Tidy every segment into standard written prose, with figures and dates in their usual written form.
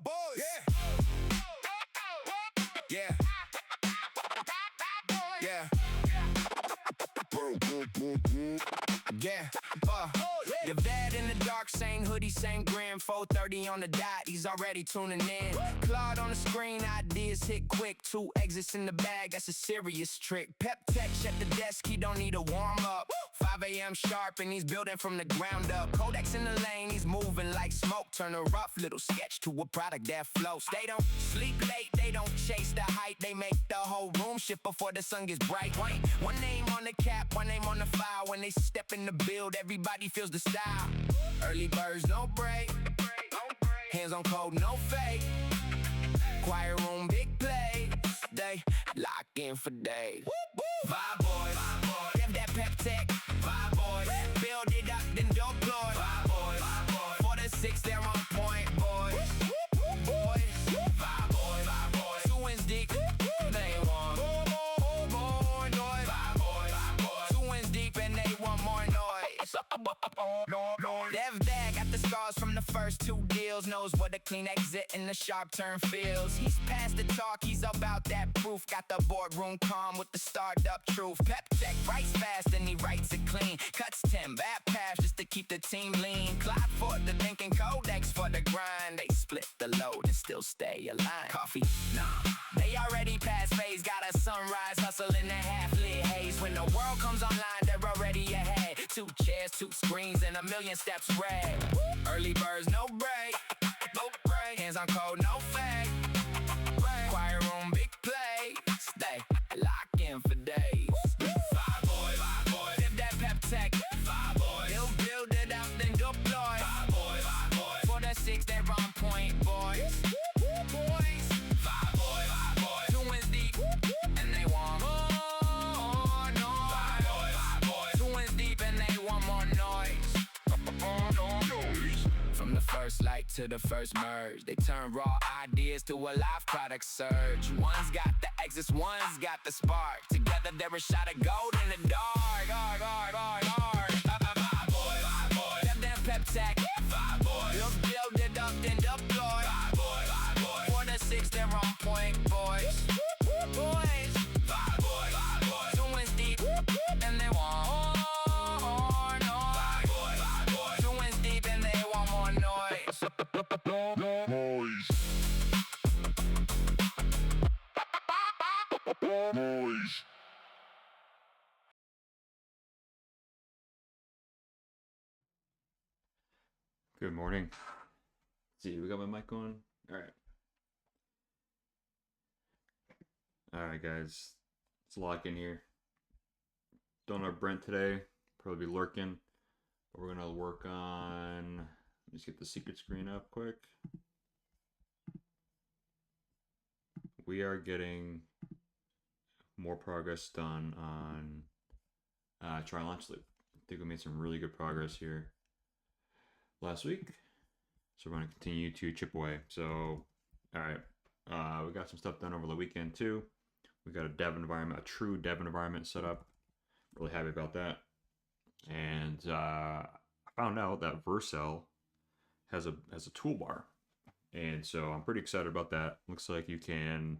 boys. Yeah. Yeah. Yeah. The vet in the dark, same hoodie, same grin. 4:30 on the dot, he's already tuning in. Claude on the screen, ideas hit quick. 2 exits in the bag, that's a serious trick. Pep tech at the desk, he don't need a warm up. 5 a.m. sharp and he's building from the ground up. Kodak's in the lane, he's moving like smoke. Turn a rough little sketch to a product that floats. They don't sleep late, they don't chase the hype. They make the whole room shift before the sun gets bright. One name on the cap, one name on the file. When they step in the build, everybody feels the style. Early birds, no break. Hands on code, no fake. Quiet room, big play. They lock in for days. Vibe boys, give that pep tech. Vibe boys, build it up, then deploy. Vibe boys, 4 to 6, they're on point, boys. Vibe boys, 2 wins deep, they want more noise. Vibe boys, 2 wins deep and they want more noise. Dev bag got the scars from the first 2 deals. Knows what a clean exit and a sharp turn feels. He's past the talk, he's about that proof. Got the boardroom calm with the startup truth. Pep tech writes fast and he writes it clean. Cuts 10 bad paths just to keep the team lean. Clock for the thinking, Codex for the grind. They split the load and still stay aligned. Coffee, nah, they already past phase. Got a sunrise hustle in the half-lit haze. When the world comes online, they're already ahead. 2 chairs, 2 screens, and a million steps red. Early birds, no break. Hands on code, no fake. Quiet room, big play. Stay lock in for days. Vibe boys, dip that pep tech. Vibe boys, he'll build it out, then deploy. Vibe boys, 4 to 6, they're on point, boys. Vibe boys, 2 wins deep, and they want more noise. Vibe boys, 2 wins deep, and they want more noise. From the first light to the first merge, they turn raw ideas to a live product surge. One's got the exits, one's got the spark. Together they're a shot of gold in the dark. Vibe boys, them damn pep tech. Vibe boys, you'll build it up, then deploy. Vibe boys, 4 to 6, they're on point, boys. Vibe boys, 2 wins deep, and they want more noise. Vibe boys, 2 wins deep, and they want more noise. Noise. Good morning. Let's see, we got my mic on. All right, guys. Let's lock in here. Don't have Brent today. Probably be lurking. But we're gonna work on. Let me just get the secret screen up quick. We are getting more progress done on try launch loop. I think we made some really good progress here last week, so we're going to continue to chip away. So all right, we got some stuff done over the weekend too. We got a dev environment, a true dev environment set up. Really happy about that. And I found out that Vercel has a toolbar, and so I'm pretty excited about that. Looks like you can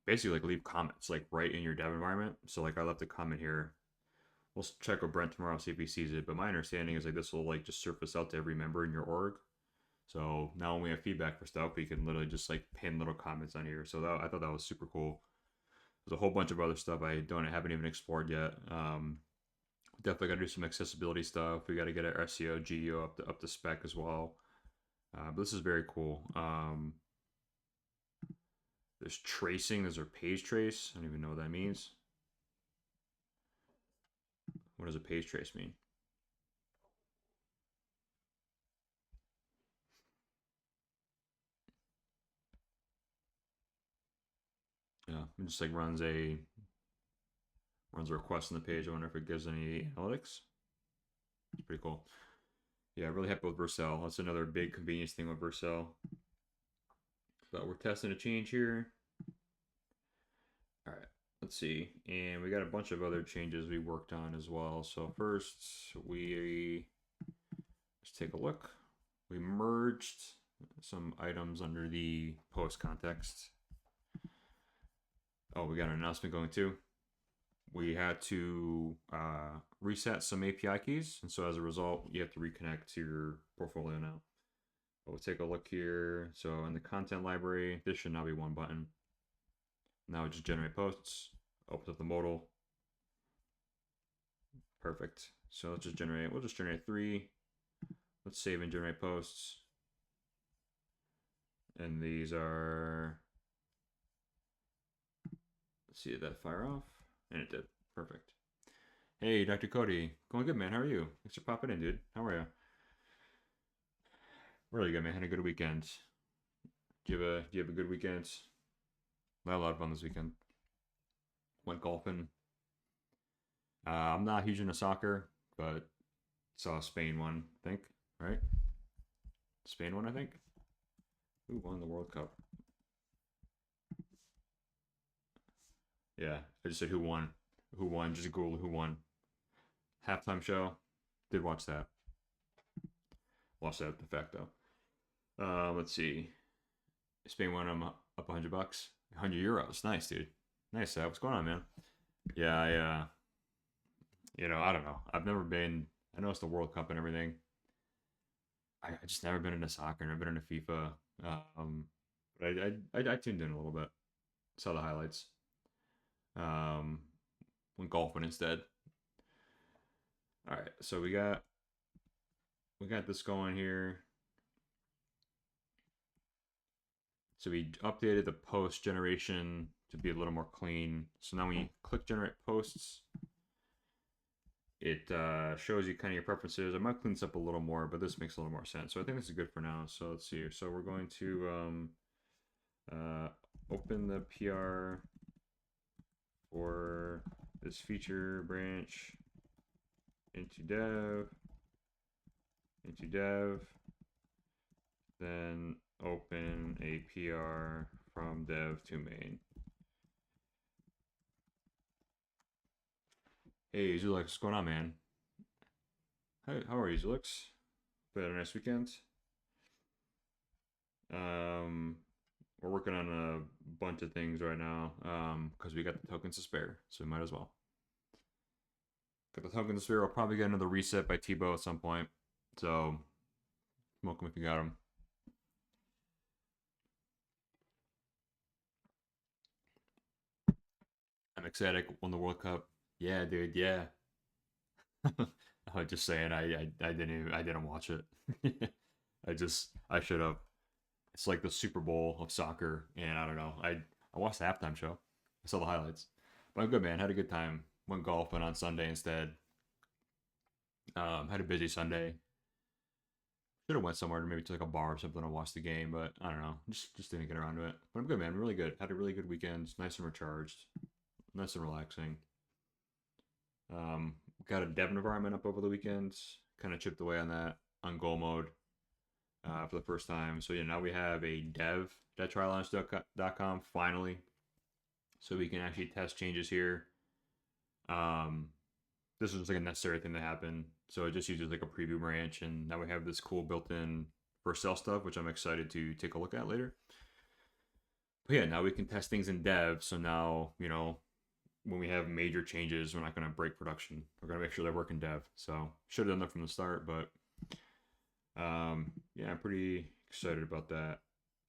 basically like leave comments like right in your dev environment. So like I left a comment here. We'll check with Brent tomorrow, see if he sees it. But my understanding is like this will like just surface out to every member in your org. So now when we have feedback for stuff, we can literally just like pin little comments on here. So I thought that was super cool. There's a whole bunch of other stuff I haven't even explored yet. Definitely got to do some accessibility stuff. We got to get our SEO, GEO up to spec as well. But this is very cool. There's tracing. There's our page trace. I don't even know what that means. What does a page trace mean? Yeah, it just like runs a request on the page. I wonder if it gives any analytics. It's pretty cool. Yeah, really happy with Vercel. That's another big convenience thing with Vercel. But we're testing a change here. All right, let's see. And we got a bunch of other changes we worked on as well. So first, let's take a look. we merged some items under the post context. Oh, we got an announcement going too. We had to reset some API keys, and so as a result, you have to reconnect to your portfolio now. But we'll take a look here. So in the content library, this should now be one button. Now we just generate posts, open up the modal. Perfect. So let's just generate, we'll just generate 3. Let's save and generate posts. And these are, let's see, did that fire off? And it did. Perfect. Hey, Dr. Cody. Going good, man. How are you? Thanks for popping in, dude. How are you? Really good, man. Had a good weekend. Do you have a good weekend? I had a lot of fun this weekend. Went golfing. I'm not huge into soccer, but saw Spain won, I think, right? Spain won, I think. Who won the World Cup? Yeah, I just said who won. Who won? Just Google who won. Halftime show. Did watch that. Watched that at the fact though. Let's see. Spain won them up $100. 100 euros. Nice, dude. Nice. What's going on, man? Yeah, I don't know. I've never been. I know it's the World Cup and everything. I just never been into soccer. Never been into FIFA. But I tuned in a little bit. Saw the highlights. Went golfing instead. All right, so we got this going here. So we updated the post generation to be a little more clean. So now when you click generate posts, it shows you kind of your preferences. I might clean this up a little more, but this makes a little more sense. So I think this is good for now. So let's see. So we're going to open the PR for this feature branch into dev, then open a PR from dev to main. Hey, Zulix, what's going on, man? Hi, how are you, Zulix? Had a nice weekend. We're working on a bunch of things right now because we got the tokens to spare, so we might as well. Got the tokens to spare. We'll probably get another reset by Tebow at some point, so smoke them if you got them. I'm excited. Won the World Cup. Yeah, dude. Yeah. I was just saying. I didn't watch it. I should have. It's like the Super Bowl of soccer, and I don't know. I watched the halftime show. I saw the highlights, but I'm good, man. Had a good time. Went golfing on Sunday instead. Had a busy Sunday. Should have went somewhere, maybe to like a bar or something, to watch the game, but I don't know. Just didn't get around to it. But I'm good, man. Really good. Had a really good weekend. Nice and recharged. Nice and relaxing. Got a dev environment up over the weekend. Kind of chipped away on that on goal mode for the first time. So yeah, now we have a dev.trylaunch.com finally, so we can actually test changes here. This was like a necessary thing to happen. So it just uses like a preview branch, and now we have this cool built-in for sale stuff, which I'm excited to take a look at later. But yeah, now we can test things in dev. So now, when we have major changes, we're not going to break production. We're going to make sure they work in dev. So should have done that from the start, but yeah, I'm pretty excited about that.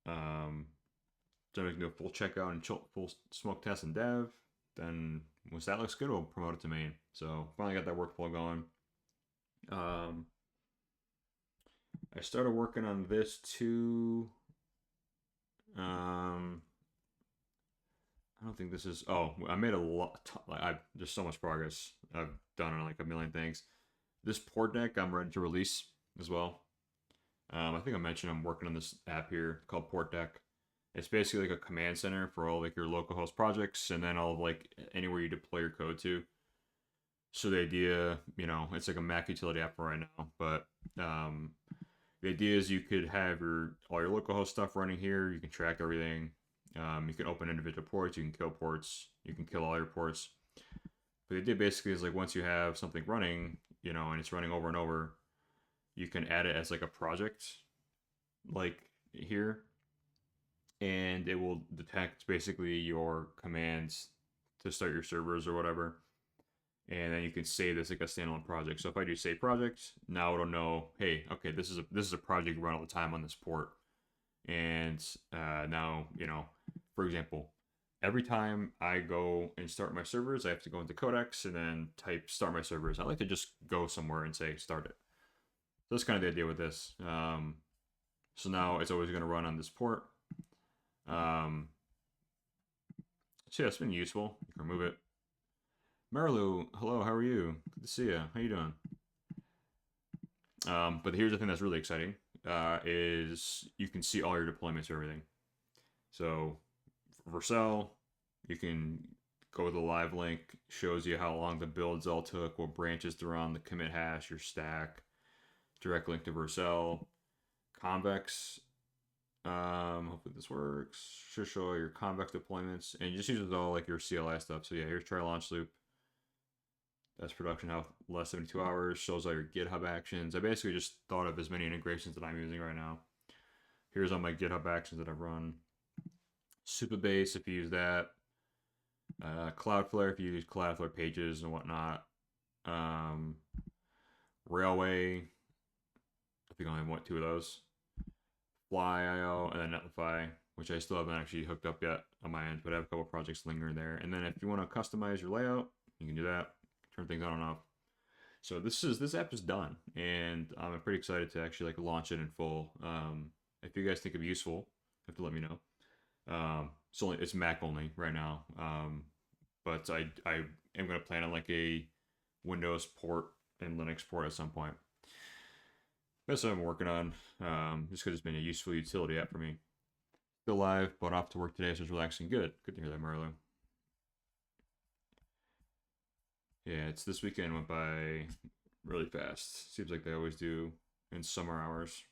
So we can do a full checkout and full smoke test in dev. Then once that looks good, we'll promote it to main. So finally got that workflow going. I started working on this too. I don't think this is. Oh, I made a lot. There's so much progress I've done on like a million things. This port deck I'm ready to release as well. I think I mentioned I'm working on this app here called Port Deck. It's basically like a command center for all like your localhost projects, and then all of like anywhere you deploy your code to. So the idea, it's like a Mac utility app for right now, but the idea is you could have all your localhost stuff running here. You can track everything. You can open individual ports. You can kill ports. You can kill all your ports. But the idea basically is like once you have something running, and it's running over and over, you can add it as like a project like here, and it will detect basically your commands to start your servers or whatever. And then you can save this like a standalone project. So if I do save project, now it'll know, hey, okay, this is a project run all the time on this port. And now, for example, every time I go and start my servers, I have to go into Codex and then type start my servers. I like to just go somewhere and say start it. So that's kind of the idea with this. So now it's always going to run on this port. Um, so yeah, it's been useful. You can remove it. Marilu, hello, how are you? Good to see you. How you doing? But here's the thing that's really exciting is you can see all your deployments or everything. So for Vercel, you can go to the live link, shows you how long the builds all took, what branches they're on, the commit hash, your stack, direct link to Vercel. Convex, hopefully this works. Should show your Convex deployments, and it just uses all like your CLI stuff. So yeah, here's try launch loop. That's production health less 72 hours. Shows all your GitHub actions. I basically just thought of as many integrations that I'm using right now. Here's all my GitHub actions that I've run. Supabase, if you use that. Cloudflare, if you use Cloudflare pages and whatnot. Railway, I think I only have two of those. Fly.io, and then Netlify, which I still haven't actually hooked up yet on my end, but I have a couple projects lingering there. And then if you want to customize your layout, you can do that. Turn things on and off. So this app is done, and I'm pretty excited to actually like launch it in full. If you guys think it'd be useful, you have to let me know. It's Mac only right now, but I am gonna plan on like a Windows port and Linux port at some point. That's what I'm working on. Just because it's been a useful utility app for me. Still live, but off to work today, so it's relaxing. Good to hear that, Marlo. Yeah, it's this weekend went by really fast. Seems like they always do in summer hours.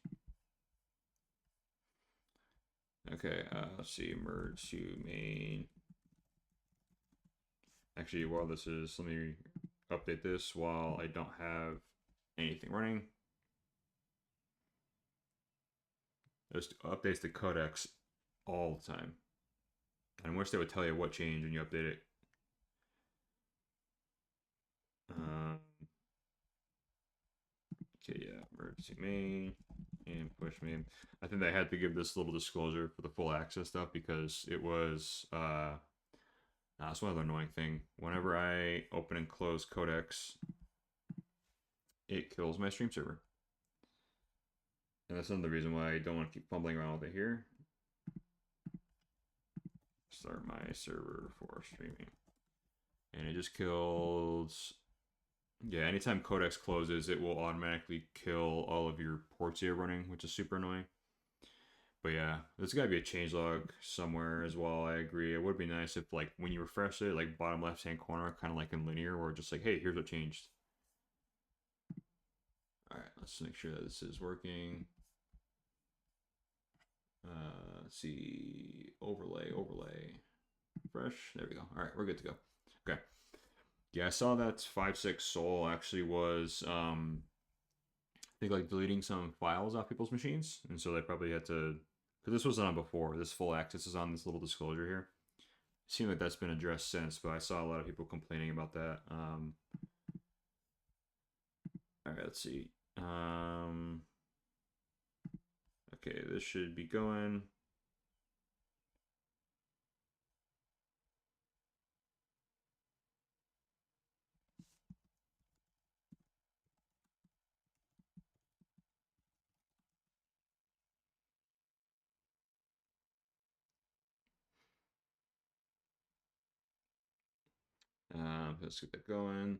Okay, let's see, merge to main. Actually, while this is, let me update this while I don't have anything running. This updates the codex all the time. I wish they would tell you what changed when you update it. Okay, yeah, emergency main and push main. I think they had to give this little disclosure for the full access stuff because it was that's one other annoying thing. Whenever I open and close Codex, it kills my stream server. And that's another reason why I don't want to keep fumbling around with it here. Start my server for streaming. And it just kills. Yeah, anytime Codex closes, it will automatically kill all of your ports you're running, which is super annoying. But yeah, there's got to be a changelog somewhere as well. I agree. It would be nice if, like, when you refresh it, like, bottom left-hand corner, kind of like in linear, or just like, hey, here's what changed. All right, let's make sure that this is working. Let's see, overlay, fresh. There we go. All right, we're good to go. Okay. Yeah, I saw that 5.6 Soul actually was, I think, like, deleting some files off people's machines, and so they probably had to, because this wasn't on before. This full access is on this little disclosure here. It seemed like that's been addressed since, but I saw a lot of people complaining about that. All right, let's see. Okay, this should be going. Let's get that going.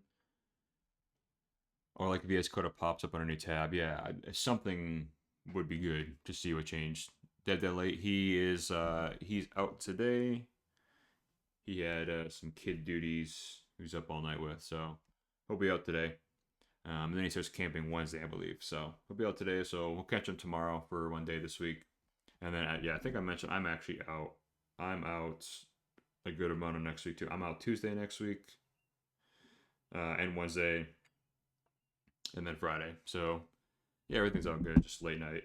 Or like if VS Code pops up on a new tab, yeah, something would be good to see what changed. Dead Late, he's out today. He had some kid duties he was up all night with, so he'll be out today. And then he starts camping Wednesday, I believe. So he'll be out today, so we'll catch him tomorrow for one day this week. And then, yeah, I think I mentioned I'm actually out. I'm out a good amount of next week, too. I'm out Tuesday next week and Wednesday and then Friday. So, yeah, everything's all good, just late night.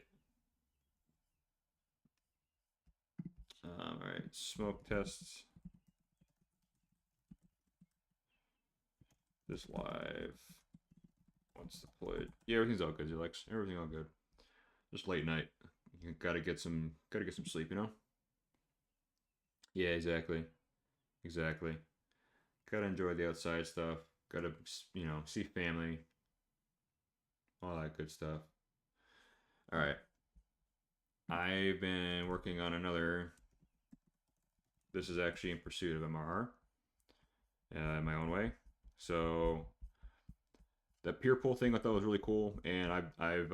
All right, smoke tests. This live. What's deployed? Yeah, everything's all good, Alex. Everything all good. Just late night. You gotta get some sleep, you know? Yeah, exactly. Exactly. Gotta enjoy the outside stuff. Gotta, see family, all that good stuff. All right. I've been working on another. This is actually in pursuit of MRR in my own way. So the peer pull thing I thought was really cool, and I've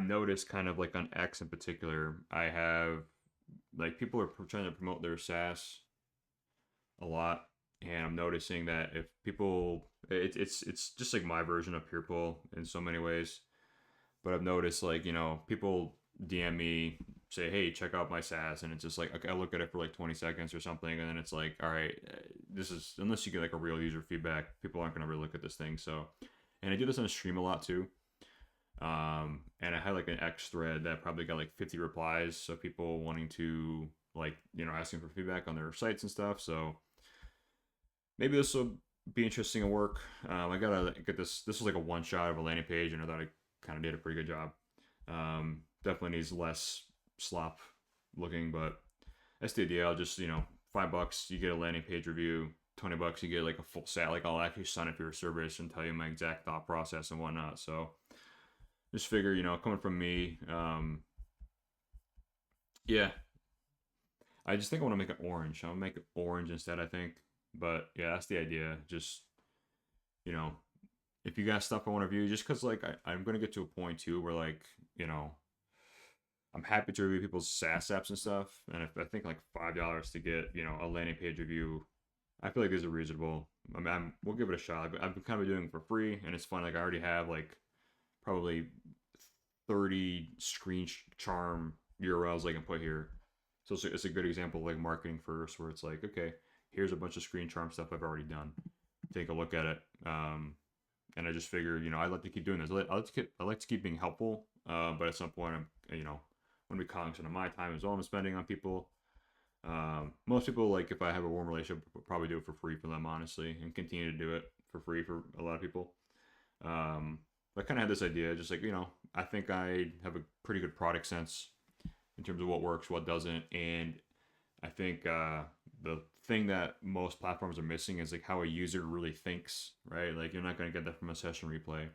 noticed kind of like on X in particular, I have like people are trying to promote their SaaS a lot, and I'm noticing that if people, it's just like my version of peer pull in so many ways. But I've noticed like people DM me, say, hey, check out my SaaS, and it's just like, okay, I look at it for like 20 seconds or something, and then it's like, all right, this is, unless you get like a real user feedback, people aren't gonna really look at this thing. So, and I do this on a stream a lot too. And I had like an X thread that probably got like 50 replies, so people wanting to like asking for feedback on their sites and stuff. So maybe this will be interesting at work. I gotta get this. This was like a one shot of a landing page, and I thought I kind of did a pretty good job. Definitely needs less slop looking, but that's the idea. I'll just $5 you get a landing page review. $20 you get like a full set. Like I'll actually sign up for your service and tell you my exact thought process and whatnot. So just figure, coming from me, yeah, I just think I want to make it orange. I'm gonna make it orange instead, I think. But yeah, that's the idea. Just you know, if you got stuff I want to review, just because like I'm gonna get to a point too where like I'm happy to review people's SaaS apps and stuff, and if I think like $5 to get a landing page review, I feel like these are reasonable. I mean, we'll give it a shot. I've been kind of doing it for free, and it's fun. Like I already have like probably 30 screen charm URLs I can put here. So it's a good example of like marketing first, where it's like, okay, here's a bunch of screen charm stuff I've already done. Take a look at it. And I just figure, I like to keep doing this. I like to keep being helpful, but at some point, I'm, want to be cognizant of my time as well. I'm spending on people. Most people, like if I have a warm relationship, will probably do it for free for them, honestly, and continue to do it for free for a lot of people. I kind of had this idea, just like I think I have a pretty good product sense in terms of what works, what doesn't, and I think the thing that most platforms are missing is like how a user really thinks, right? Like you're not going to get that from a session replay.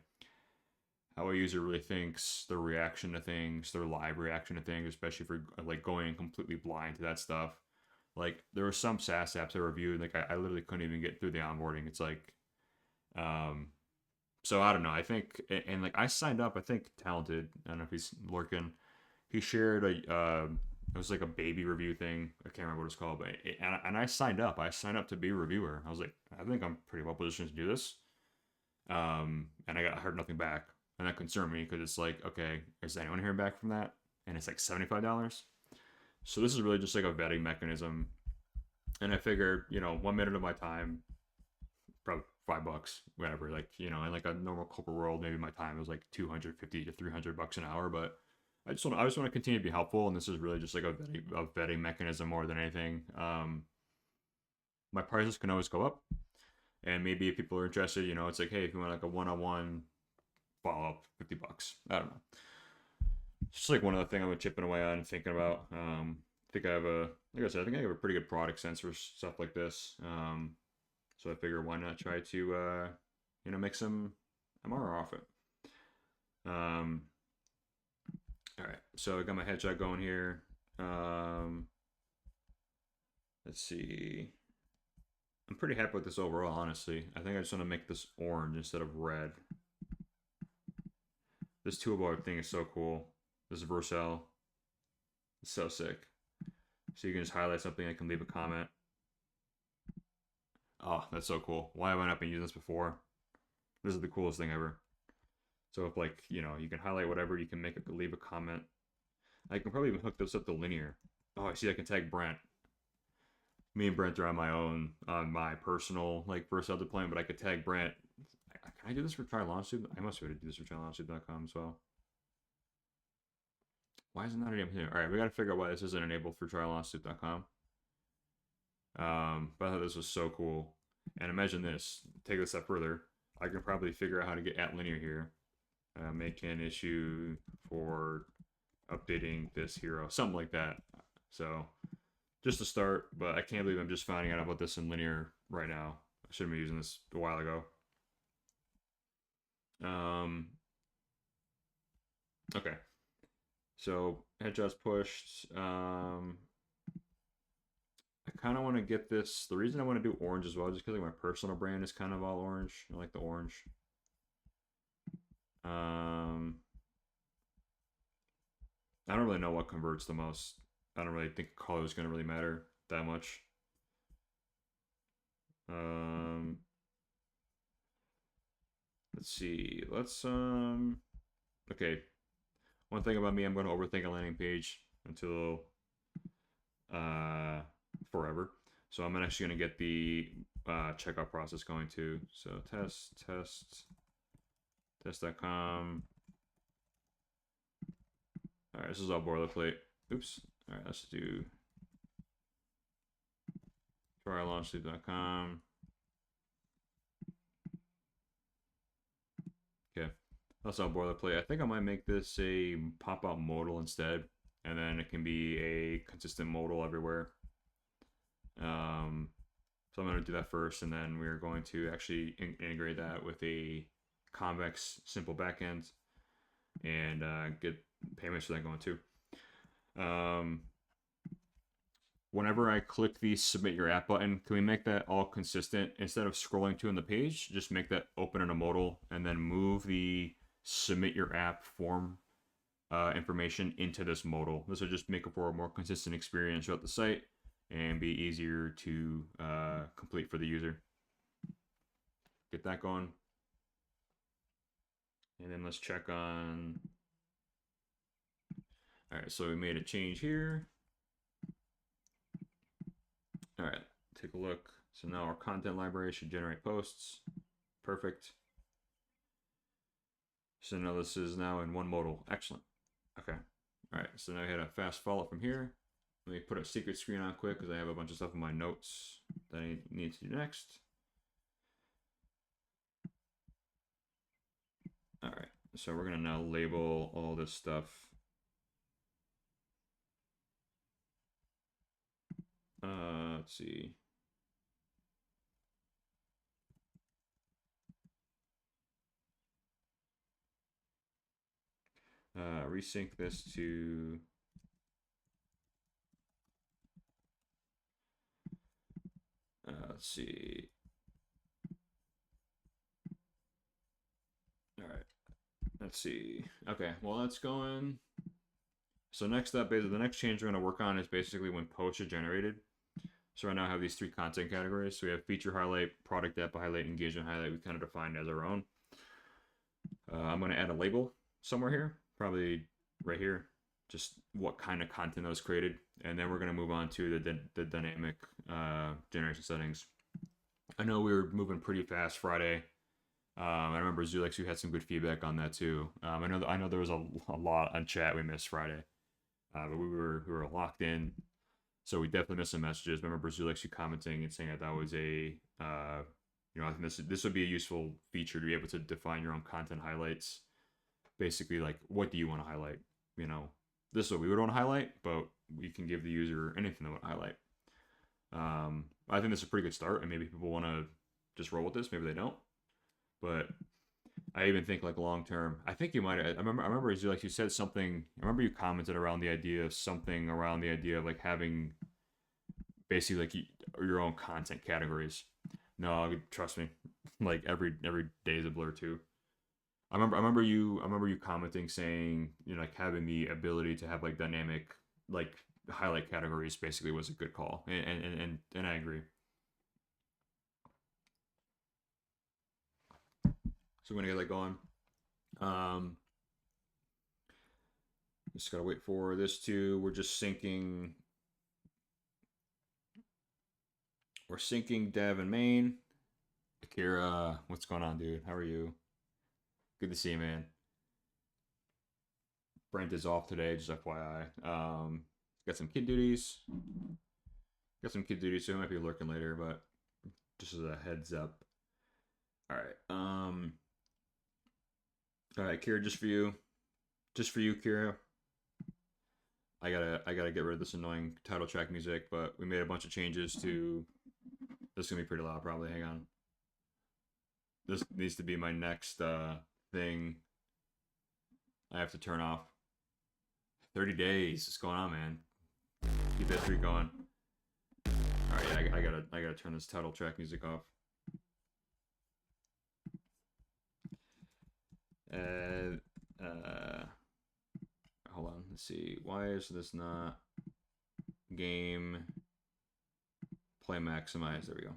How a user really thinks, their reaction to things, their live reaction to things, especially for like going completely blind to that stuff. Like there were some SaaS apps I reviewed, like I literally couldn't even get through the onboarding. It's like, so I don't know. I think, and like I signed up. I think Talented. I don't know if he's lurking. He shared it was like a baby review thing. I can't remember what it's called, but and I signed up. I signed up to be a reviewer. I was like, I think I'm pretty well positioned to do this. And I heard nothing back, and that concerned me because it's like, okay, is anyone hearing back from that? And it's like $75. So this is really just like a vetting mechanism. And I figured, 1 minute of my time, probably $5, whatever. Like, in like a normal corporate world, maybe my time was like 250 to $300 an hour, but I just want to continue to be helpful, and this is really just like a vetting mechanism more than anything. My prices can always go up, and maybe if people are interested, it's like, hey, if you want like a one-on-one follow up, $50. I don't know. It's just like one other thing I've been chipping away on and thinking about. I think I have like I said, I think I have a pretty good product sense for stuff like this. So I figure why not try to make some MR off it. All right, so I got my headshot going here. Let's see. I'm pretty happy with this overall, honestly. I think I just want to make this orange instead of red. This toolbar thing is so cool. This Vercel. It's so sick. So you can just highlight something and can leave a comment. Oh, that's so cool. Why have I not been using this before? This is the coolest thing ever. So if like, you can highlight whatever, you can leave a comment. I can probably even hook this up to linear. Oh, I see I can tag Brent. Me and Brent are on my personal like Vercel deployment, but I could tag Brent. Can I do this for Try Launch Tube? I must be able to do this for TryLaunchTube.com as well. Why is it not enabled here? All right, we got to figure out why this isn't enabled for triallaunchloop.com. But I thought this was so cool. And imagine this. Take it a step further. I can probably figure out how to get at linear here. Make an issue for updating this hero, something like that. So just to start, but I can't believe I'm just finding out about this in linear right now. I should have been using this a while ago. Okay. So headshots pushed. I kind of want to get this. The reason I want to do orange as well, just because like my personal brand is kind of all orange. I like the orange. I don't really know what converts the most. I don't really think color is going to really matter that much. Let's see. Okay. One thing about me, I'm going to overthink a landing page until forever. So I'm actually going to get the checkout process going too. So test.com. All right, this is all boilerplate. Oops. All right, let's do triallaunchloop.com. Okay, that's all boilerplate. I think I might make this a pop-out modal instead, and then it can be a consistent modal everywhere. So I'm going to do that first, and then we're going to actually integrate that with a convex simple backend and get payments for that going too. Whenever I click the submit your app button, can we make that all consistent? Instead of scrolling to in the page, just make that open in a modal and then move the submit your app form information into this modal. This will just make it for a more consistent experience throughout the site and be easier to complete for the user. Get that going. And then let's check on. All right, so we made a change here. All right, take a look. So now our content library should generate posts. Perfect. So now this is now in one modal. Excellent. Okay. All right, so now I hit a fast follow from here. Let me put a secret screen on quick because I have a bunch of stuff in my notes that I need to do next. All right, so we're gonna now label all this stuff. Let's see. Resync this to let's see. All right, let's see. Okay, well that's going. So next up, basically, the next change we're going to work on is basically when posts are generated. So right now I have these three content categories. So we have feature highlight, product app highlight, engagement highlight. We kind of defined as our own. I'm going to add a label somewhere here, probably right here, just what kind of content that was created. And then we're going to move on to the dynamic generation settings. I know we were moving pretty fast Friday. I remember Zulex, who had some good feedback on that too. I know there was a lot on chat we missed Friday, but we were locked in, so we definitely missed some messages. I remember Zulex, you commenting and saying that was a I think this would be a useful feature to be able to define your own content highlights. Basically, like what do you want to highlight? This is what we would want to highlight, but we can give the user anything they want to highlight. I think this is a pretty good start, and maybe people want to just roll with this. Maybe they don't. But I even think like long term, I think you might. I remember as you said something. I remember you commented around the idea of something around the idea of like having basically like your own content categories. No, trust me, like every day is a blur too. I remember you commenting saying like having the ability to have like dynamic like highlight categories basically was a good call, and I agree. So we're gonna get that going. Just gotta wait for this to. We're syncing dev and main. Akira, what's going on, dude? How are you? Good to see you, man. Brent is off today, just FYI. Got some kid duties. So he might be lurking later, but just as a heads up. All right. All right, Kira, just for you, Kira. I gotta get rid of this annoying title track music, but we made a bunch of changes to. This is gonna be pretty loud, probably. Hang on. This needs to be my next thing. I have to turn off. 30 days. What's going on, man? Keep that streak going. All right, yeah, I gotta turn this title track music off. Hold on. Let's see. Why is this not game play maximize? There we go.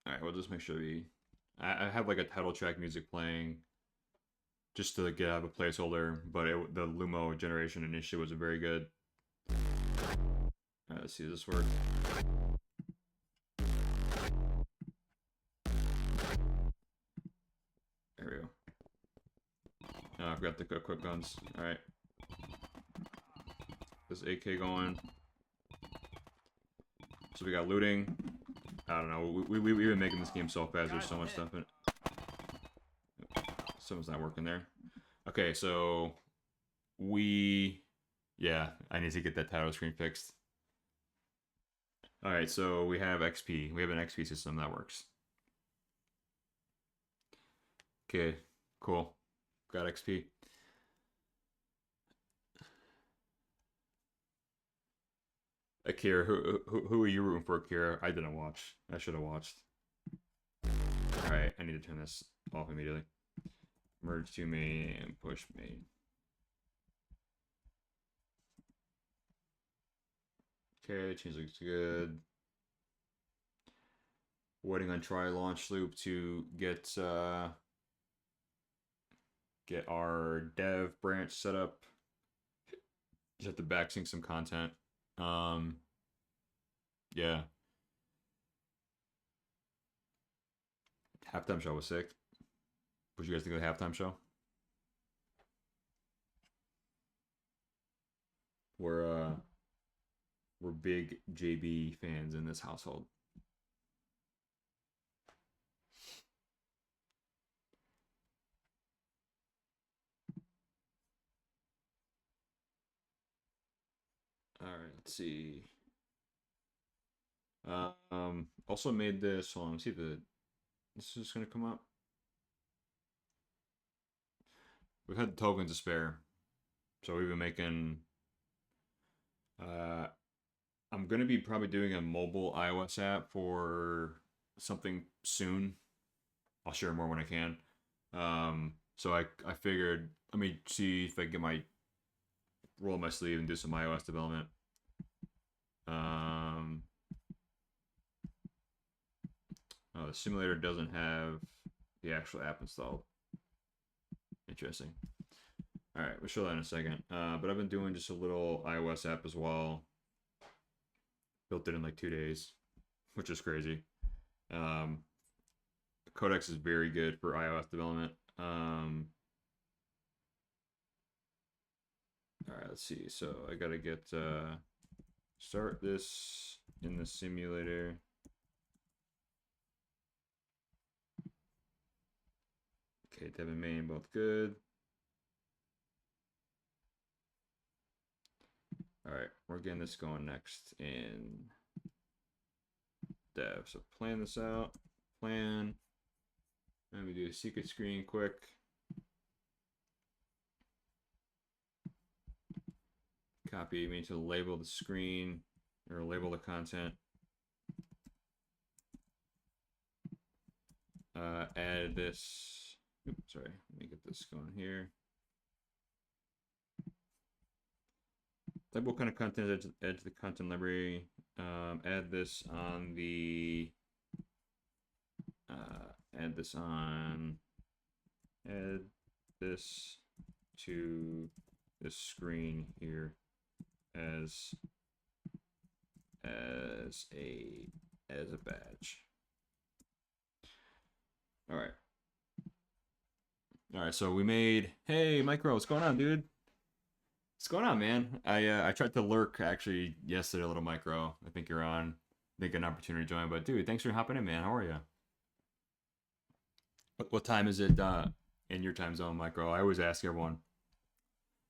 All right, we'll just make sure I have like a title track music playing just to get out of a placeholder, but the Lumo generation initially wasn't very good. All right, let's see, does this work? There we go. Oh, I forgot the quick guns. All right. This AK going. So we got looting. I don't know. We've been making this game so fast. There's so much stuff in it. Something's not working there. Okay, so yeah, I need to get that title screen fixed. All right, so we have XP. We have an XP system that works. Okay, cool. Got XP. Akira, who are you rooting for, Akira? I didn't watch. I should have watched. Alright, I need to turn this off immediately. Merge to main and push main. Okay, change looks good. Waiting on try launch loop to get our dev branch set up. Just have to backsync some content. Yeah. Halftime show was sick. What you guys think of the halftime show? We're big JB fans in this household. All right, let's see. Also made this. Hold on, see if this is gonna come up. We've had tokens to spare, so we've been making. I'm gonna be probably doing a mobile iOS app for something soon. I'll share more when I can. So I figured let me see if I can get my roll up my sleeve and do some iOS development. Oh, the simulator doesn't have the actual app installed. Interesting. All right, we'll show that in a second. But I've been doing just a little iOS app as well. Built it in like 2 days, which is crazy. Codex is very good for iOS development. All right, let's see. So I gotta get start this in the simulator. Okay, dev and main both good. All right, we're getting this going next in dev. So plan this out. Plan. Let me do a secret screen quick. Copy. We need to label the screen or label the content. Add this. Oops, sorry. Let me get this going here. Type what kind of content add to the content library. Add this on the. Add this to this screen here as a badge. All right. All right, so we made. Hey, Micro, what's going on, dude? What's going on, man? I tried to lurk actually yesterday, a little Micro. I think you're on. I think an opportunity to join, but dude, thanks for hopping in, man. How are you? What time is it in your time zone, Micro? I always ask everyone.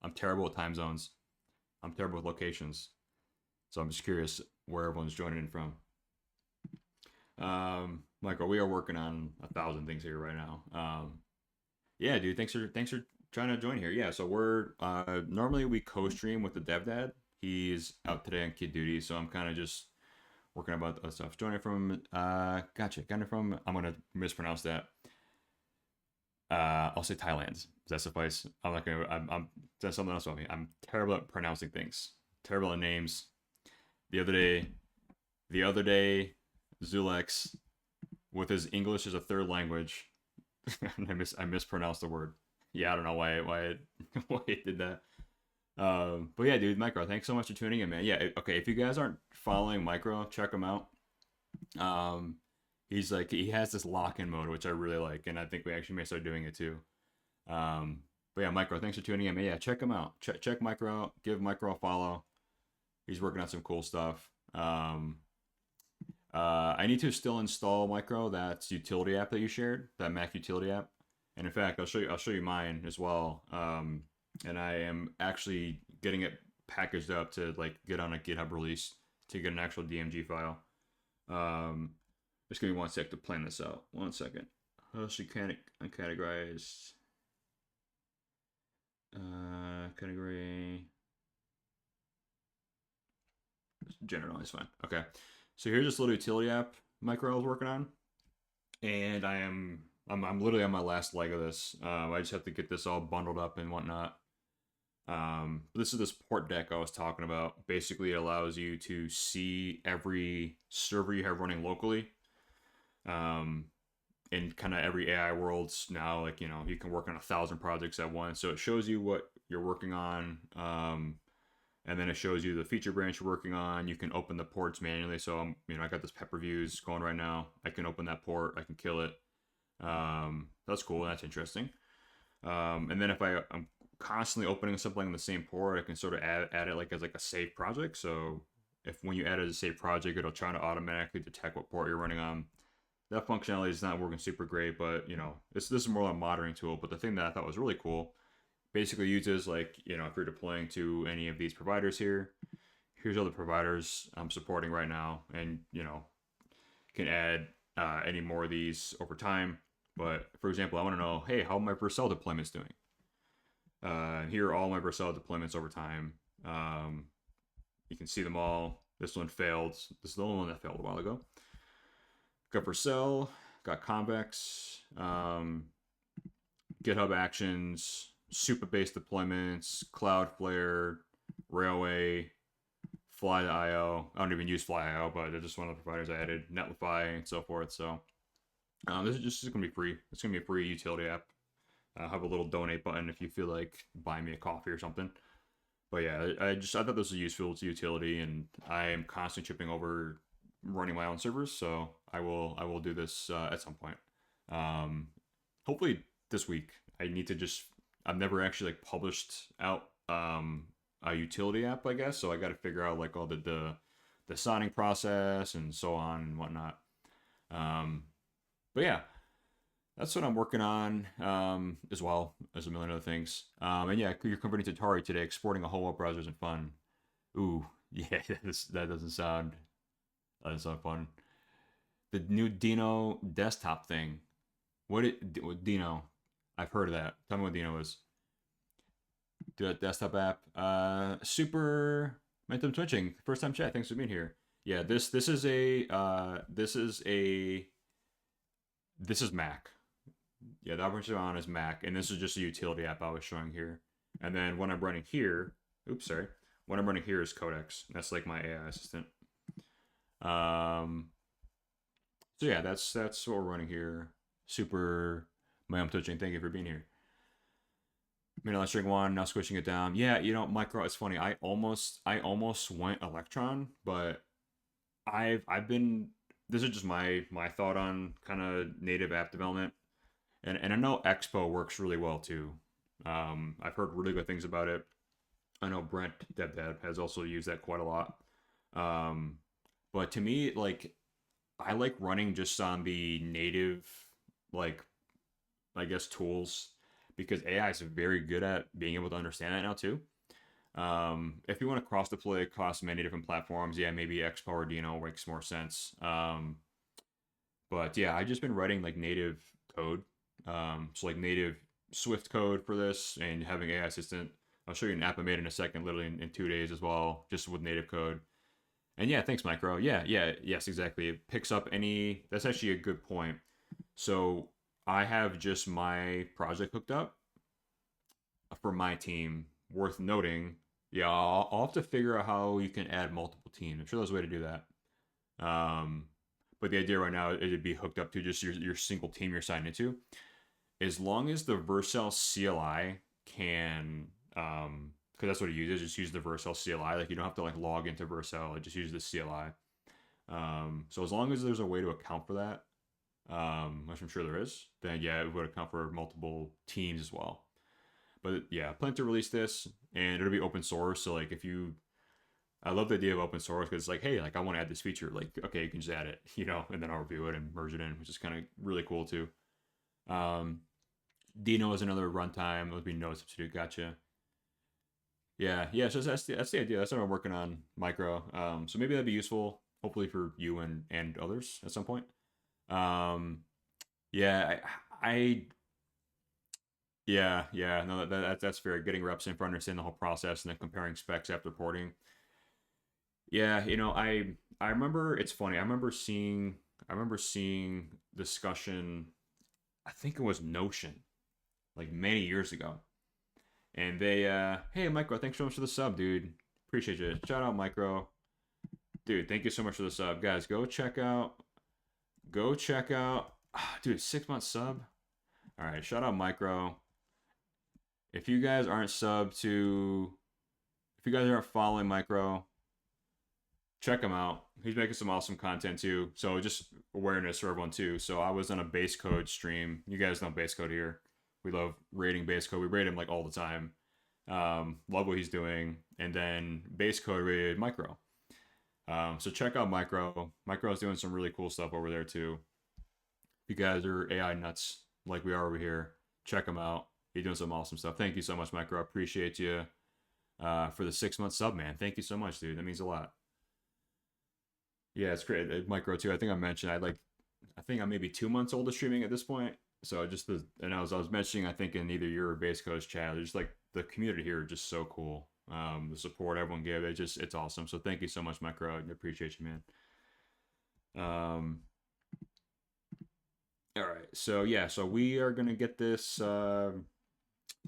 I'm terrible with time zones. I'm terrible with locations, so I'm just curious where everyone's joining in from. Micro, we are working on 1,000 things here right now. Yeah, dude, thanks for trying to join here. Yeah, so we're normally we co-stream with the dev dad. He's out today on kid duty, so I'm kind of just working about other stuff. Joining from gotcha, kind of from I'm gonna mispronounce that. I'll say Thailand. Does that suffice? I'm not gonna. I'm that's something else about me. I'm terrible at pronouncing things. Terrible at names. The other day, the other day, Zulex with his English as a third language. I mispronounced the word. Yeah, I don't know why why it did that. But yeah, dude, Micro, thanks so much for tuning in, man. Yeah, okay. If you guys aren't following Micro, check him out. Um, he's like he has this lock-in mode, which I really like, and I think we actually may start doing it too. But yeah, Micro, thanks for tuning in, man. Yeah, check him out. Check Micro out. Give Micro a follow. He's working on some cool stuff. I need to still install Micro, that utility app that you shared, that Mac utility app. And in fact, I'll show you mine as well. And I am actually getting it packaged up to like get on a GitHub release to get an actual DMG file. Just give me one sec to plan this out. 1 second. How should categorize? Category. General is fine. Okay. So here's this little utility app Micro I was working on, and I'm literally on my last leg of this. I just have to get this all bundled up and whatnot. This is this port deck I was talking about. Basically, it allows you to see every server you have running locally. In kind of every AI worlds now, like you can work on 1,000 projects at once. So it shows you what you're working on. And then it shows you the feature branch you're working on. You can open the ports manually. So I got this pep reviews going right now. I can open that port. I can kill it. That's cool. That's interesting. And then if I'm constantly opening something on the same port, I can sort of add it like as like a saved project. So if when you add it as a saved project, it'll try to automatically detect what port you're running on. That functionality is not working super great, but this is more like a monitoring tool. But the thing that I thought was really cool, basically uses like if you're deploying to any of these providers here, here's all the providers I'm supporting right now, and can add any more of these over time. But for example, I want to know, hey, how are my Vercel deployments doing? Here are all my Vercel deployments over time. You can see them all. This one failed. This is the only one that failed a while ago. Got Vercel, got Convex, GitHub Actions, Supabase deployments, Cloudflare, Railway, Fly.io. I don't even use Fly.io, but they're just one of the providers I added, Netlify, and so forth. So this is just going to be free. It's going to be a free utility app. I'll have a little donate button if you feel like buying me a coffee or something. But yeah, I thought this was useful to utility, and I am constantly chipping over running my own servers, so I will do this at some point. Hopefully this week. I've never actually like published out a utility app, I guess, so I got to figure out like all the signing process and so on and whatnot. But yeah, that's what I'm working on, as well as a million other things. And yeah, you're converting to Atari today. Exporting a whole web browser isn't fun. Ooh, yeah, that doesn't sound fun. The new Dino desktop thing. Dino? I've heard of that. Tell me what Dino is. Do that desktop app. Super momentum twitching. First time chat. Thanks for being here. Yeah, this is Mac. Yeah, the operating system on is Mac, and this is just a utility app I was showing here. And then when I'm running here, when I'm running here is Codex. That's like my AI assistant. So yeah, that's what we're running here. Super momentum twitching. Thank you for being here. Let's string one, now switching it down. Yeah, Micro, it's funny. I almost went Electron, but I've been, this is just my thought on kind of native app development. And I know Expo works really well too. I've heard really good things about it. I know Brent DevDev has also used that quite a lot. Um, but to me, like I like running just on the native, like I guess tools because AI is very good at being able to understand that now too. If you want to cross deploy across many different platforms, yeah, maybe Expo or Dino makes more sense. But yeah, I just been writing like native code, so like native Swift code for this, and having AI assistant. I'll show you an app I made in a second, literally in 2 days as well, just with native code. And yeah, thanks, Micro. Yes, exactly. It picks up any. That's actually a good point. So I have just my project hooked up for my team. Worth noting, yeah, I'll have to figure out how you can add multiple teams. I'm sure there's a way to do that. Um, but the idea right now is it'd be hooked up to just your single team you're signed into. As long as the Vercel CLI can, because that's what it uses, just use the Vercel CLI. Like you don't have to like log into Vercel, it just uses the CLI. So as long as there's a way to account for that, which I'm sure there is, then yeah, it would account for multiple teams as well. But yeah, plan to release this, and it'll be open source. So like if you, I love the idea of open source because it's like, hey, like I want to add this feature. Like okay, you can just add it, and then I'll review it and merge it in, which is kind of really cool too. Um, Dino is another runtime. It would be no substitute. Gotcha. Yeah. So that's the idea. That's what I'm working on, Micro. So maybe that'd be useful, hopefully for you and others at some point. Um, yeah, I yeah. No, that's fair. Getting reps in for understanding the whole process and then comparing specs after porting. Yeah, I remember it's funny. I remember seeing discussion. I think it was Notion, like many years ago, and they hey Micro, thanks so much for the sub, dude. Appreciate you. Shout out Micro, dude. Thank you so much for the sub, guys. Go check out, dude. 6 month sub. All right, shout out Micro. If you guys aren't sub to, if you guys aren't following Micro, check him out. He's making some awesome content too. So just awareness for everyone too. So I was on a base code stream. You guys know base code here. We love rating base code. We rate him like all the time. Love what he's doing. And then base code rated Micro. So check out Micro. Micro is doing some really cool stuff over there too. If you guys are AI nuts like we are over here, check him out. He's doing some awesome stuff. Thank you so much, Micro. I appreciate you for the 6 month sub, man. Thank you so much, dude. That means a lot. Yeah, it's great. Micro too. I think I mentioned I think I'm maybe 2 months old of streaming at this point. So and I was mentioning I think in either your or base coast chat, just like the community here is just so cool. The support everyone gave, it's awesome. So thank you so much, Micro. I appreciate you, man. All right. So yeah, so we are gonna get this.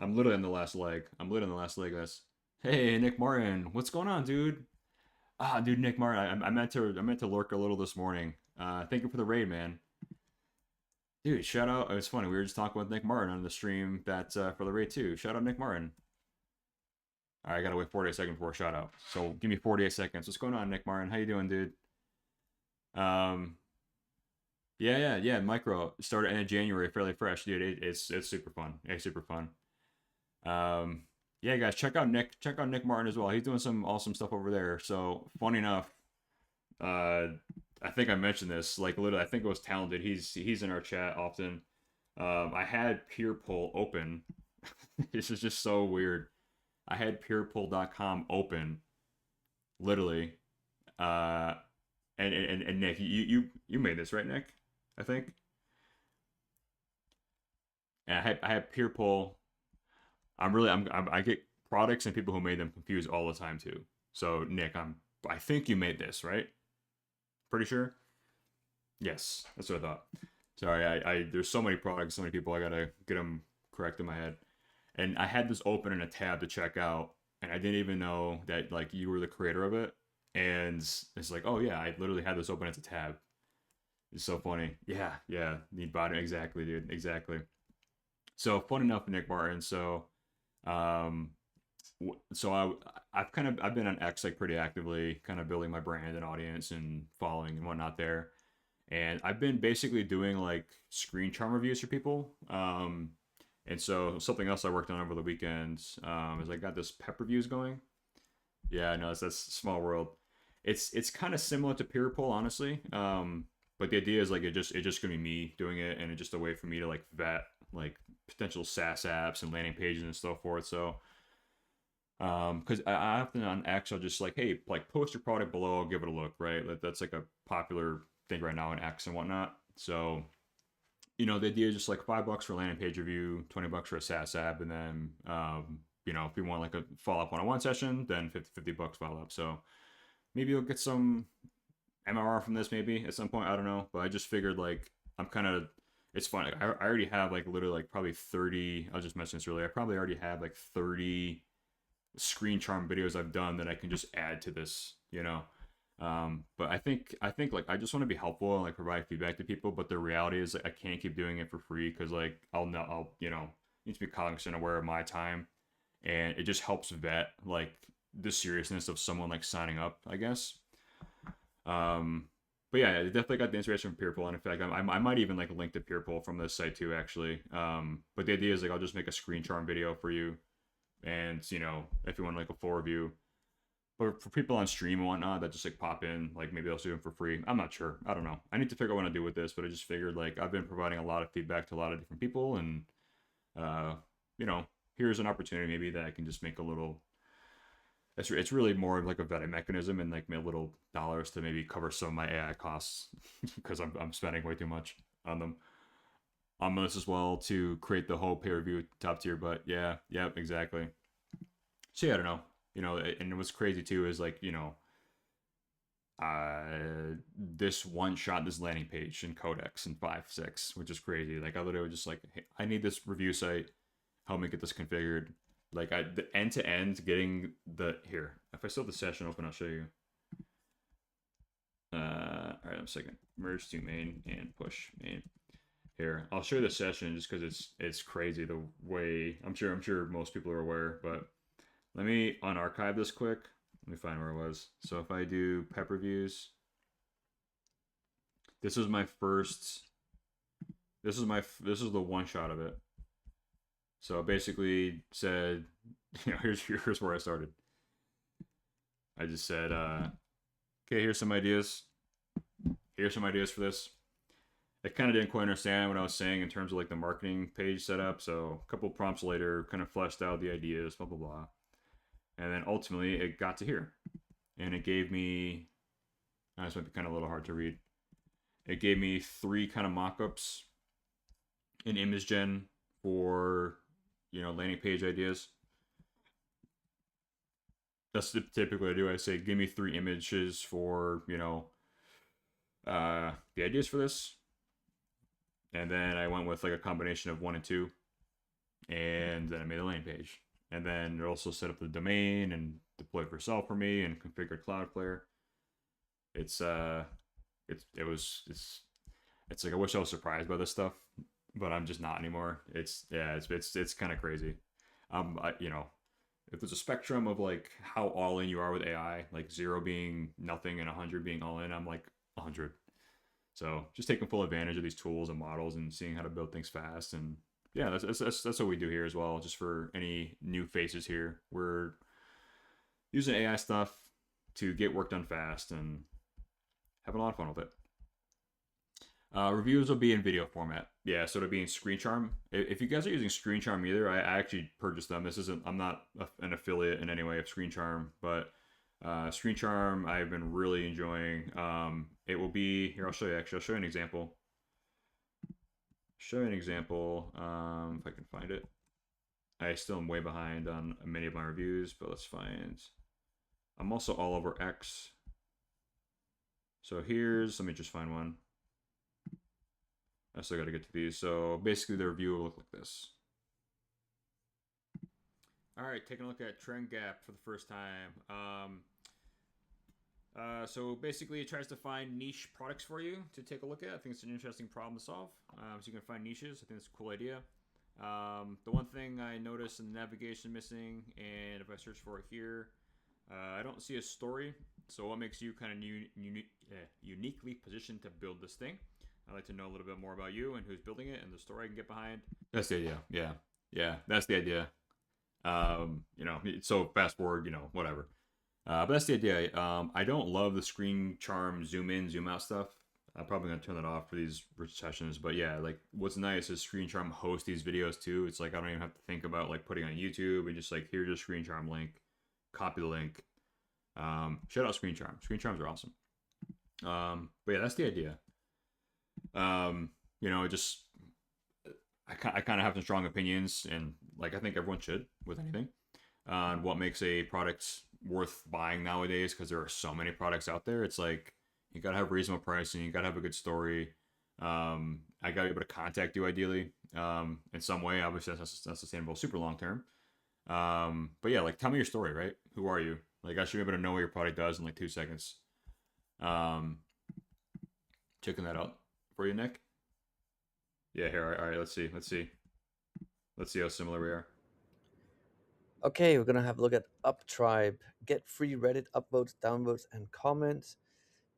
I'm literally on the last leg. Of this. Hey, Nick Martin, what's going on, dude? Dude, Nick Martin, I meant to lurk a little this morning. Thank you for the raid, man. Dude, shout out. It's funny. We were just talking with Nick Martin on the stream that for the raid too. Shout out Nick Martin. All right, I gotta wait 48 seconds for a shout out. So give me 48 seconds. What's going on, Nick Martin? How you doing, dude? Um, yeah. Micro started in January, fairly fresh, dude. It's super fun. It's super fun. Yeah, guys, check out Nick. Check out Nick Martin as well. He's doing some awesome stuff over there. So funny enough, I think I mentioned this. Like literally, I think it was Talented. He's in our chat often. I had peer poll open. This is just so weird. I had peerpoll.com open, literally. Uh, and Nick, you made this, right, Nick? I think. And I had peer poll. I get products and people who made them confused all the time too. So Nick, I think you made this, right? Pretty sure. Yes, that's what I thought. Sorry, I there's so many products, so many people. I gotta get them correct in my head. And I had this open in a tab to check out, and I didn't even know that like you were the creator of it. And it's like, oh yeah, I literally had this open as a tab. It's so funny. Yeah. Need body exactly, dude. Exactly. So fun enough, Nick Martin. So, um, I've been on X like pretty actively, kind of building my brand and audience and following and whatnot there. And I've been basically doing like screen charm reviews for people. And so something else I worked on over the weekends is I got this pep reviews going. Yeah, no, that's small world. It's kind of similar to peer poll, honestly. But the idea is like it just gonna be me doing it, and it's just a way for me to like vet like potential SaaS apps and landing pages and so forth. So because I often on X I'll just like, hey, like post your product below, I'll give it a look, right? That's like a popular thing right now in X and whatnot. So the idea is just like $5 for a landing page review, $20 for a SaaS app, and then if you want like a follow up one-on-one session, then $50 follow up. So maybe you'll get some MRR from this maybe at some point. I don't know, but I just figured like I'm kind of it's fun. I already have like literally like probably 30. I was just mentioning this earlier. I probably already have like 30 screen charm videos I've done that I can just add to this. But I think like I just want to be helpful and like provide feedback to people. But the reality is like, I can't keep doing it for free because like I'll need to be cognizant aware of my time, and it just helps vet like the seriousness of someone like signing up, I guess. Um, but yeah, I definitely got the inspiration from Peerpoll, and in fact, I might even like link to Peerpoll from this site too, actually. But the idea is like I'll just make a screen charm video for you, and if you want like a full review. But for people on stream and whatnot that just like pop in, like maybe they'll do them for free. I'm not sure. I don't know. I need to figure out what to do with this, but I just figured like I've been providing a lot of feedback to a lot of different people, and uh, here's an opportunity maybe that I can just make a little. It's really more of like a vetting mechanism and like my little dollars to maybe cover some of my AI costs because I'm spending way too much on them. On this as well to create the whole pay review top tier, but yeah, exactly. So yeah, I don't know. And what's crazy too is like, this one shot, this landing page in Codex in 5.6, which is crazy. Like I literally was just like, hey, I need this review site. Help me get this configured. Like the end to end getting the here. If I still have the session open, I'll show you. All right, I'm second. Merge to main and push main. Here, I'll show you the session just because it's crazy the way I'm sure most people are aware, but let me unarchive this quick. Let me find where it was. So if I do pep reviews, this is my first. This is the one shot of it. So it basically said, here's where I started. I just said, okay, here's some ideas. Here's some ideas for this. I kind of didn't quite understand what I was saying in terms of like the marketing page setup. So a couple prompts later, kind of fleshed out the ideas, blah blah blah. And then ultimately it got to here. And it gave me, this might be kind of a little hard to read. It gave me 3 kind of mock-ups in image gen for, landing page ideas. That's typically what I do. I say, give me 3 images for, the ideas for this. And then I went with like a combination of 1 and 2. And then I made a landing page. And then it also set up the domain and deployed for yourself for me and configured Cloudflare. It's like I wish I was surprised by this stuff, but I'm just not anymore. It's kind of crazy. If there's a spectrum of like how all in you are with AI, like 0 being nothing and 100 being all in, I'm like 100. So just taking full advantage of these tools and models and seeing how to build things fast. And yeah, that's what we do here as well. Just for any new faces here, we're using AI stuff to get work done fast and having a lot of fun with it. Reviews will be in video format. Yeah, so it'll be in Screen Charm. If you guys are using Screen Charm either, I actually purchased them. I'm not an affiliate in any way of Screen Charm, but Screen Charm I've been really enjoying. It will be here. I'll show you. Actually, I'll show you an example. If I can find it. I still am way behind on many of my reviews, but let's find. I'm also all over X. So let me just find one. I still got to get to these. So basically the review will look like this. All right, taking a look at Trend Gap for the first time. So basically it tries to find niche products for you to take a look at. I think it's an interesting problem to solve. So you can find niches. I think it's a cool idea. The one thing I noticed in the navigation missing, and if I search for it here, I don't see a story. So what makes you kind of uniquely positioned to build this thing? I'd like to know a little bit more about you and who's building it and the story I can get behind. That's the idea. Yeah. Yeah. That's the idea. So fast forward, whatever. But that's the idea. I don't love the screen charm zoom in, zoom out stuff. I'm probably gonna turn that off for these sessions. But yeah, like what's nice is Screen Charm hosts these videos too. It's like I don't even have to think about like putting on YouTube and just like here's your Screen Charm link, copy the link. Shout out Screen Charm. Screen Charms are awesome. But yeah, that's the idea. Just I kind of have some strong opinions, and like I think everyone should with anything on what makes a product worth buying nowadays, because there are so many products out there. It's like you gotta have reasonable pricing, you gotta have a good story. I gotta be able to contact you ideally in some way. Obviously, that's not sustainable super long term. But yeah, like tell me your story, right? Who are you? Like I should be able to know what your product does in like 2 seconds. Checking that out for you, Nick. Yeah, here. All right. Let's see how similar we are. Okay, we're gonna have a look at Uptribe. Get free Reddit upvotes, downvotes, and comments.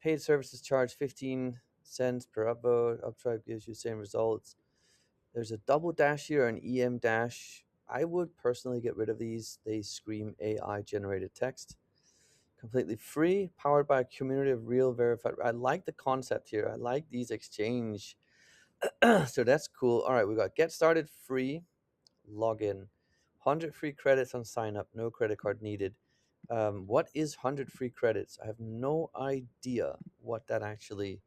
Paid services charge 15 cents per upvote. Uptribe gives you the same results. There's a double dash here, an EM dash. I would personally get rid of these. They scream AI generated text. Completely free, powered by a community of real verified. I like the concept here. I like these exchange. So that's cool. All right, we got get started free, login, 100 free credits on sign up, no credit card needed. What is 100 free credits? I have no idea what that actually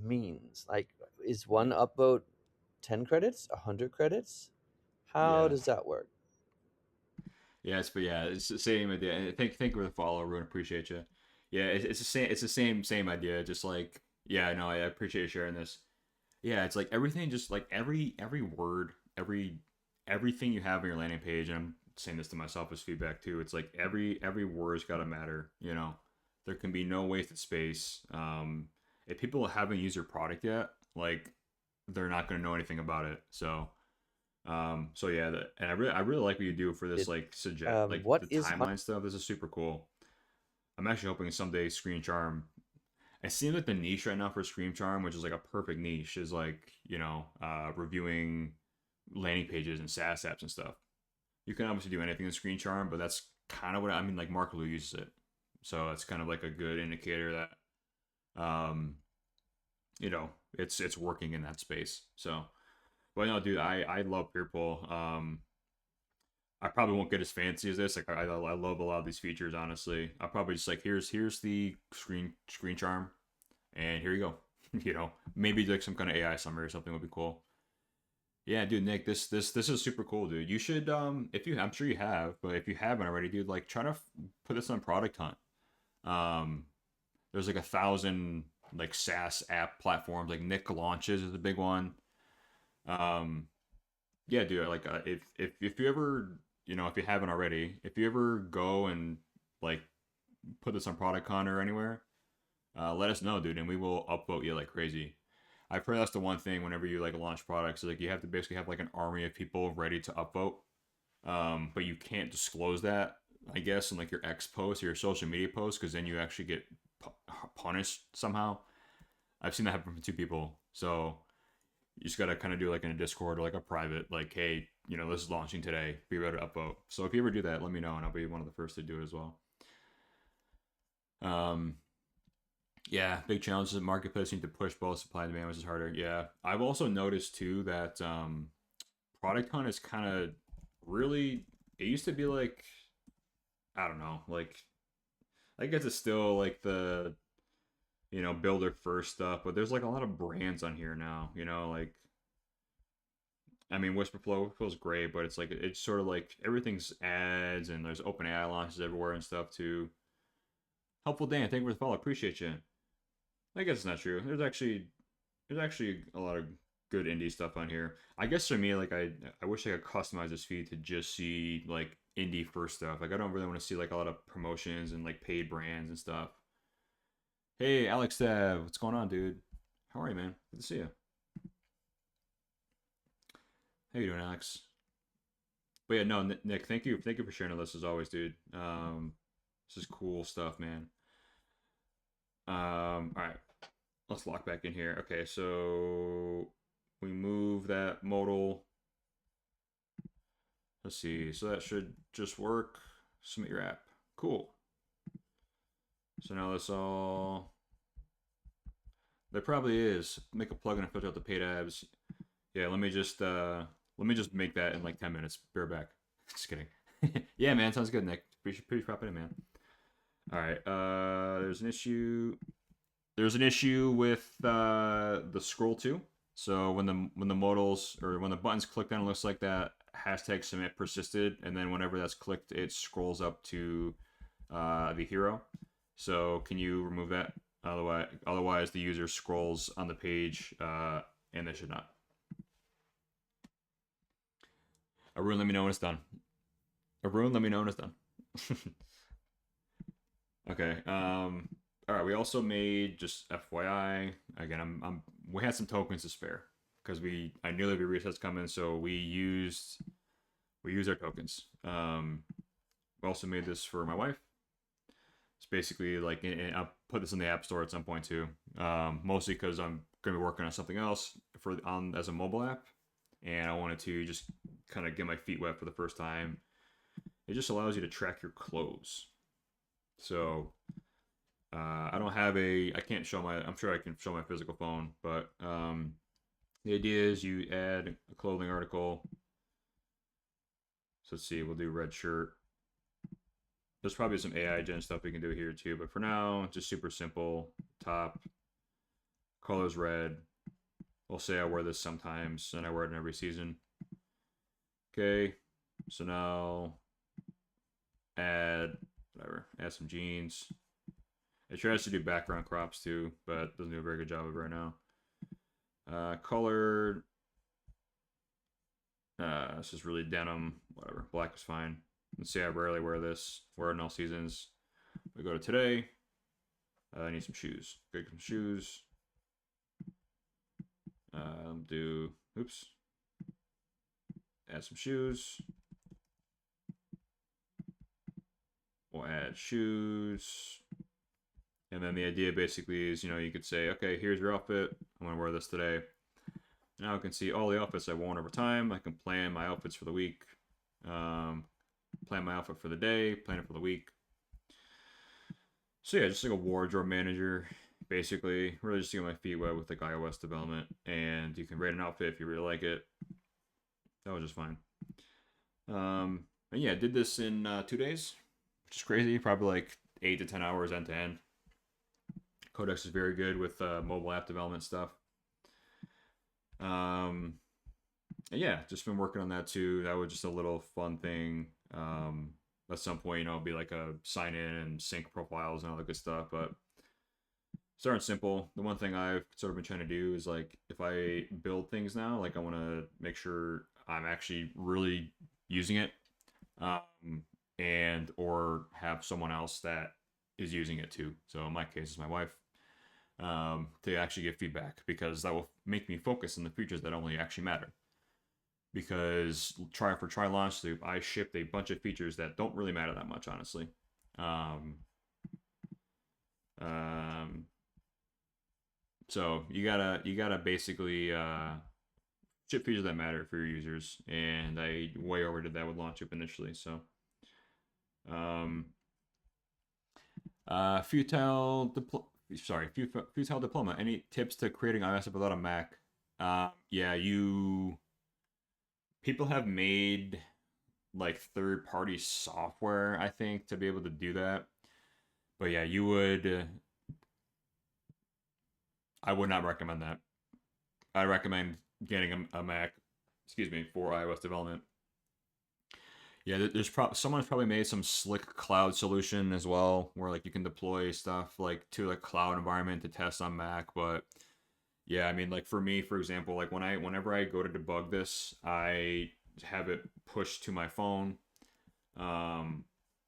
means. Like, is one upvote 10 credits, 100 credits? How Yeah. does that work? Yes, but yeah, it's the same idea. Thank you for the follow, everyone. Appreciate you. Yeah, it's the same. It's the same idea. Just like yeah, no, I appreciate you sharing this. Yeah, it's like everything. Just like every word, everything you have on your landing page. And I'm saying this to myself as feedback too. It's like every word's got to matter. There can be no wasted space. If people haven't used your product yet, like they're not going to know anything about it. So yeah, and I really like what you do for this like suggest like What the is timeline stuff. This is super cool. I'm actually hoping someday Screen Charm. It seems like the niche right now for Screen Charm, which is like a perfect niche, is like reviewing landing pages and SaaS apps and stuff. You can obviously do anything in Screen Charm, but that's kind of what I mean. Like Mark Lou uses it, so it's kind of like a good indicator that it's working in that space. So. But no, dude, I love Peerpool. I probably won't get as fancy as this. Like I love a lot of these features. Honestly, I'll probably just like here's the screen charm, and here you go. Maybe like some kind of AI summary or something would be cool. Yeah, dude, Nick, this is super cool, dude. You should if you I'm sure you have, but if you haven't already, dude, like try to put this on Product Hunt. There's like 1,000 like SaaS app platforms. Like Nick Launches is a big one. Yeah, dude, like if you ever if you haven't already, if you ever go and like put this on Product Hunt or anywhere, let us know, dude, and we will upvote you like crazy. I've heard that's the one thing whenever you like launch products, like you have to basically have like an army of people ready to upvote. But you can't disclose that, I guess, in like your X post or your social media post, because then you actually get punished somehow. I've seen that happen from 2 people, so you just gotta kind of do like in a Discord or like a private, like, hey, this is launching today. Be ready to upvote. So if you ever do that, let me know, and I'll be one of the first to do it as well. Yeah, big challenges in marketplace need to push both supply and demand, which is harder. Yeah, I've also noticed too that Product Hunt is kind of really. It used to be like, I don't know, like I guess it's still like the builder first stuff, but there's like a lot of brands on here now. Like I mean, Whisperflow feels great, but it's like it's sort of like everything's ads, and there's OpenAI launches everywhere and stuff too. Helpful Dan, thank you for the follow. Appreciate you. I guess it's not true. There's actually a lot of good indie stuff on here. I guess for me, like I wish I could customize this feed to just see like indie first stuff. Like I don't really want to see like a lot of promotions and like paid brands and stuff. Hey, Alex Dev, what's going on, dude? How are you, man? Good to see you. How you doing, Alex? But yeah, no, Nick, thank you for sharing this as always, dude. This is cool stuff, man. All right, let's lock back in here. Okay, so we move that modal. Let's see. So that should just work. Submit your app. Cool. So now this all. There probably is. Make a plugin and filter out the paid ads. Yeah, let me just make that in like 10 minutes. Be right back. Just kidding. Yeah, man, sounds good, Nick. Pretty propping in, man. All right. There's an issue. There's an issue with the scroll too. So when the modals or when the buttons click down, it looks like that hashtag submit persisted, and then whenever that's clicked, it scrolls up to the hero. So can you remove that? Otherwise the user scrolls on the page, and they should not. Arun, let me know when it's done. Arun, let me know when it's done. Okay. All right. We also made, just FYI. Again, we had some tokens to spare because I knew there'd be resets coming, so we used our tokens. We also made this for my wife. It's basically like, I'll put this in the App Store at some point too. Mostly because I'm gonna be working on something else as a mobile app, and I wanted to just kind of get my feet wet for the first time. It just allows you to track your clothes. So I don't have I can't show I'm sure I can show my physical phone, but the idea is you add a clothing article. So let's see, we'll do red shirt. There's probably some AI gen stuff we can do here too, but for now, just super simple. Top, color's red. We'll say I wear this sometimes, and I wear it in every season. Okay, so now add some jeans. It tries to do background crops too, but doesn't do a very good job of it right now. Color, this is really denim, whatever. Black is fine. Let's say I rarely wear this. Wear it in all seasons. We go to today. I need some shoes. Get some shoes. Add some shoes. We'll add shoes. And then the idea basically is, you could say, okay, here's your outfit. I'm going to wear this today. Now I can see all the outfits I've worn over time. I can plan my outfits for the week. Plan my outfit for the day. Plan it for the week. So yeah, just like a wardrobe manager, basically. Really just to get my feet wet with like iOS development. And you can rate an outfit if you really like it. That was just fine. And yeah, I did this in 2 days, which is crazy. Probably like 8 to 10 hours end to end. Codex is very good with mobile app development stuff. And yeah, just been working on that too. That was just a little fun thing. At some point, it'll be like a sign in and sync profiles and all that good stuff. But starting simple. The one thing I've sort of been trying to do is like, if I build things now, like I want to make sure I'm actually really using it, and or have someone else that is using it too. So in my case, it's my wife. To actually get feedback, because that will make me focus on the features that only actually matter. Because try launch loop, I shipped a bunch of features that don't really matter that much, honestly. So you gotta basically ship features that matter for your users, and I way overdid that with launch loop initially. So futile diploma. Any tips to creating iOS app without a Mac? Yeah, people have made like third-party software, I think, to be able to do that. But yeah, I would not recommend that. I recommend getting a Mac, for iOS development. Yeah, someone's probably made some slick cloud solution as well, where like you can deploy stuff like to a cloud environment to test on Mac. But yeah, I mean, like for me, for example, like whenever I go to debug this, I have it pushed to my phone, and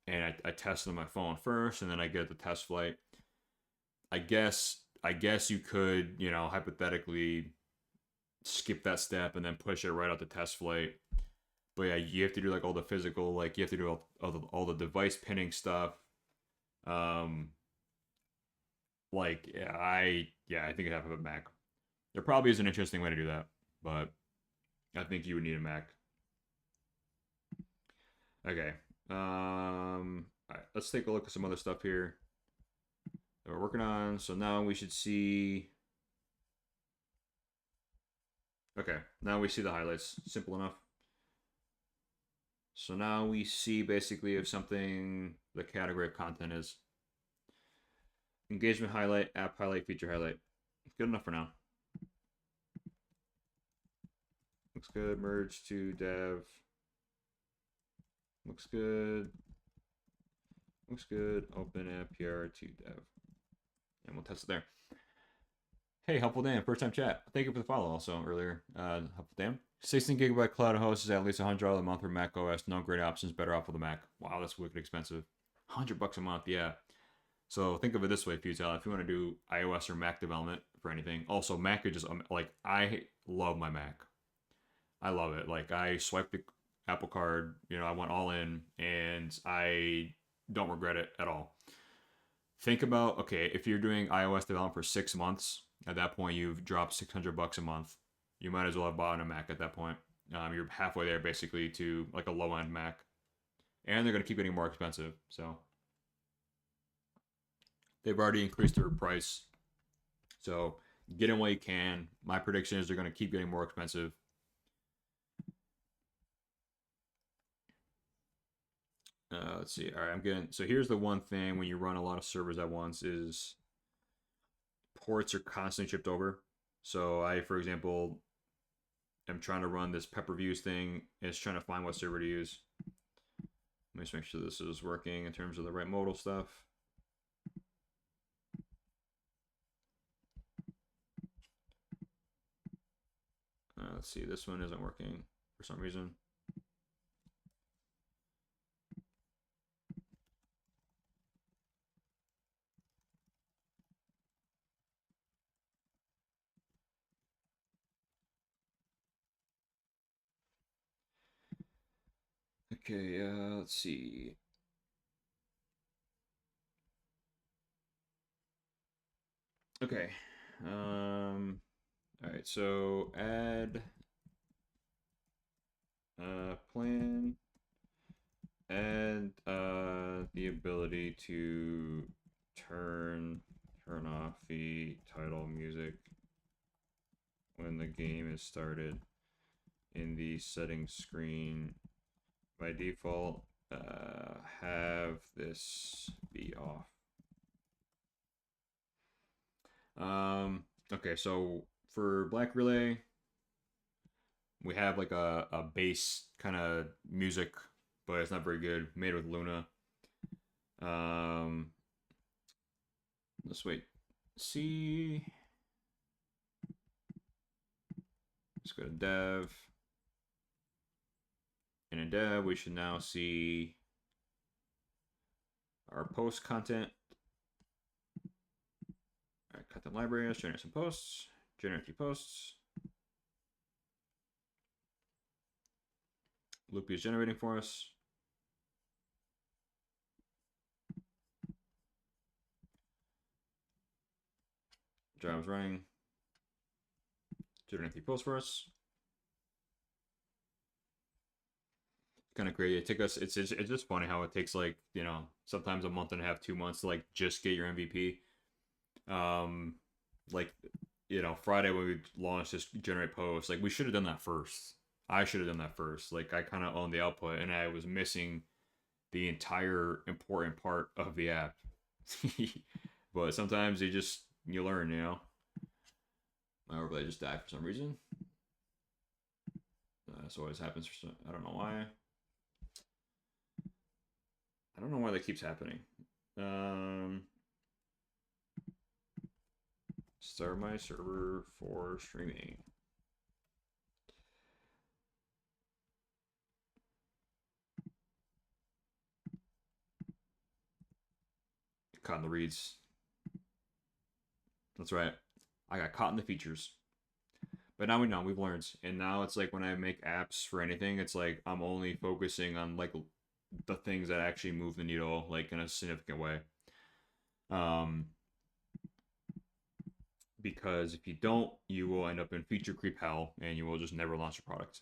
I test it on my phone first, and then I get the test flight. I guess you could, hypothetically skip that step and then push it right out the test flight. But yeah, you have to do like all the physical, like you have to do all, the device pinning stuff. Like, I think it'd have a Mac. There probably is an interesting way to do that, but I think you would need a Mac. Okay. All right, let's take a look at some other stuff here that we're working on. So now we should see. Okay, now we see the highlights. Simple enough. So now we see basically if something the category of content is. Engagement highlight, app highlight, feature highlight. Good enough for now. Looks good. Merge to dev. Looks good. Looks good. Open app PR to dev. And we'll test it there. Hey, Helpful Dan, first time chat. Thank you for the follow also earlier. Helpful Dan. 16 gigabyte cloud host is at least $100 a month for Mac OS. No great options. Better off with the Mac. Wow, that's wicked expensive. $100 a month, yeah. So think of it this way, Futel. If you want to do iOS or Mac development for anything, also Mac is just like I love my Mac. I love it. Like I swiped the Apple Card, I went all in, and I don't regret it at all. Think about, okay, if you're doing iOS development for 6 months, at that point you've dropped $600 a month. You might as well have bought a Mac at that point. You're halfway there basically to like a low end Mac, and they're going to keep getting more expensive. So they've already increased their price. So get in while you can. My prediction is they're going to keep getting more expensive. Let's see. All right, so here's the one thing when you run a lot of servers at once is ports are constantly shipped over. So I, for example, am trying to run this pep reviews thing. It's trying to find what server to use. Let me just make sure this is working in terms of the right modal stuff. Let's see, this one isn't working for some reason. Okay, let's see. Okay. All right, so add plan, add the ability to turn off the title music when the game is started in the settings screen. By default, have this be off. Okay, so for Black Relay, we have like a bass kind of music, but it's not very good. Made with Luna. Let's wait. See. Let's go to dev. And in dev, we should now see our post content. All right, content library. Let's generate some posts. Generate 2 posts. Loopy is generating for us. Job's running. Generate 3 posts for us. Kind of crazy. It took us. It's just funny how it takes like sometimes a month and a half, 2 months to like just get your MVP. Like Friday when we launched this generate post, like we should have done that first. I should have done that first. Like I kind of owned the output, and I was missing the entire important part of the app. But sometimes you learn, My overlay just died for some reason. This always happens for some, I don't know why. I don't know why that keeps happening. Start my server for streaming. Caught in the reads. That's right. I got caught in the features. But now we know, we've learned. And now it's like when I make apps for anything, it's like I'm only focusing on like the things that actually move the needle like in a significant way. because if you don't, you will end up in feature creep hell, and you will just never launch a product.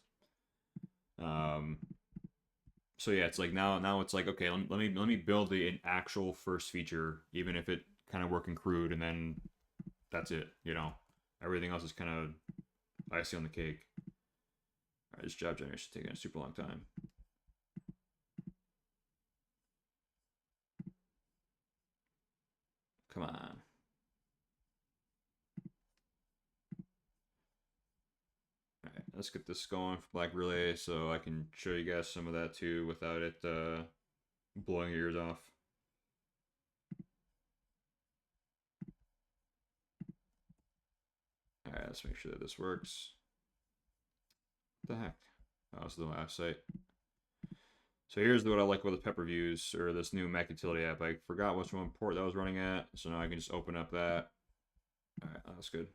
So yeah, it's like now it's like, okay, let me build an actual first feature, even if it kind of working crude, and then that's it. Everything else is kind of icing on the cake. All right, this job generation is taking a super long time. Come on. All right, let's get this going for Black Relay so I can show you guys some of that too without it blowing your ears off. All right, let's make sure that this works. What the heck? Oh, this is the last site. So here's what I like about the Pep Reviews, or this new Mac utility app. I forgot which one port that was running at, so now I can just open up that. All right, that's good.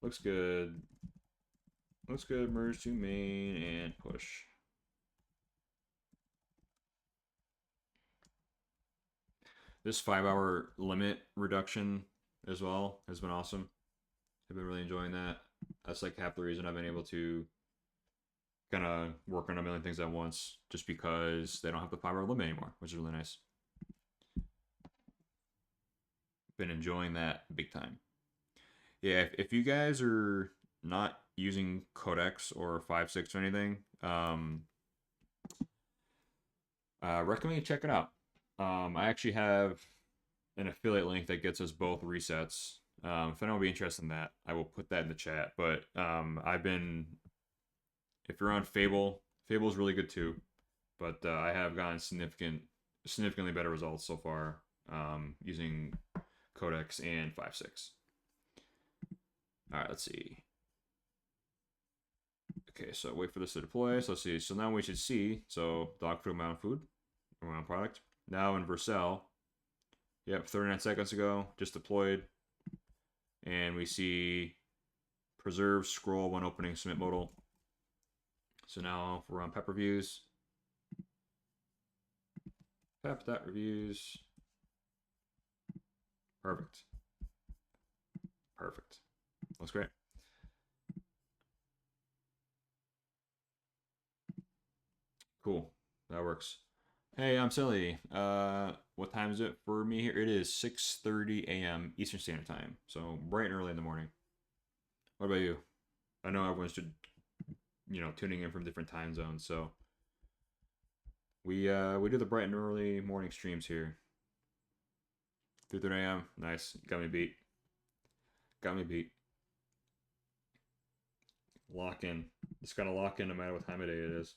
Looks good. Looks good. Merge to main and push. This 5-hour limit reduction as well has been awesome. I've been really enjoying that. That's like half the reason I've been able to kind of work on a million things at once, just because they don't have the 5-hour limit anymore, which is really nice. Been enjoying that big time. Yeah, if you guys are not using Codex or 5.6 or anything, recommend you check it out. I actually have an affiliate link that gets us both resets. If anyone will be interested in that, I will put that in the chat. But if you're on Fable, Fable's really good too. But I have gotten significantly better results so far using Codex and 5.6. All right, let's see. Okay, so wait for this to deploy. So let's see. So now we should see. So dog food, mountain food, mountain product. Now in Vercel, yep, 39 seconds ago, just deployed. And we see preserve, scroll, when opening, submit modal. So now if we're on Pep Reviews, Pep.reviews. Perfect. Perfect. Looks great. Cool. That works. Hey, I'm Silly. What time is it for me here? It is 6:30 a.m. Eastern Standard Time. So bright and early in the morning. What about you? I know everyone's tuning in from different time zones, so we do the bright and early morning streams here. 2:30 a.m. Nice. Got me beat. Got me beat. Lock in. Just gotta lock in no matter what time of day it is.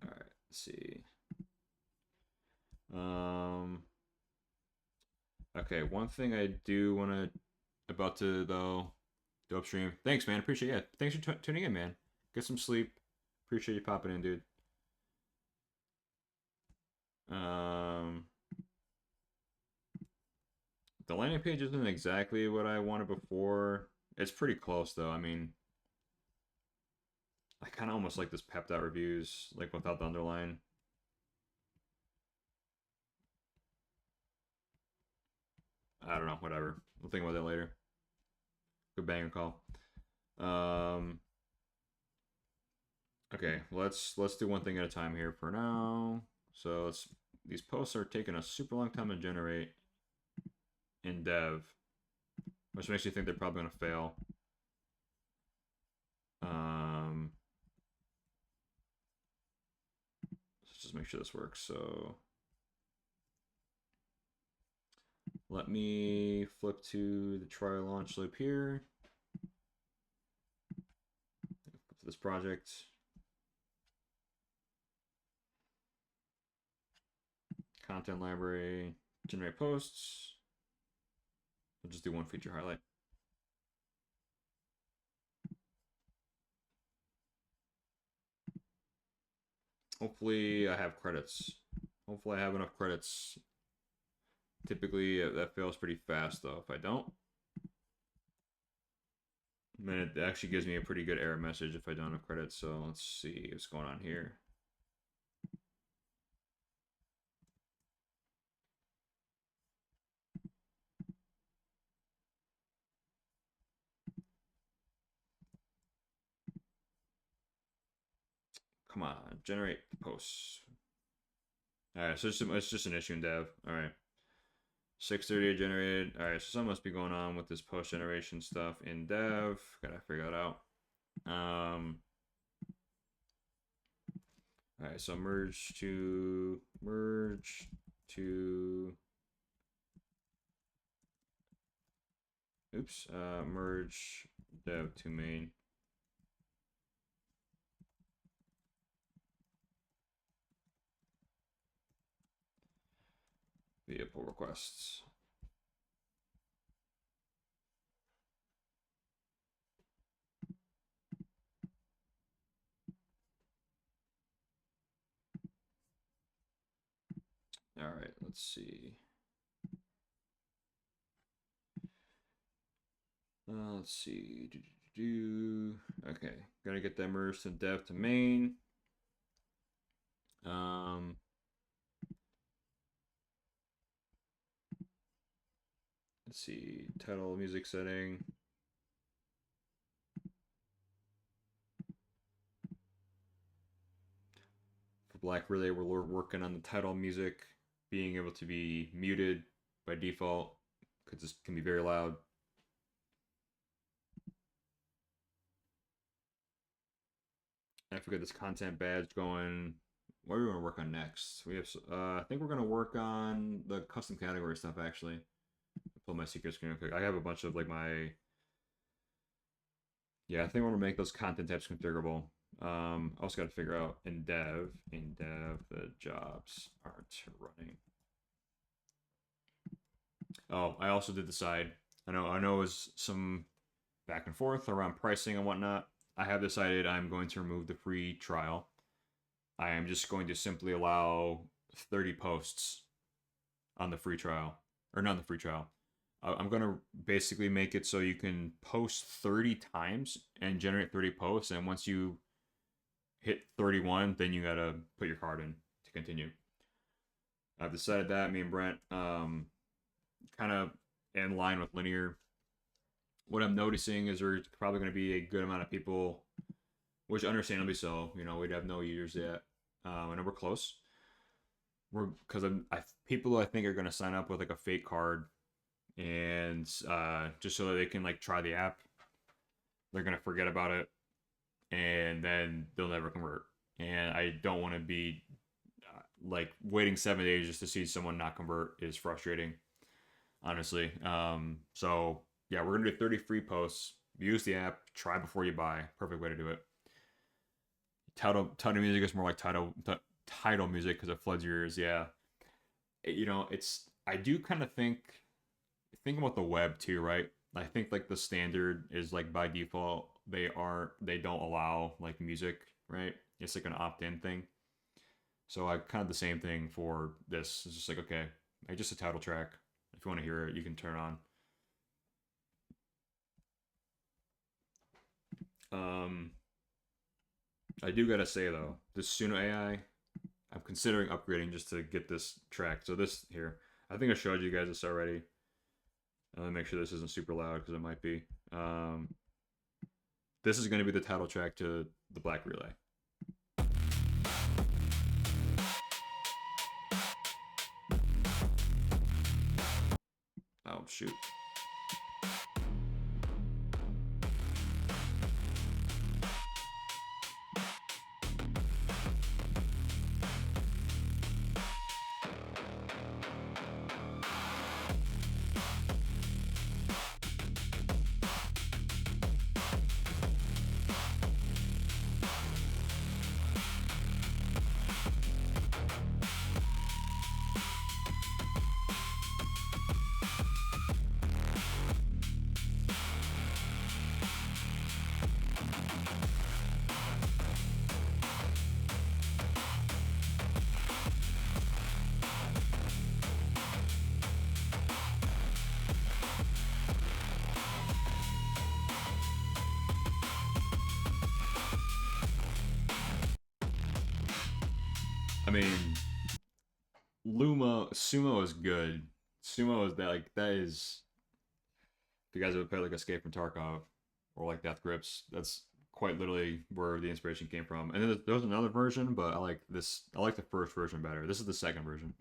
Alright, let's see. Okay, one thing I do wanna about to though do upstream. Thanks, man. Appreciate it. Thanks for tuning in, man. Get some sleep. Appreciate you popping in, dude. The landing page isn't exactly what I wanted before. It's pretty close though. I mean, I kind of almost like this Pep.reviews, like without the underline. I don't know, whatever. We'll think about that later. Good banger call. Okay, let's do one thing at a time here for now. So these posts are taking a super long time to generate in dev, which makes you think they're probably gonna fail. Let's just make sure this works. So let me flip to the try launch loop here. For this project. Content library, generate posts. We'll just do one feature highlight. Hopefully I have credits. Hopefully I have enough credits. Typically that fails pretty fast though. If I don't, then it actually gives me a pretty good error message if I don't have credits. So let's see what's going on here. Come on, generate posts. All right, so it's just an issue in dev. All right, 6:30 generated. All right, so something must be going on with this post generation stuff in dev. Gotta figure that out. All right, so merge to oops, merge dev to main. Via pull requests. All right, let's see. Let's see. Okay, gotta get that merged to dev to main. Let's see. Title, music setting. For Black Relay, we're working on the title music being able to be muted by default because this can be very loud. I forget this content badge going. What are we going to work on next? We have, I think we're going to work on the custom category stuff actually. Pull my secret screen real quick. I have a bunch of like my. Yeah, I think we're going to make those content types configurable. Also got to figure out in dev the jobs aren't running. Oh, I also did decide. I know it was some back and forth around pricing and whatnot. I have decided I'm going to remove the free trial. I am just going to simply allow 30 posts on the free trial, or not the free trial. I'm going to basically make it so you can post 30 times and generate 30 posts, and once you hit 31, then you gotta put your card in to continue. I've decided that. Me and Brent, kind of in line with linear. What I'm noticing is there's probably going to be a good amount of people, which understandably so. You know, we'd have no users yet. I know we're close. Because people I think are going to sign up with like a fake card, and just so that they can like try the app. They're going to forget about it, and then they'll never convert. And I don't want to be like waiting 7 days just to see someone not convert is frustrating, honestly. So yeah, we're gonna do 30 free posts. Use the app. Try before you buy. Perfect way to do it. Title music is more like title music because it floods your ears. Yeah, it's. I do kind of think about the web too, right? I think like the standard is like by default they don't allow like music, right? It's like an opt-in thing. So I kind of the same thing for this. It's just like, okay, like just a title track. If you want to hear it, you can turn on. I do gotta say though, this Suno AI, I'm considering upgrading just to get this track. So this here, I think I showed you guys this already. Let me make sure this isn't super loud because it might be. This is going to be the title track to the Black Relay. Oh, shoot. I mean, Sumo is good. Sumo is that is. If you guys ever played like Escape from Tarkov or like Death Grips, that's quite literally where the inspiration came from. And then there was another version, but I like this. I like the first version better. This is the second version.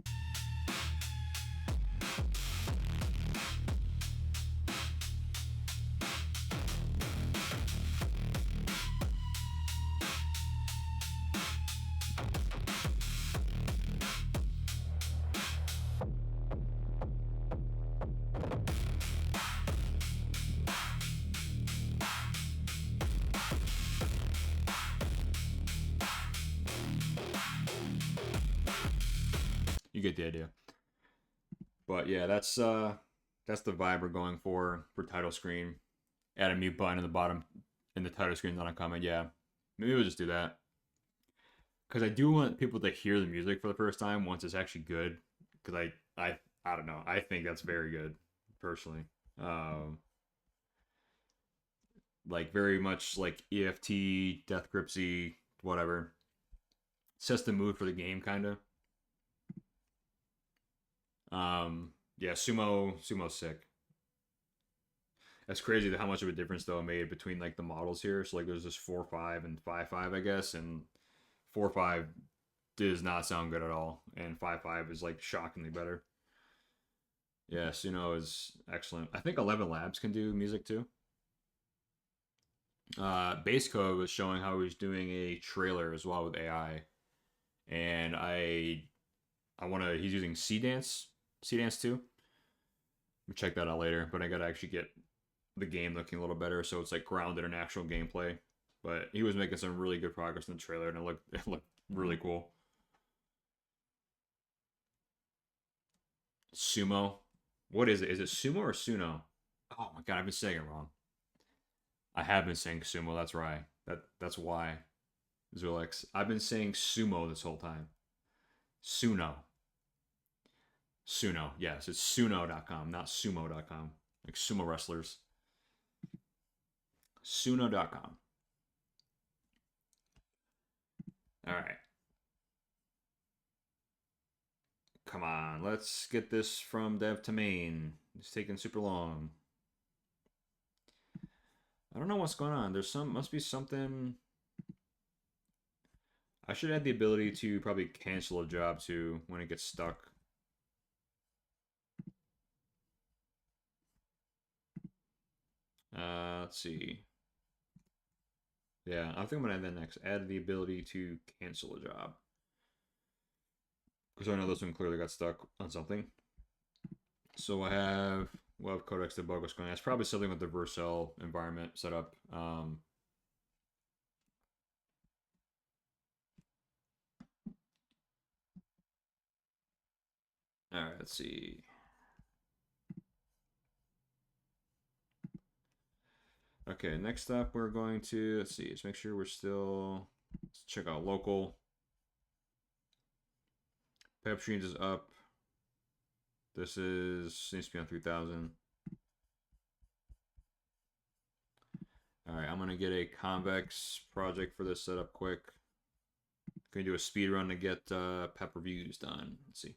You get the idea. But yeah, that's the vibe we're going for title screen. Add a mute button in the bottom in the title screen, not a comment. Yeah, maybe we'll just do that because I do want people to hear the music for the first time once it's actually good. Because I don't know, I think that's very good personally. Like very much like EFT, Death Gripsy, whatever. Sets the mood for the game, kind of. Yeah, Sumo's sick. That's crazy how much of a difference though it made between like the models here. So like there's this 4.5 and 5.5, I guess, and 4.5 does not sound good at all, and 5.5 is like shockingly better. Yeah, Suno is excellent. I think 11 Labs can do music too. Basecode was showing how he was doing a trailer as well with AI, and he's using C-Dance 2. We'll check that out later, but I gotta actually get the game looking a little better so it's like grounded in actual gameplay. But he was making some really good progress in the trailer, and it looked really cool. Sumo, what is it? Is it Sumo or Suno? Oh my god, I've been saying it wrong. I have been saying Sumo. That's right. That's why. Zulix. I've been saying Sumo this whole time. Suno. Suno. Yes, it's Suno.com, not Sumo.com. Like sumo wrestlers. Suno.com. All right. Come on, let's get this from dev to main. It's taking super long. I don't know what's going on. Must be something. I should add the ability to probably cancel a job too when it gets stuck. Let's see. Yeah, I think I'm gonna add that next. Add the ability to cancel a job. Because I know this one clearly got stuck on something. So we'll have codex debug what's going on. It's probably something with the Vercel environment set up. All right, let's see. Okay, next up we're going to, let's see, let's make sure let's check out local. Pep streams is up. This seems to be on 3000. All right, I'm gonna get a convex project for this setup quick. Gonna do a speed run to get pep reviews done. Let's see.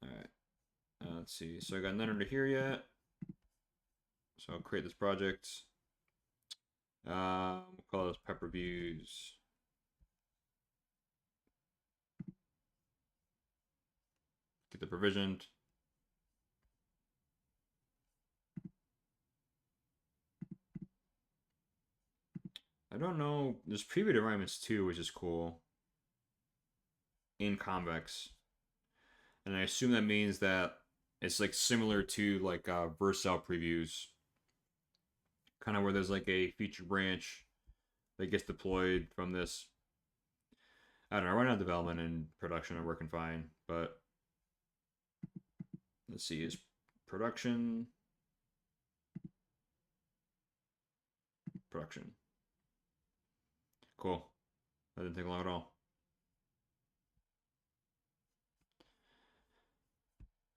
All right, let's see. So I got none under here yet. So I'll create this project. We'll call this pep reviews. Get the provisioned. I don't know. There's preview environments too, which is cool. In convex. And I assume that means that it's like similar to like Vercel previews. Kind of where there's like a feature branch that gets deployed from this. I don't know. Right now development and production are working fine, but let's see, is production. Cool. That didn't take long at all.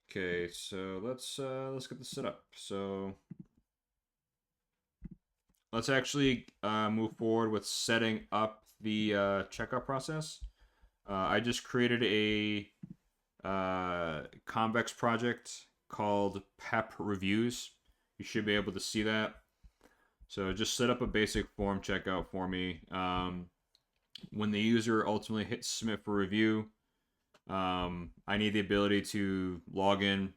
Okay, so let's get this set up. So let's actually move forward with setting up the checkout process. I just created a convex project called Pep Reviews. You should be able to see that. So just set up a basic form checkout for me. When the user ultimately hits submit for review, I need the ability to log in,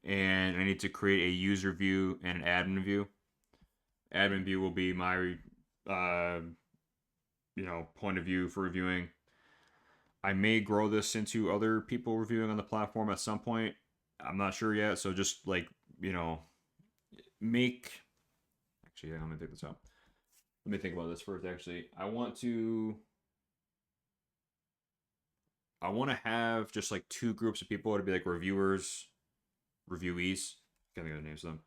and I need to create a user view and an admin view. Admin view will be my point of view for reviewing. I may grow this into other people reviewing on the platform at some point. I'm not sure yet. So just like, make. Actually, yeah, I'm gonna take this out. Let me think about this first. Actually, I want to have just like two groups of people to be like reviewers, reviewees. Can't think of the names of them.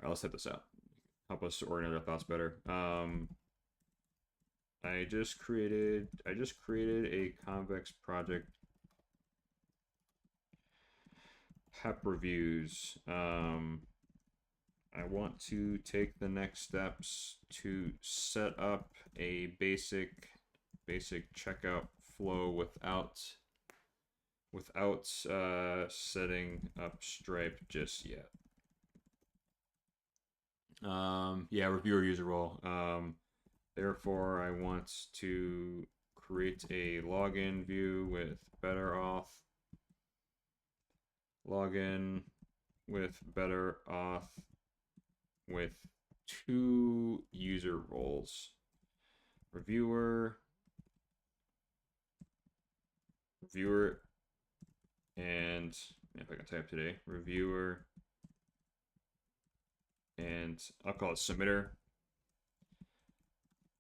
All right, let's type this out. Help us organize our thoughts better. I just created a convex project. HEP reviews. I want to take the next steps to set up a basic checkout flow without setting up Stripe just yet. Yeah, reviewer user role. Therefore, I want to create a login view with better auth. Login with better auth with two user roles. Reviewer, and if I can type today, reviewer, and I'll call it submitter.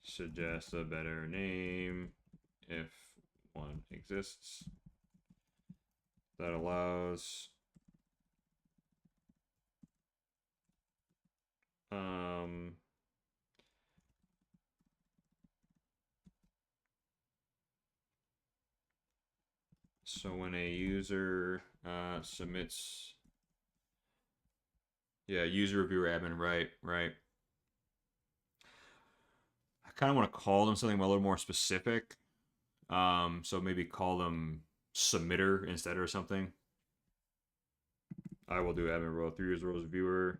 Suggest a better name if one exists. That allows so when a user submits, yeah, user reviewer admin, right. I kind of want to call them something a little more specific. So maybe call them submitter instead or something. I will do admin role, 3 user roles, viewer.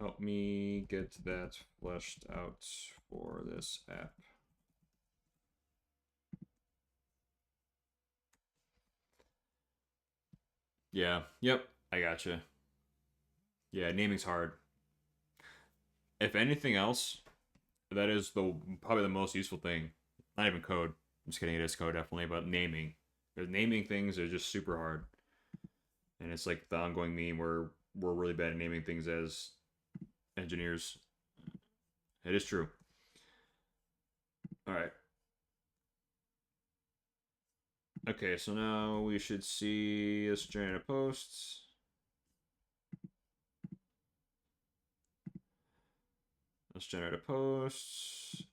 Help me get that fleshed out for this app. Yeah, yep, I gotcha. Yeah, naming's hard. If anything else, that is probably the most useful thing. Not even code. I'm just kidding, it is code definitely, but naming. Because naming things are just super hard. And it's like the ongoing meme where we're really bad at naming things as engineers. It is true. All right. Okay, so now we should see us generate a post. Let's generate a post.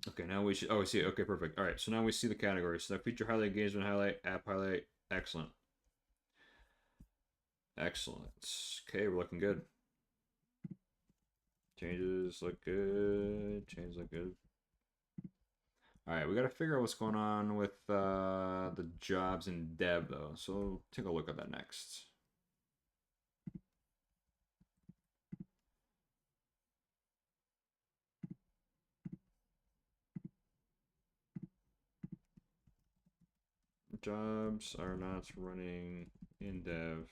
Okay, now we should. Oh, we see it. Okay, perfect. All right, so now we see the categories. So feature highlight, engagement highlight, app highlight. Excellent. Okay, we're looking good. Changes look good. Changes look good. All right, we got to figure out what's going on with the jobs in dev, though. So take a look at that next. Jobs are not running in dev.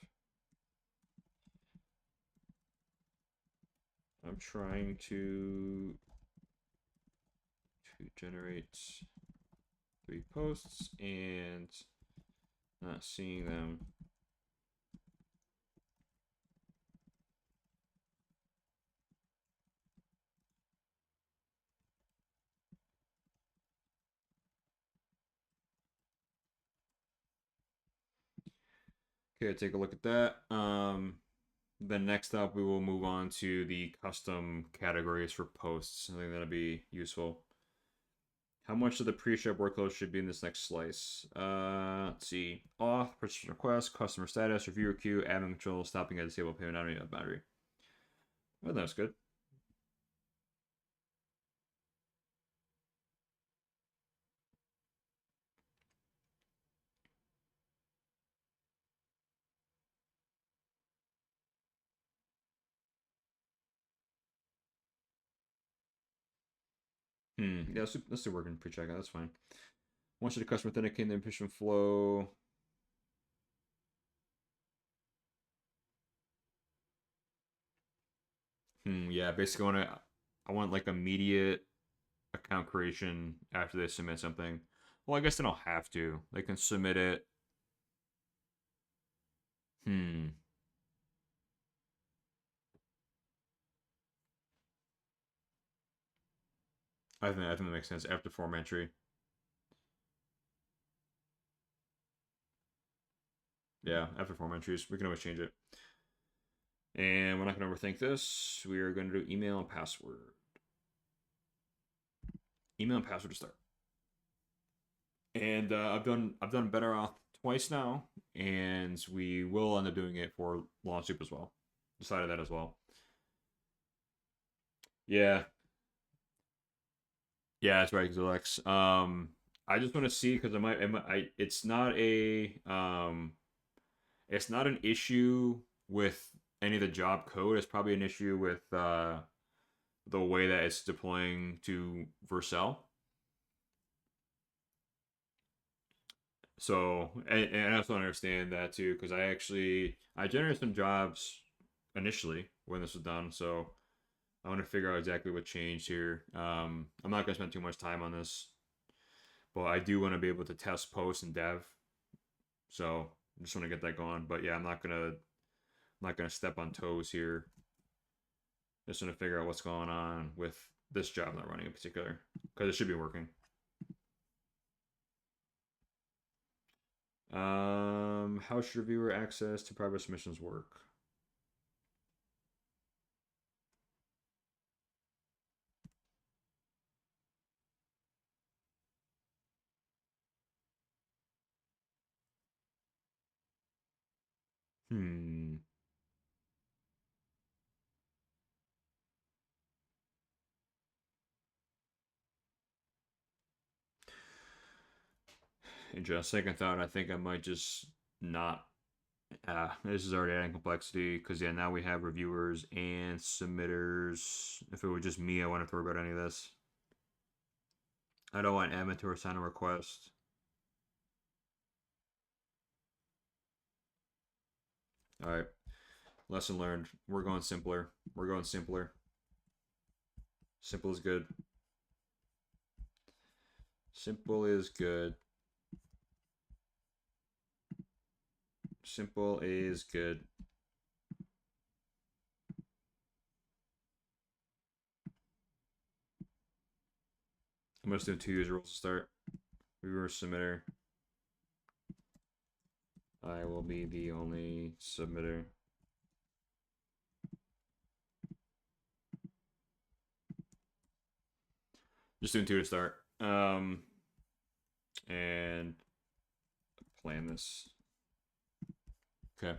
I'm trying to generate 3 posts and not seeing them. Okay, take a look at that. Then next up, we will move on to the custom categories for posts. I think that'll be useful. How much of the pre-ship workload should be in this next slice? Let's see. Auth, purchase request, customer status, reviewer queue, admin control, stopping at disable payment boundary. Oh, that's good. Yeah, let's do working pre-checkout. That's fine. Once the customer authenticate the permission flow. Yeah, basically I want like immediate account creation after they submit something. Well, I guess they don't have to. They can submit it. Hmm. I think that makes sense after form entry. Yeah, after form entries, we can always change it. And we're not going to overthink this. We are going to do email and password. Email and password to start. And I've done better off twice now, and we will end up doing it for launch soup as well. Decided that as well. Yeah, yeah, that's right, Alex. I just want to see because it's not an issue with any of the job code. It's probably an issue with the way that it's deploying to Vercel. So, and I also understand that too, because I generated some jobs initially when this was done. So I want to figure out exactly what changed here. I'm not gonna spend too much time on this, but I do want to be able to test post and dev. So I just want to get that going. But yeah, I'm not gonna step on toes here. Just want to figure out what's going on with this job not running in particular, because it should be working. How should reviewer access to private submissions work? Hmm. And just second thought, I think I might just not. This is already adding complexity because yeah, now we have reviewers and submitters. If it was just me, I wouldn't have to worry about any of this. I don't want admin to assign a request. All right, lesson learned. We're going simpler. We're going simpler. Simple is good. Simple is good. Simple is good. I'm just doing 2 user roles to start. Reviewer submitter. I will be the only submitter. Just doing 2 to start. And plan this. Okay.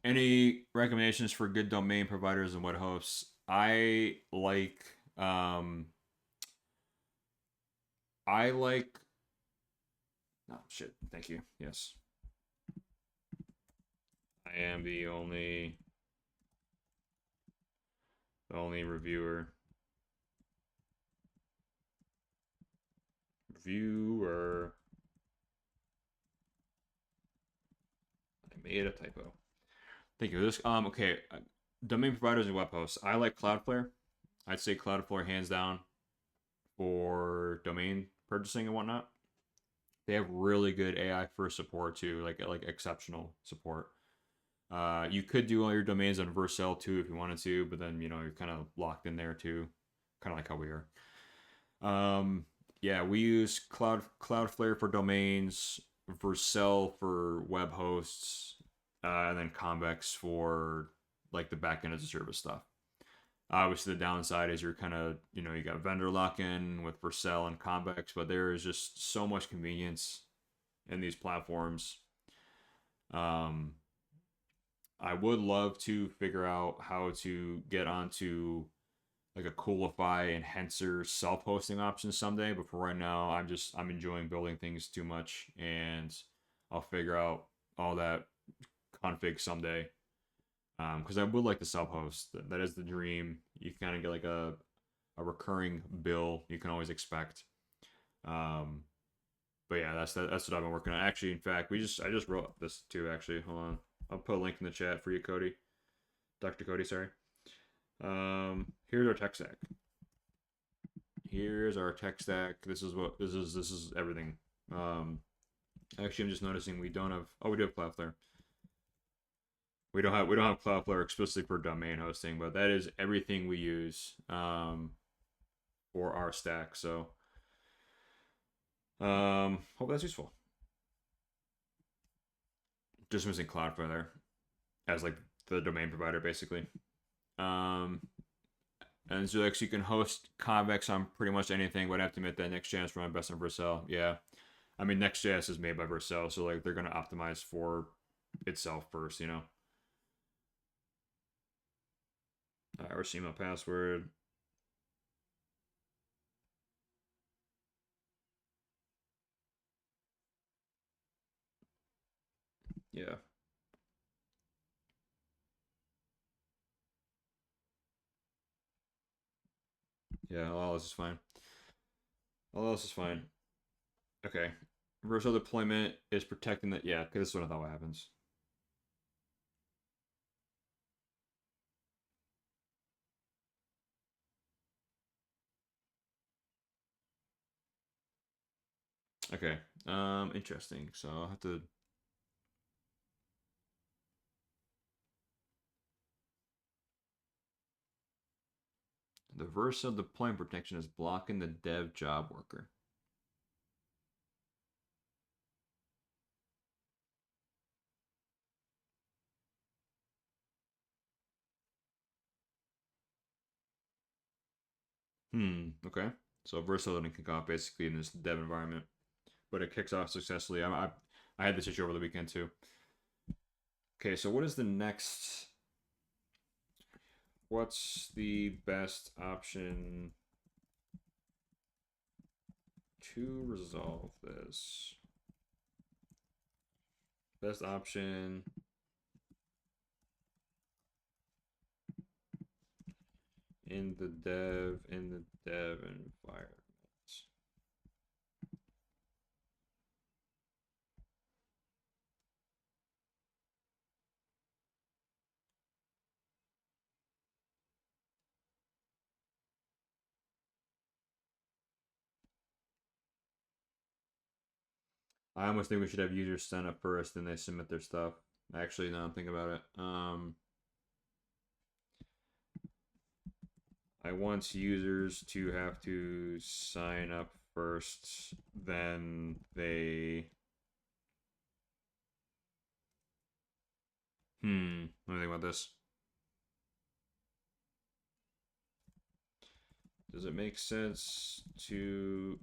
Any recommendations for good domain providers and web hosts? I like oh shit, thank you. Yes. I am the only reviewer. Reviewer. I made a typo. Thank you. This okay. Domain providers and web hosts. I like Cloudflare. I'd say Cloudflare hands down for domain purchasing and whatnot. They have really good AI first support too, like exceptional support. You could do all your domains on Vercel too if you wanted to, but then you're kind of locked in there too, kind of like how we are. Yeah, we use Cloudflare for domains, Vercel for web hosts, and then Convex for like the backend as a service stuff. Obviously, the downside is you're kind of you got vendor lock in with Vercel and Convex, but there is just so much convenience in these platforms. Um, I would love to figure out how to get onto like a Coolify enhancer self-hosting option someday, but for right now, I'm enjoying building things too much, and I'll figure out all that config someday. Because I would like to self-host. That is the dream. You kind of get like a recurring bill you can always expect. But yeah, that's what I've been working on. Actually, in fact, I just wrote this too. Actually, hold on, I'll put a link in the chat for you, Cody, Dr. Cody. Sorry. Here's our tech stack. Here's our tech stack. This is everything. Actually, I'm just noticing we don't have. Oh, we do have Cloudflare. We don't have Cloudflare explicitly for domain hosting, but that is everything we use for our stack. So hope that's useful. Just missing Cloudflare there as like the domain provider basically. And so like so you can host Convex on pretty much anything, but I have to admit that Next.js is running best on Vercel. Yeah. I mean Next.js is made by Vercel, so like they're gonna optimize for itself first, you know. Our email password. Yeah. Yeah, all else is fine. All else is fine. Okay. Vercel deployment is protecting that. Yeah, because this is what I thought what happens. Okay. Interesting. So I'll have to. The Vercel deployment protection is blocking the dev job worker. Okay. So Vercel didn't kick off basically in this dev environment, but it kicks off successfully. I had this issue over the weekend too. Okay, so what is the next? What's the best option to resolve this? Best option. In the dev environment. I almost think we should have users sign up first, then they submit their stuff. Actually, now I'm thinking about it. I want users to have to sign up first, then they. Let me think about this. Does it make sense to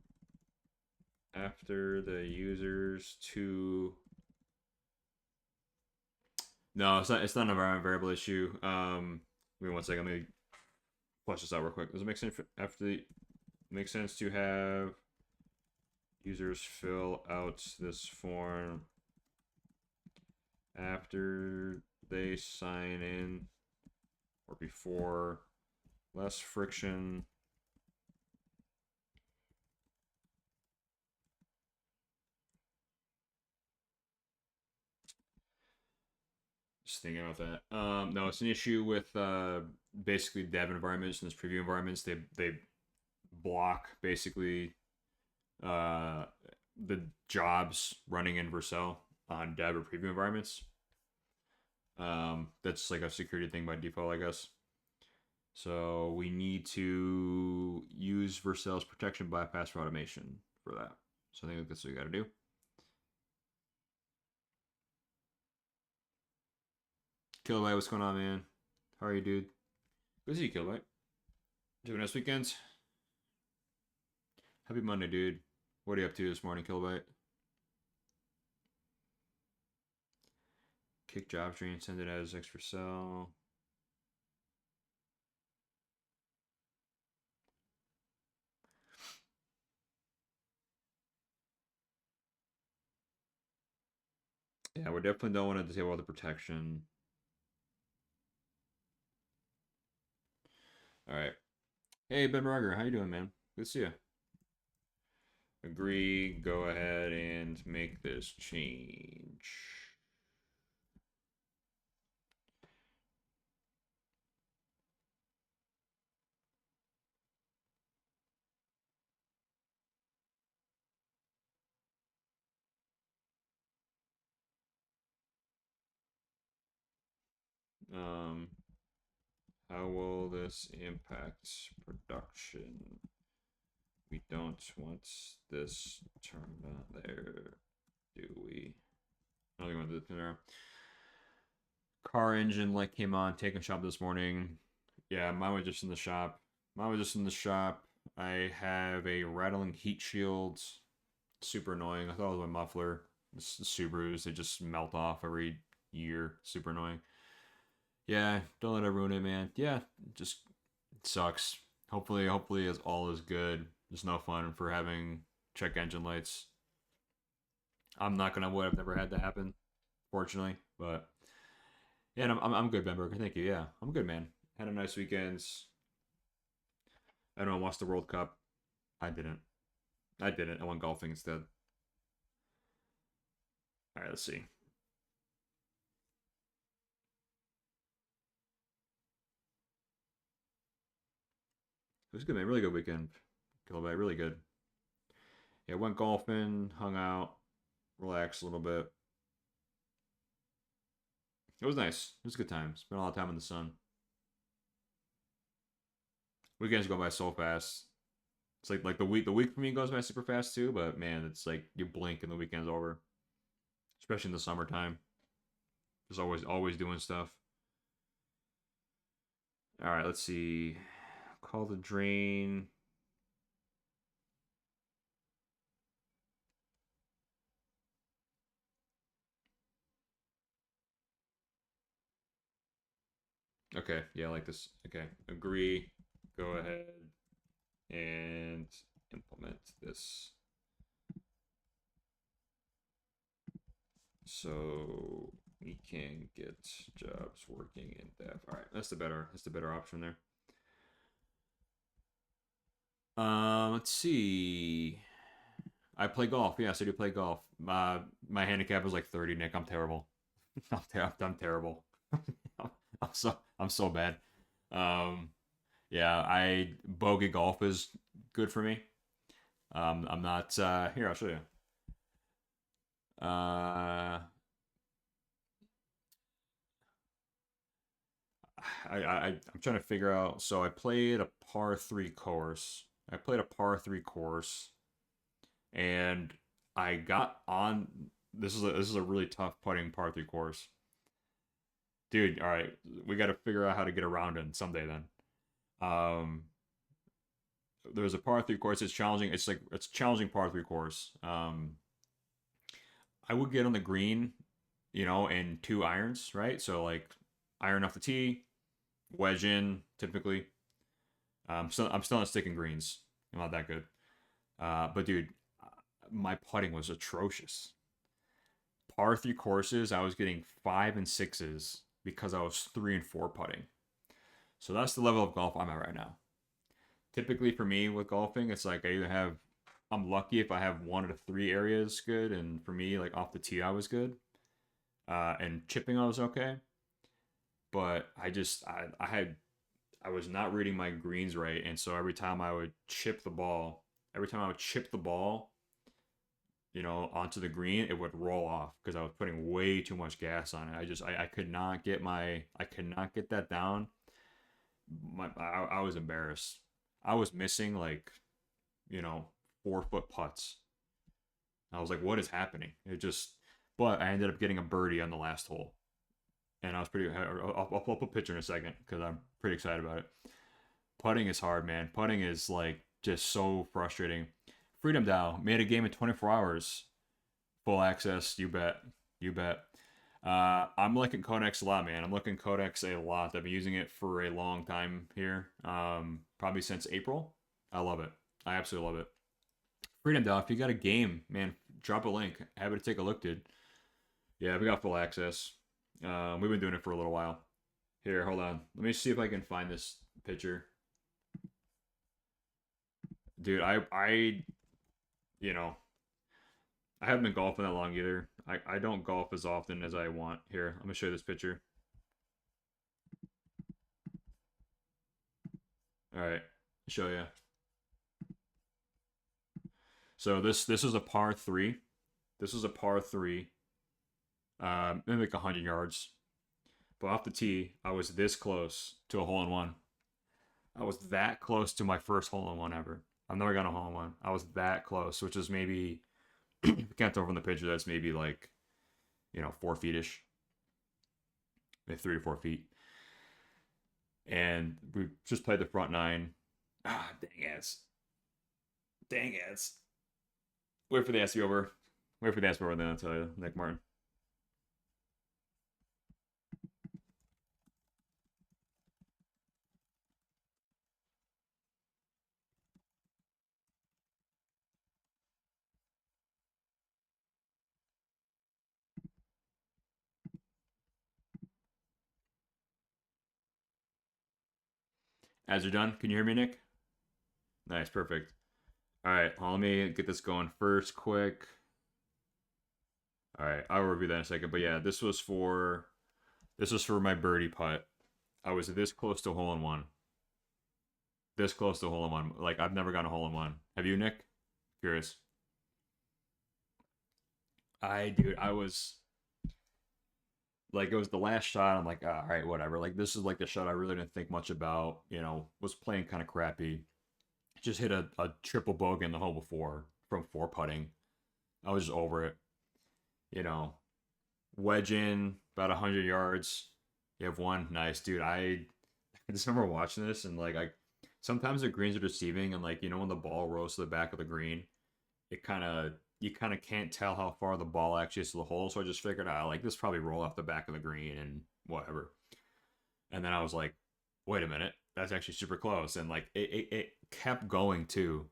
after the users to? No, it's not an environment variable issue. Give me one second. Let me flush this out real quick. Does it make sense after the make sense to have users fill out this form after they sign in or before? Less friction. Just thinking about that. No, it's an issue with basically dev environments and this preview environments. They block basically the jobs running in Vercel on dev or preview environments. That's like a security thing by default, I guess. So we need to use Vercel's protection bypass for automation for that. So I think that's what we got to do. Kilobyte, what's going on, man? How are you, dude? Good to see you, Kilobyte. Did you have a nice weekend? Happy Monday, dude. What are you up to this morning, Kilobyte? Kick job tree and send it as X Vercel. Yeah, we definitely don't want to disable the protection. All right. Hey, Ben Ruger, how you doing, man? Good to see you. Agree, go ahead and make this change. Um, how will this impact production? We don't want this turned on there, do we? I don't think we want this there. Car engine light came on, taking shop this morning. Yeah, mine was just in the shop. Mine was just in the shop. I have a rattling heat shield. Super annoying. I thought it was my muffler. The Subarus, they just melt off every year. Super annoying. Yeah, don't let it ruin it, man. Yeah, just sucks. Hopefully it's all is good. There's no fun for having check engine lights. I'm not gonna would have never had that happen, fortunately. But yeah, and I'm good, Ben Berger. Thank you. Yeah, I'm good, man. Had a nice weekends. I don't know, watched the World Cup. I didn't. I didn't. I went golfing instead. All right, let's see. It was good, man. Really good weekend. Killback, really good. Yeah, went golfing, hung out, relaxed a little bit. It was nice. It was a good time. Spent a lot of time in the sun. Weekends go by so fast. It's like the week for me goes by super fast too. But man, it's like you blink and the weekend's over. Especially in the summertime. Just always doing stuff. All right, let's see. Call the drain. Okay, yeah, I like this. Okay, agree. Go ahead and implement this. So we can get jobs working in dev. All right, that's the better option there. Let's see. I play golf. Yes, I do play golf. My handicap is like 30, Nick. I'm terrible. I'm terrible. I'm so bad. Um, yeah, I bogey golf is good for me. I'm not here. I'll show you. Uh, I'm trying to figure out. So I played a par three course. I played a par three course, and I got on. This is a really tough putting par three course, dude. All right, we got to figure out how to get around it someday. Then, um, there's a par three course. It's challenging. It's a challenging par three course. I would get on the green, in two irons, right? So like iron off the tee, wedge in typically. I'm still not sticking greens. I'm not that good. But dude, my putting was atrocious. Par three courses, I was getting five and sixes because I was 3 and 4 putting. So that's the level of golf I'm at right now. Typically for me with golfing, it's like I'm lucky if I have one of the three areas good, and for me, like off the tee, I was good, and chipping I was okay. But I was not reading my greens right, and so every time I would chip the ball, onto the green, it would roll off because I was putting way too much gas on it. I could not get that down. I was embarrassed. I was missing like, you know, 4 foot putts. I was like, what is happening? But I ended up getting a birdie on the last hole, and I was pretty. I'll put a picture in a second because I'm pretty excited about it. Putting is hard, man. Putting is like just so frustrating. Freedom Dow made a game in 24 hours. Full access, you bet. You bet. I'm liking Codex a lot, man. I'm looking Codex a lot. I've been using it for a long time here, probably since April. I love it. I absolutely love it. Freedom Dow, if you got a game, man, drop a link. Happy to take a look, dude. Yeah, we got full access. We've been doing it for a little while. Here, hold on. Let me see if I can find this picture. dude, I you know, I haven't been golfing that long either. I don't golf as often as I want. Here, I'm gonna show you this picture. All right, show you. So this is a par three. This was a par three. Maybe like 100 yards. But off the tee, I was this close to a hole in one. I was that close to my first hole in one ever. I've never got a hole in one. I was that close, which is maybe can't tell from the picture. That's maybe like 4 feet ish, maybe 3 to 4 feet. And we just played the front nine. Ah, dang it. Wait for the ass to be over. Wait for the ass to be over, then I'll tell you, Nick Martin. As you're done, can you hear me, Nick? Nice, perfect. All right, well, let me get this going first, quick. All right, I'll review that in a second. But yeah, this was for my birdie putt. I was this close to a hole in one. This close to a hole in one. Like, I've never gotten a hole in one. Have you, Nick? Curious. Dude, I was like, it was the last shot. I'm like, all right, whatever. Like, this is like the shot I really didn't think much about. Was playing kind of crappy. Just hit a triple bogey in the hole before from 4 putting. I was just over it. Wedge in about 100 yards. You have one. Nice, dude. I just remember watching this and like sometimes the greens are deceiving and like when the ball rolls to the back of the green, you kind of can't tell how far the ball actually is to the hole. So I just figured out like this probably roll off the back of the green and whatever. And then I was like, wait a minute, that's actually super close. And like it kept going too.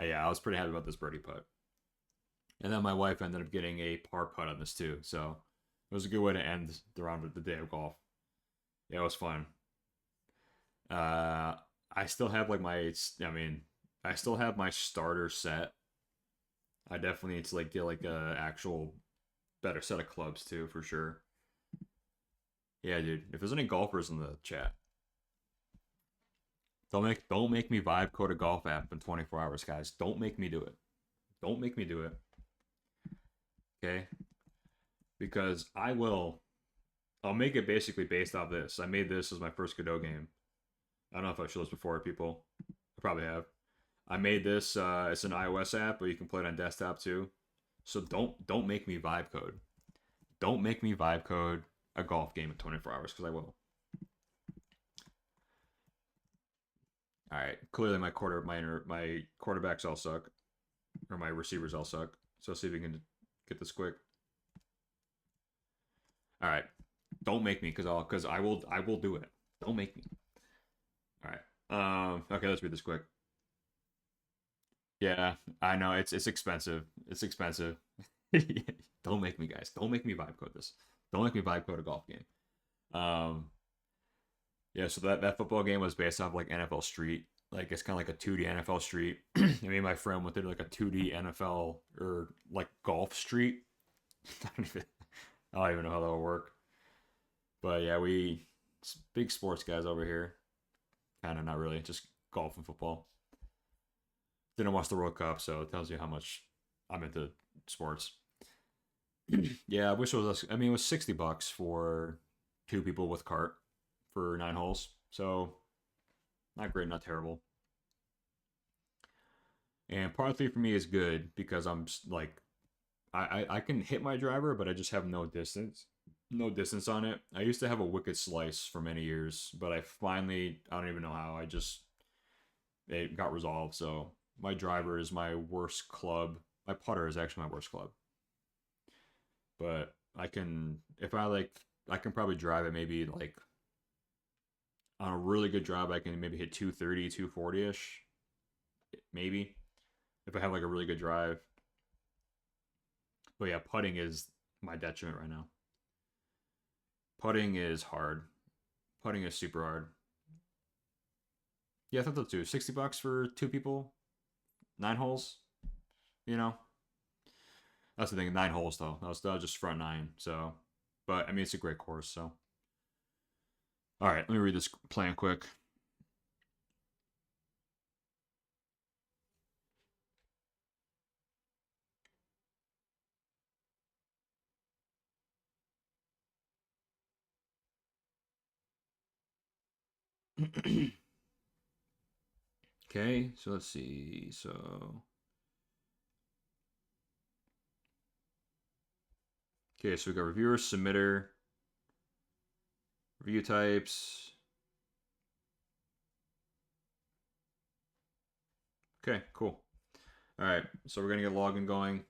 Yeah, I was pretty happy about this birdie putt. And then my wife ended up getting a par putt on this too. So it was a good way to end the round of the day of golf. Yeah, it was fun. I still have like I still have my starter set. I definitely need to like get like a actual better set of clubs too, for sure. Yeah, dude. If there's any golfers in the chat, don't make me vibe code a golf app in 24 hours, guys. Don't make me do it. Don't make me do it. Okay? Because I'll make it basically based off this. I made this as my first Godot game. I don't know if I've showed this before, people. I probably have. I made this. It's an iOS app, but you can play it on desktop too. So don't make me vibe code. Don't make me vibe code a golf game in 24 hours because I will. All right. Clearly, my quarterbacks all suck, or my receivers all suck. So let's see if we can get this quick. All right. Don't make me because I will do it. Don't make me. All right. Okay, let's read this quick. Yeah, I know it's expensive. It's expensive. Don't make me, guys. Don't make me vibe code this. Don't make me vibe code a golf game. Yeah, so that football game was based off like NFL Street. Like it's kind of like a 2D NFL Street. Me and my friend went through like a 2D NFL or like golf street. I don't even know how that will work. But yeah, big sports guys over here. Kind of not really, just golf and football. Didn't watch the World Cup, so it tells you how much I'm into sports. Yeah, I wish it was. It was $60 for 2 people with cart for 9 holes. So not great, not terrible. And par 3 for me is good because I'm like, I can hit my driver, but I just have no distance on it. I used to have a wicked slice for many years, but I don't even know how. It got resolved. So my driver is my worst club. My putter is actually my worst club. But I can probably drive it maybe like on a really good drive, I can maybe hit 230, 240-ish. Maybe. If I have like a really good drive. But yeah, putting is my detriment right now. Putting is hard. Putting is super hard. Yeah, I thought that too. $60 for 2 people. 9 holes. You know, that's the thing. 9 holes though. That was just front 9. So, but I mean, it's a great course. So, all right, let me read this plan quick. Okay, so let's see. So, okay, so we got reviewer, submitter, review types. Okay, cool. All right, so we're gonna get login going.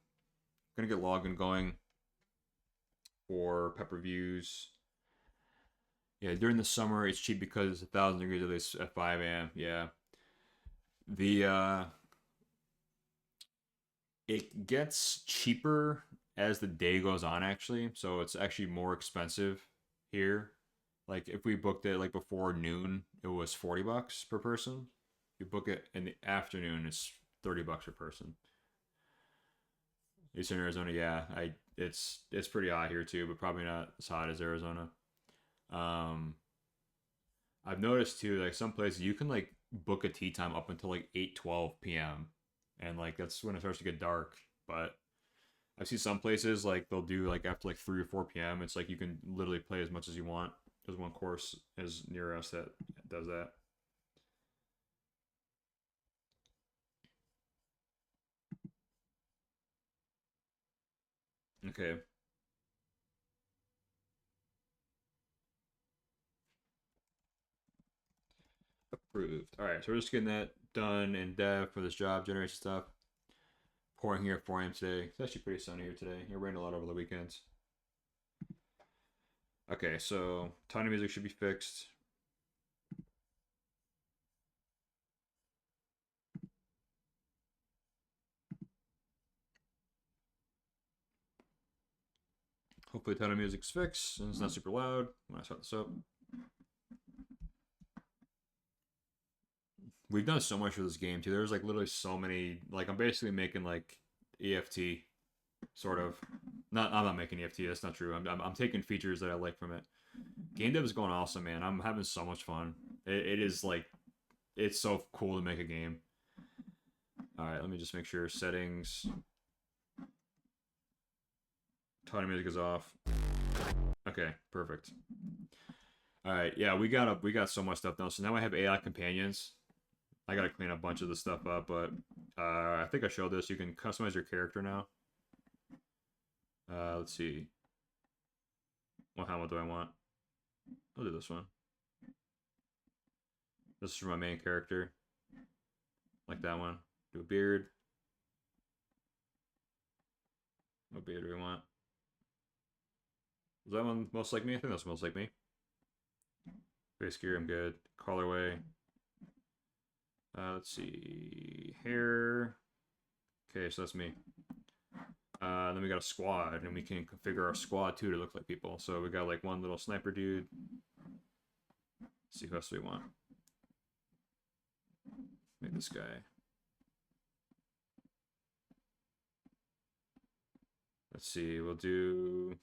Gonna get login going for pep reviews. Yeah, during the summer it's cheap because it's 1,000 degrees at least at 5 a.m. Yeah, the it gets cheaper as the day goes on actually, so it's actually more expensive here. Like if we booked it like before noon, it was $40 per person. If you book it in the afternoon, it's $30 per person. Eastern Arizona, yeah, it's pretty hot here too, but probably not as hot as Arizona. Um, I've noticed too, like some places you can like book a tea time up until like 8:12 p.m. and like that's when it starts to get dark. But I've seen some places like they'll do like after like 3 or 4 p.m. It's like you can literally play as much as you want. There's one course is near us that does that. Okay, approved. All right, so we're just getting that done in dev for this job generation stuff. Pouring here at 4 a.m. today. It's actually pretty sunny here today. It rained a lot over the weekends. Okay, so tiny music should be fixed. Hopefully tiny music's fixed and it's not super loud when I start this up. We've done so much for this game too. There's like literally so many. Like I'm basically making like EFT, sort of. Not I'm not making EFT. That's not true. I'm taking features that I like from it. Game dev is going awesome, man. I'm having so much fun. It is like it's so cool to make a game. All right, let me just make sure settings. Tiny music is off. Okay, perfect. All right, yeah, we got so much stuff now. So now I have AI companions. I gotta clean a bunch of the stuff up, but I think I showed this. You can customize your character now. Let's see. What helmet do I want? I'll do this one. This is for my main character. Like that one. Do a beard. What beard do we want? Is that one most like me? I think that's most like me. Face gear, I'm good. Colorway. Let's see. Hair. Okay, so that's me. Then we got a squad, and we can configure our squad too to look like people. So we got like one little sniper dude. Let's see who else do we want. Make this guy. Let's see. We'll do.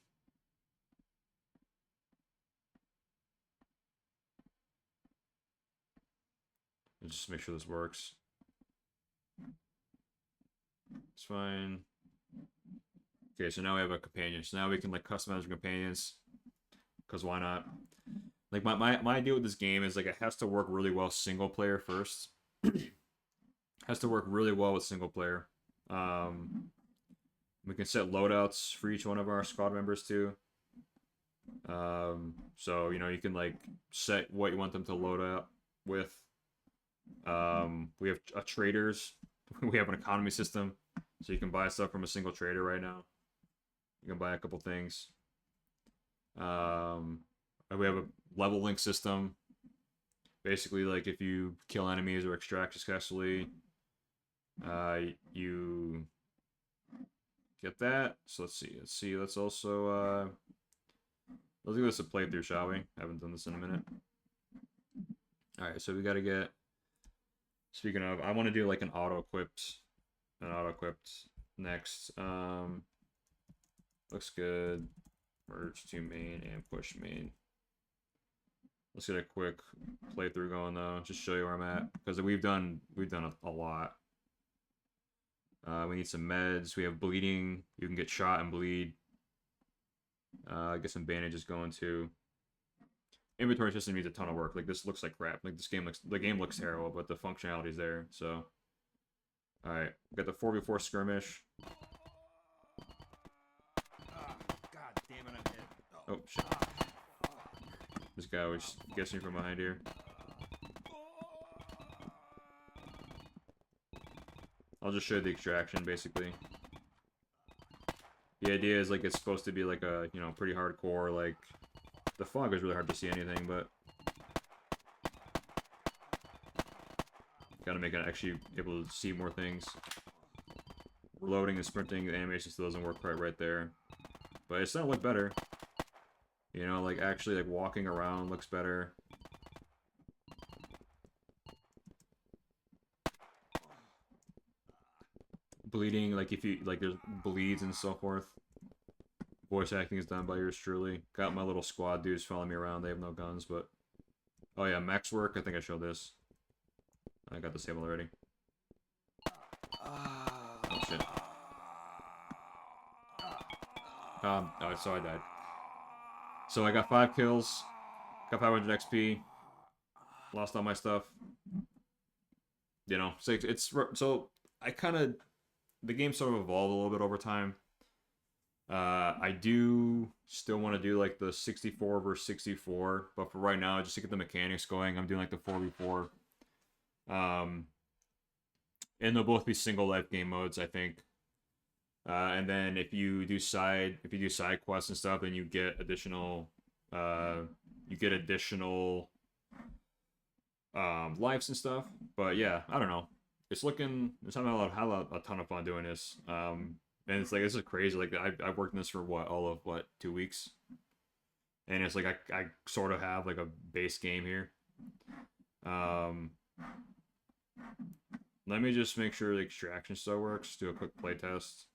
Let's just make sure this works. It's fine. Okay, so now we have a companion. So now we can like customize our companions. Because why not? Like my idea with this game is like it has to work really well single player first. Has to work really well with single player. We can set loadouts for each one of our squad members too. So you know you can like set what you want them to load out with. We have traders. We have an economy system, so you can buy stuff from a single trader right now. You can buy a couple things. We have a level link system. Basically, like if you kill enemies or extract successfully, you get that. So let's see. Let's see. Let's also let's do this a playthrough, shall we? Haven't done this in a minute. All right, so we got to get. Speaking of, I want to do like an auto equipped and auto-equipped. Next, looks good. Merge to main and push main. Let's get a quick playthrough going though, just show you where I'm at, because we've done a lot. We need some meds. We have bleeding. You can get shot and bleed. Get some bandages going too. Inventory system needs a ton of work. Like, this looks like crap. Like, the game looks terrible, but the functionality is there. So, all right, got the 4v4 skirmish. God damn it, I'm hit. Oh shit! This guy was guessing from behind here. I'll just show you the extraction basically. The idea is like it's supposed to be like a, you know, pretty hardcore, like the fog is really hard to see anything, but gotta make it actually able to see more things. Reloading and sprinting, the animation still doesn't work quite right there. But it's starting to look better. You know, like actually like walking around looks better. Bleeding, like if you, like there's bleeds and so forth. Voice acting is done by yours truly. Got my little squad dudes following me around. They have no guns, but... Oh yeah, max work. I think I showed this. I got disabled already. Oh shit. Oh, so I died. So I got 5 kills. Got 500 XP. Lost all my stuff. You know, so I kind of... The game sort of evolved a little bit over time. I do still want to do like the 64 versus 64, but for right now, just to get the mechanics going, I'm doing like the 4v4. And they'll both be single life game modes, I think. And then if you do side quests and stuff, then you get additional lives and stuff. But yeah, I don't know. It's having a ton of fun doing this. And it's like, this is crazy. Like, I've worked in this for all of 2 weeks, and it's like I sort of have like a base game here. Let me just make sure the extraction still works. Do a quick play test.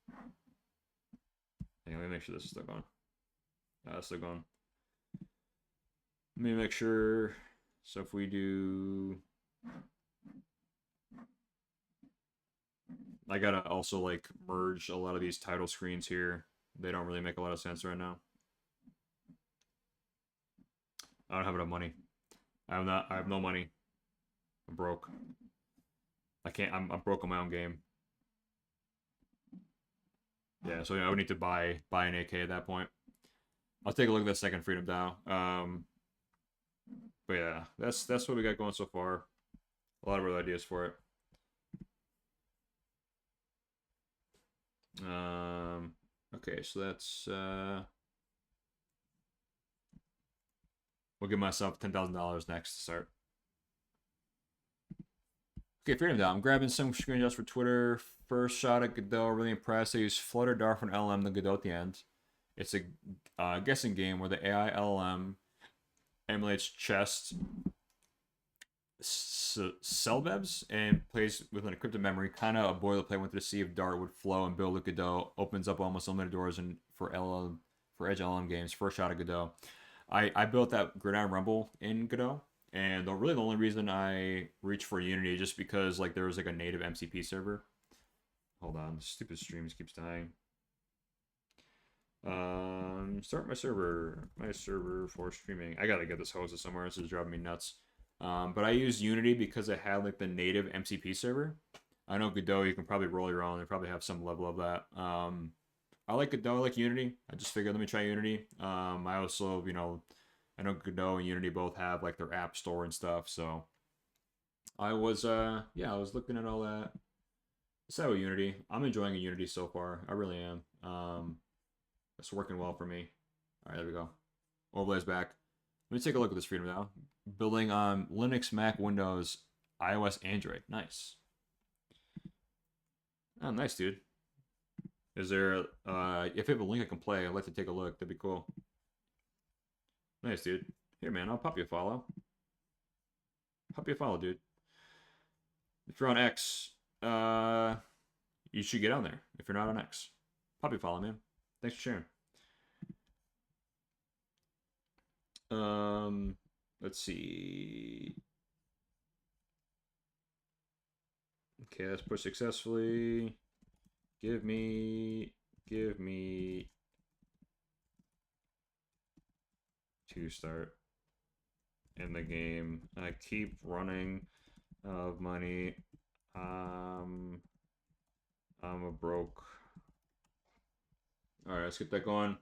Hang on, let me make sure this is still going. It's still going. Let me make sure. So if we do, I gotta also like merge a lot of these title screens here. They don't really make a lot of sense right now. I don't have enough money. I have no money. I'm broke. I'm broke on my own game. Yeah, so I would need to buy an AK at that point. I'll take a look at that second Freedom DAO. But yeah, that's what we got going so far. A lot of real ideas for it. Okay, so that's we'll give myself $10,000 next to start. Okay, Freedom DAO. I'm grabbing some screenshots for Twitter. First shot at Godot, really impressed. I used Flutter Dart for an LLM, then Godot at the end. It's a guessing game where the AI LLM emulates chess Selbebs and plays with an encrypted memory, kind of a boilerplate. Wanted to see if Dart would flow and build with Godot. Opens up almost unlimited doors for Edge LLM games. First shot at Godot. I built that Gridiron Rumble in Godot, and the only reason I reached for Unity is just because like there was like a native MCP server. Hold on, the stupid streams keeps dying. Start my server for streaming. I gotta get this hosted somewhere. This is driving me nuts. But I use Unity because it had like the native MCP server. I know Godot, you can probably roll your own. They probably have some level of that. I like Godot, I like Unity. I just figured let me try Unity. I also, I know Godot and Unity both have like their app store and stuff. So I was looking at all that. Let's with Unity. I'm enjoying Unity so far. I really am. It's working well for me. All right, there we go. Overlay's back. Let me take a look at this Freedom now. Building on Linux, Mac, Windows, iOS, Android. Nice. Oh, nice, dude. Is there, if you have a link I can play, I'd like to take a look. That'd be cool. Nice, dude. Here, man, I'll pop you a follow. Pop you a follow, dude. If you're on X, you should get on there if you're not on X. Probably follow, man. Thanks for sharing. Let's see. Okay, let's push successfully. Give me 2 start in the game. I keep running out of money. I'm a broke. All right, let's get that going.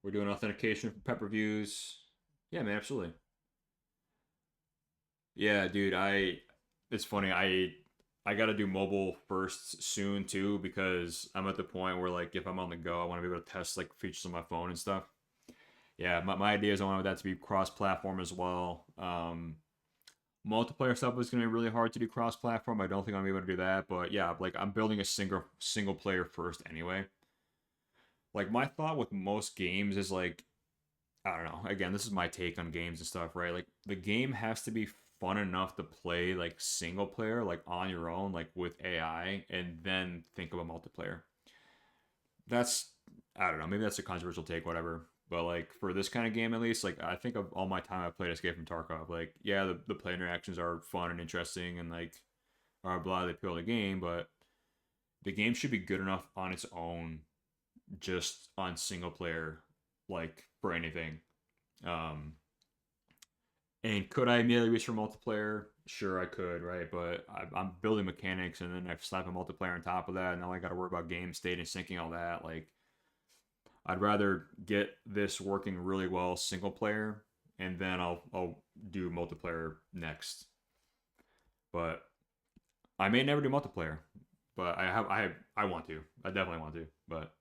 We're doing authentication for pep reviews. Yeah, man, absolutely. Yeah, dude, it's funny. I got to do mobile first soon too because I'm at the point where like if I'm on the go, I want to be able to test like features on my phone and stuff. Yeah, my idea is I want that to be cross-platform as well. Multiplayer stuff is going to be really hard to do cross-platform. I don't think I'm gonna be able to do that, but yeah, like I'm building a single player first anyway. Like my thought with most games is like I don't know. Again, this is my take on games and stuff, right? Like the game has to be fun enough to play like single player, like on your own, like with AI, and then think about multiplayer. That's I don't know. Maybe that's a controversial take, whatever. But like for this kind of game, at least, like I think of all my time I've played Escape from Tarkov. Like yeah, the play interactions are fun and interesting, and like blah blah they appeal to the game, but the game should be good enough on its own, just on single player, like for anything. Um, and could I immediately reach for multiplayer? Sure, I could, right? But I'm building mechanics, and then I slap a multiplayer on top of that. And now I got to worry about game state and syncing all that. Like, I'd rather get this working really well single player, and then I'll do multiplayer next. But I may never do multiplayer, but I want to. I definitely want to. But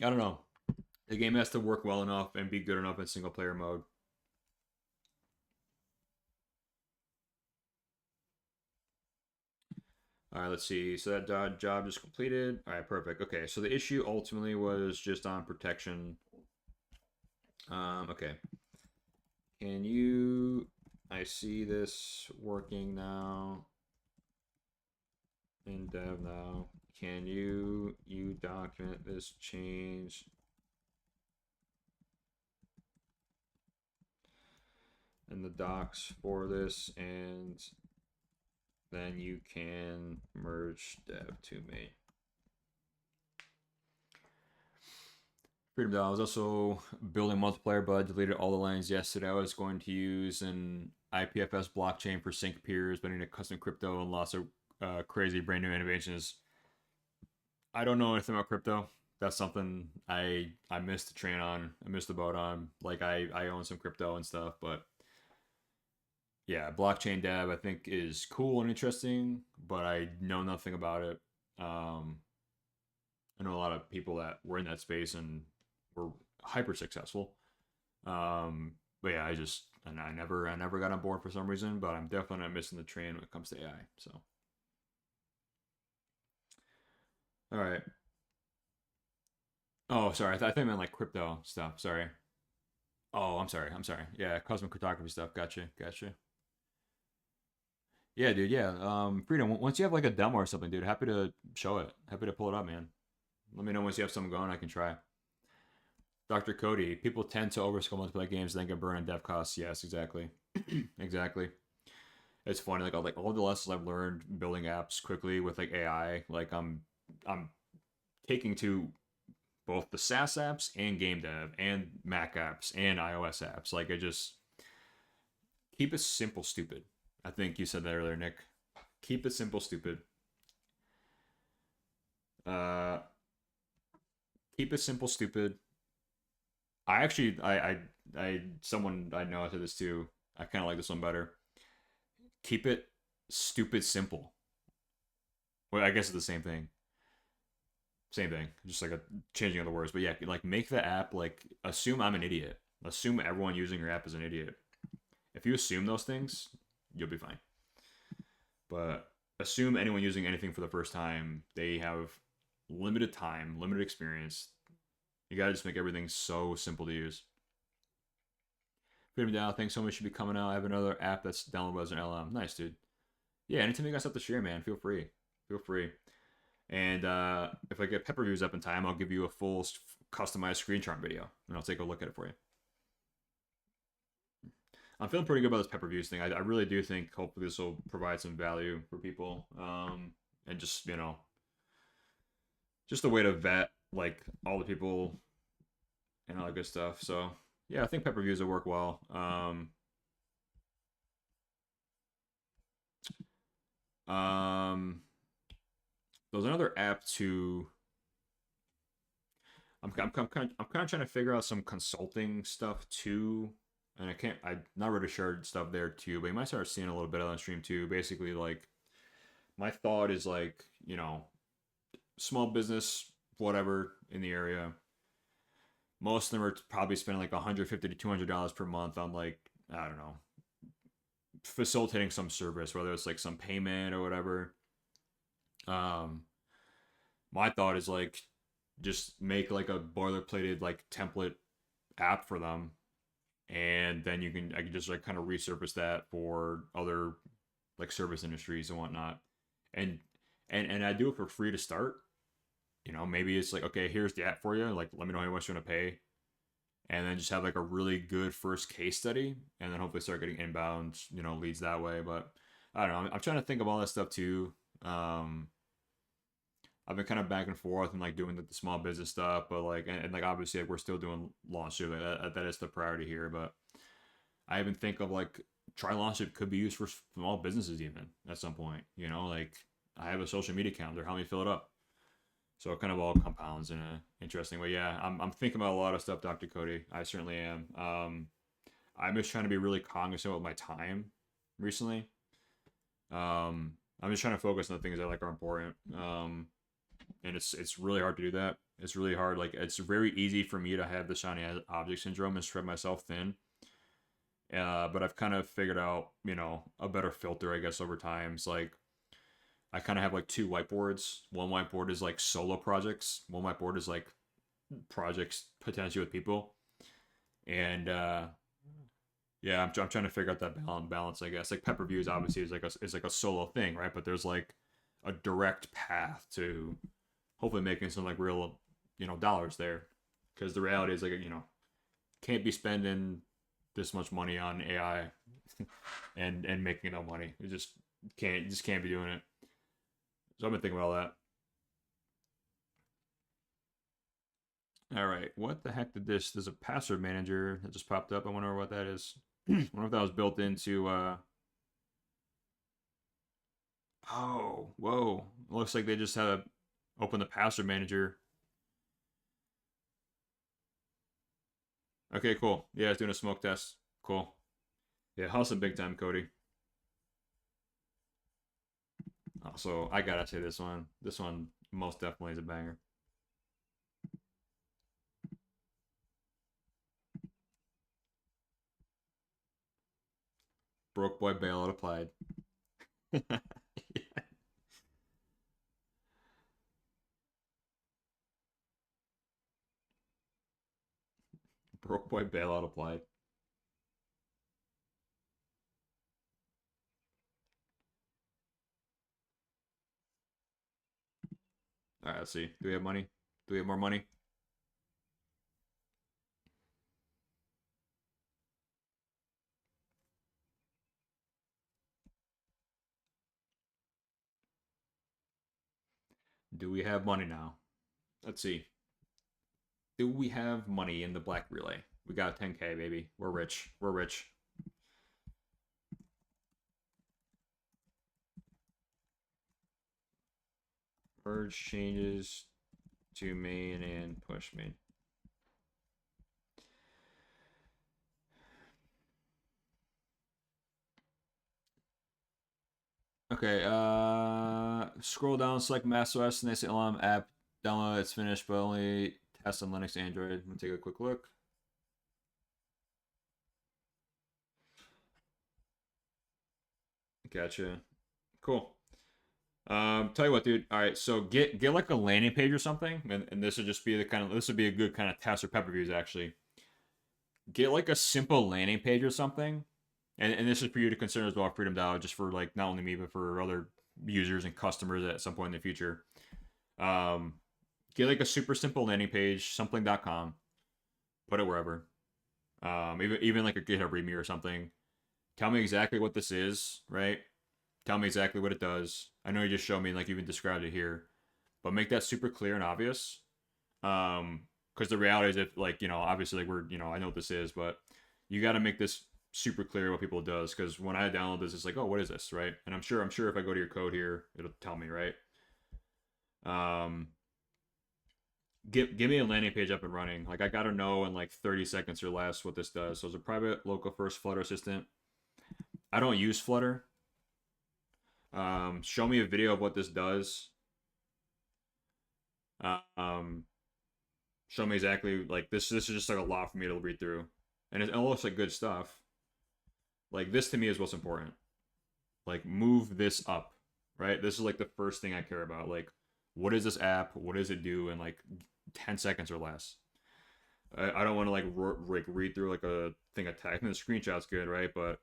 I don't know. The game has to work well enough and be good enough in single player mode. All right, let's see. So that job just completed. All right, perfect. Okay, so the issue ultimately was just on protection. Okay. Can you... I see this working now. In dev now. Can you document this change? In the docs for this, and then you can merge dev to main. Freedom Doll. I was also building multiplayer, but I deleted all the lines yesterday. I was going to use an IPFS blockchain for sync peers, but I need a custom crypto and lots of crazy brand new innovations. I don't know anything about crypto. That's something I missed the train on. I missed the boat on. Like I own some crypto and stuff, but yeah, blockchain dev I think is cool and interesting, but I know nothing about it. I know a lot of people that were in that space and were hyper successful. But yeah, I never got on board for some reason, but I'm definitely not missing the train when it comes to AI. So, all right. Oh, sorry. I think I meant like crypto stuff. Sorry. Oh, I'm sorry. Yeah, cosmic cryptography stuff. Gotcha. Yeah, dude. Yeah. Freedom. Once you have like a demo or something, dude, happy to show it. Happy to pull it up, man. Let me know once you have something going. I can try. Dr. Cody. People tend to overscale multiplayer games, then get burned on dev costs. Yes, exactly. Exactly. It's funny. Like all the lessons I've learned building apps quickly with like AI. Like I'm taking to both the SaaS apps and game dev and Mac apps and iOS apps. Like I just keep it simple, stupid. I think you said that earlier, Nick. Keep it simple, stupid. Keep it simple, stupid. I actually, someone I know said this too. I kind of like this one better. Keep it stupid, simple. Well, I guess it's the same thing. Same thing, just like a changing of the words. But yeah, like make the app like assume I'm an idiot. Assume everyone using your app is an idiot. If you assume those things, you'll be fine. But assume anyone using anything for the first time, they have limited time, limited experience. You gotta just make everything so simple to use. Freedom Down, thanks so much should be coming out. I have another app that's downloadable as an LM. Nice, dude. Yeah, anytime you guys have to share, man, feel free. Feel free. And if I get pep reviews up in time, I'll give you a full customized screen chart video, and I'll take a look at it for you. I'm feeling pretty good about this pep reviews thing. I really do think hopefully this will provide some value for people, and just just a way to vet like all the people and all that good stuff. So yeah, I think pep reviews will work well. There's another app to. I'm kind of trying to figure out some consulting stuff too, and I'm not really shared stuff there too, but you might start seeing a little bit on the stream too. Basically, like my thought is like small business whatever in the area. Most of them are probably spending like $150 to $200 per month on like I don't know facilitating some service, whether it's like some payment or whatever. My thought is like just make like a boilerplated like template app for them, and then I can just like kind of resurface that for other like service industries and whatnot, and I do it for free to start. Maybe it's like, okay, here's the app for you, like let me know how much you want to pay, and then just have like a really good first case study, and then hopefully start getting inbound leads that way. But I don't know, I'm trying to think of all that stuff too. I've been kind of back and forth and like doing the small business stuff, but like and like obviously like we're still doing launch like that is the priority here. But I even think of like try launch could be used for small businesses even at some point. Like I have a social media calendar, help me fill it up. So it kind of all compounds in an interesting way. Yeah, I'm thinking about a lot of stuff, Dr. Cody. I certainly am. I'm just trying to be really cognizant with my time recently. I'm just trying to focus on the things I like are important. And it's really hard to do that. It's really hard. Like it's very easy for me to have the shiny object syndrome and spread myself thin. But I've kind of figured out, a better filter, I guess, over time. It's like I kind of have like two whiteboards. One whiteboard is like solo projects. One whiteboard is like projects potentially with people. And yeah, I'm trying to figure out that balance, I guess. Like pep reviews obviously is like a solo thing, right? But there's like a direct path to hopefully making some like real dollars there, because the reality is like can't be spending this much money on AI and making no money. You just can't be doing it. So I've been thinking about all that. All right, what the heck there's a password manager that just popped up. I wonder what that is. I wonder if that was built into oh, whoa. Looks like they just had to open the password manager. Okay, cool. Yeah, it's doing a smoke test. Cool. Yeah, hustle big time, Cody. Also, I gotta say this one. This one most definitely is a banger. Broke boy bailout applied. Yeah. Broke boy bailout applied. All right, let's see. Do we have money? Do we have more money? Do we have money now? Let's see. Do we have money in the black relay? We got 10K, baby. We're rich. We're rich. Merge changes to main and push main. Okay, scroll down, select macOS, and they say LM app, download, it's finished, but only test on Linux, Android. I'm gonna take a quick look. Gotcha. Cool. Tell you what, dude. All right, so get like a landing page or something, and this would just be this would be a good kind of test or pep reviews actually. get like a simple landing page or something. And this is for you to consider as well, Freedom DAO, just for like not only me but for other users and customers at some point in the future. Get like a super simple landing page, something.com, put it wherever. Even like a GitHub README or something. Tell me exactly what this is, right? Tell me exactly what it does. I know you just showed me, like you even described it here, but make that super clear and obvious. Because the reality is, if like obviously like I know what this is, but you got to make this super clear what people does. Because when I download this, it's like, oh, what is this, right? And I'm sure if I go to your code here, it'll tell me, right? Give me a landing page up and running. Like I gotta know in like 30 seconds or less what this does. So it's a private local first Flutter assistant. I don't use Flutter. Show me a video of what this does. Show me exactly like this is just like a lot for me to read through, and it looks like good stuff. Like this to me is what's important. Like move this up, right? This is like the first thing I care about. Like what is this app? What does it do in like 10 seconds or less? I don't want to like read through like a thing of text. And the screenshot's good, right? But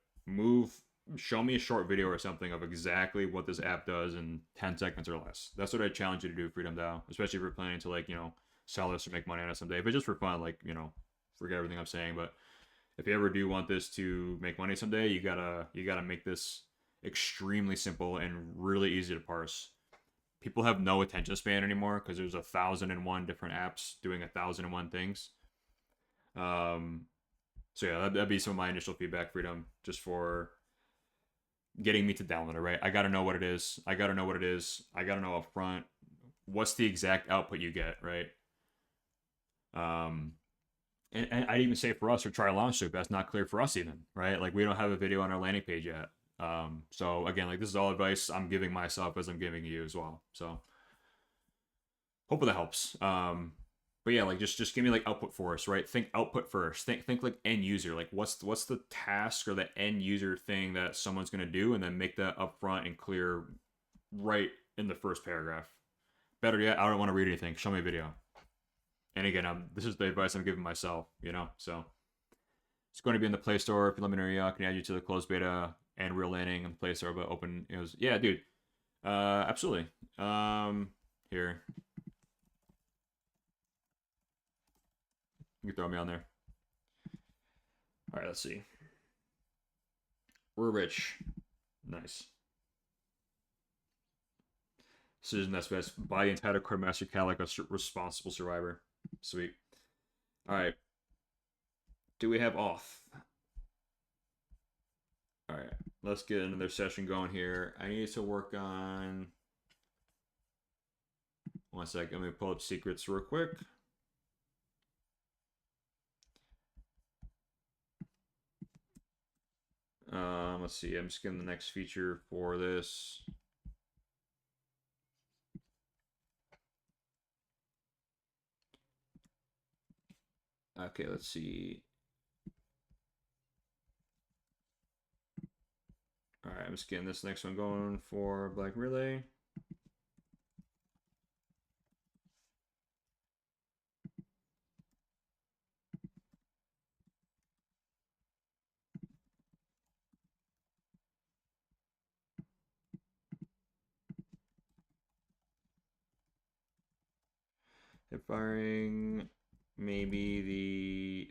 show me a short video or something of exactly what this app does in 10 seconds or less. That's what I challenge you to do, Freedom DAO, especially if you're planning to like sell this or make money on it someday. But just for fun, like forget everything I'm saying. But if you ever do want this to make money someday, you gotta make this extremely simple and really easy to parse. People have no attention span anymore because there's 1,001 different apps doing 1,001 things. So yeah, that'd be some of my initial feedback, Freedom, just for getting me to download it, right? I gotta know what it is. I gotta know up front what's the exact output you get, right? And I'd even say for us or try launch loop, that's not clear for us even, right? Like we don't have a video on our landing page yet. So again, like this is all advice I'm giving myself as I'm giving you as well. So hopefully that helps. But yeah, like just give me like output for us, right? Think output first. Think like end user. Like what's the task or the end user thing that someone's gonna do, and then make that upfront and clear right in the first paragraph. Better yet, I don't want to read anything. Show me a video. And again, this is the advice I'm giving myself, So it's going to be in the Play Store. Preliminary, I can add you to the closed beta and real landing in the Play Store, but open. Yeah, dude. Absolutely. Here. You can throw me on there. All right, let's see. We're rich. Nice. Decision that's best. Buy the entire core master cat like a responsible survivor. Sweet. All right. Do we have auth? All right. Let's get another session going here. I need to work on. One second. Let me pull up secrets real quick. Let's see. I'm just getting the next feature for this. Okay, let's see. All right, I'm just getting this next one going for Black Relay. Hip firing, maybe the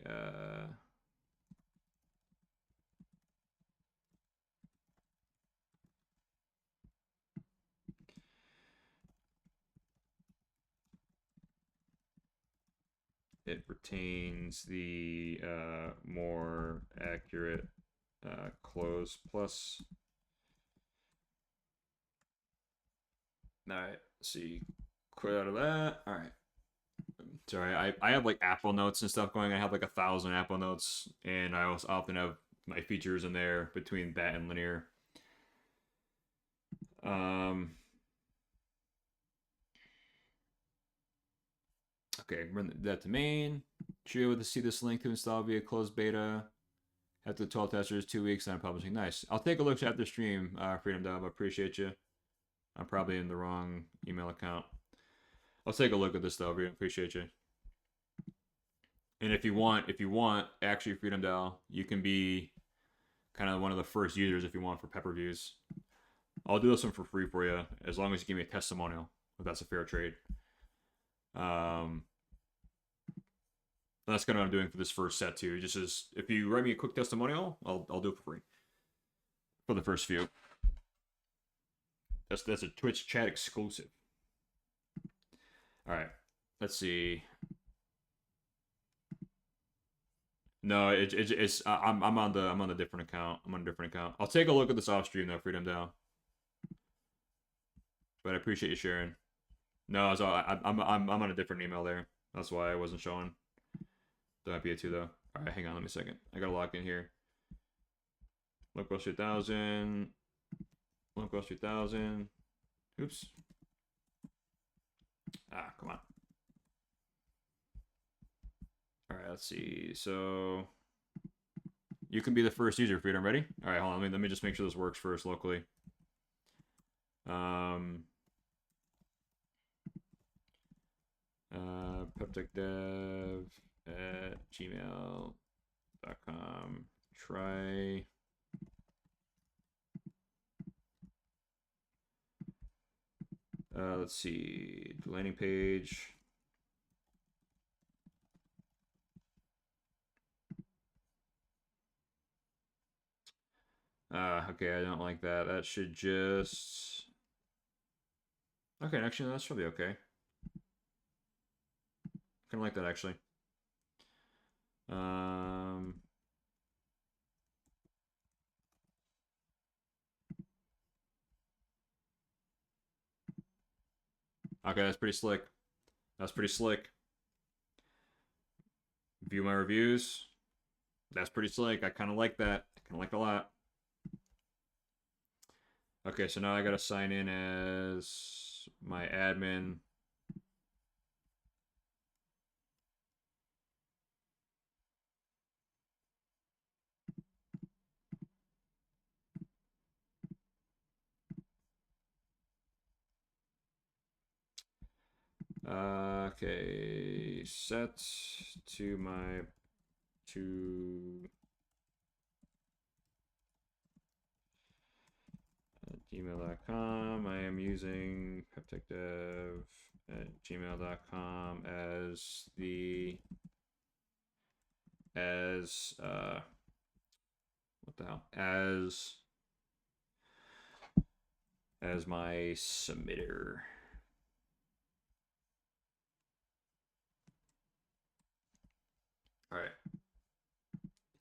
it retains the more accurate close plus. All right, let's see, quit out of that. All right. Sorry, I have like Apple Notes and stuff going. I have like 1,000 Apple Notes, and I also often have my features in there between that and linear. Okay, run that to main. Should be able to see this link to install via closed beta. After 12 testers, 2 weeks, and I'm publishing. Nice. I'll take a look at the stream, Freedom Dub. I appreciate you. I'm probably in the wrong email account. I'll take a look at this though. I appreciate you. And if you want, actually, Freedom Dow, you can be kind of one of the first users if you want for pep reviews. I'll do this one for free for you as long as you give me a testimonial, if that's a fair trade. That's kind of what I'm doing for this first set too. Just as if you write me a quick testimonial, I'll do it for free for the first few. That's a Twitch chat exclusive. All right, let's see. No, it's I'm on the different account. I'm on a different account. I'll take a look at this off stream though, Freedom Down. But I appreciate you sharing. No, so I'm on a different email there. That's why I wasn't showing. That might be it too though. All right, hang on, let me a second. I gotta log in here. Local 3000. Local 3000. Oops. Ah, come on. All right, let's see. So you can be the first user, Freedom. Ready? All right, hold on. Let me just make sure this works first locally. peptechdev@gmail.com. Try. Let's see. Landing page. Okay, I don't like that. That should just... Okay, actually, that's probably okay. Kind of like that, actually. Okay, that's pretty slick. That's pretty slick. View my reviews. That's pretty slick. I kind of like that. I kind of like it a lot. Okay, so now I gotta sign in as my admin. Okay, set to my gmail.com. I am using peptechdev@gmail.com as what the hell, as my submitter. All right,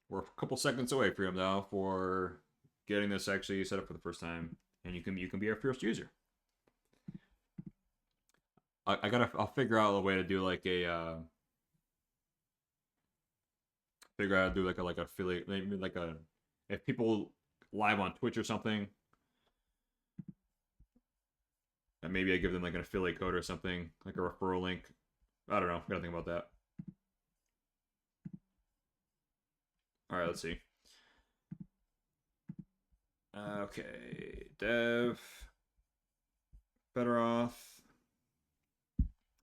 we're a couple seconds away from him now for getting this actually set up for the first time, and you can be our first user. I'll figure out a way to do like a figure out how to do like a affiliate, maybe like a, if people live on Twitch or something, and maybe I give them like an affiliate code or something, like a referral link. I don't know. Gotta think about that. All right, let's see. Okay, dev, better off.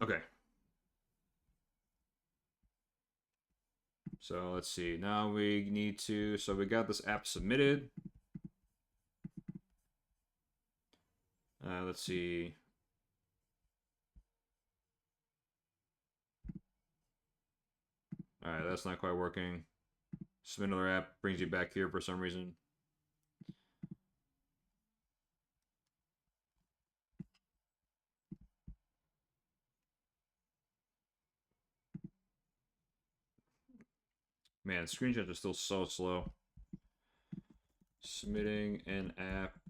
Okay. So let's see. Now we need to. So we got this app submitted. Let's see. All right, that's not quite working. Submit another app, brings you back here for some reason. Man, screenshots are still so slow. Submitting an app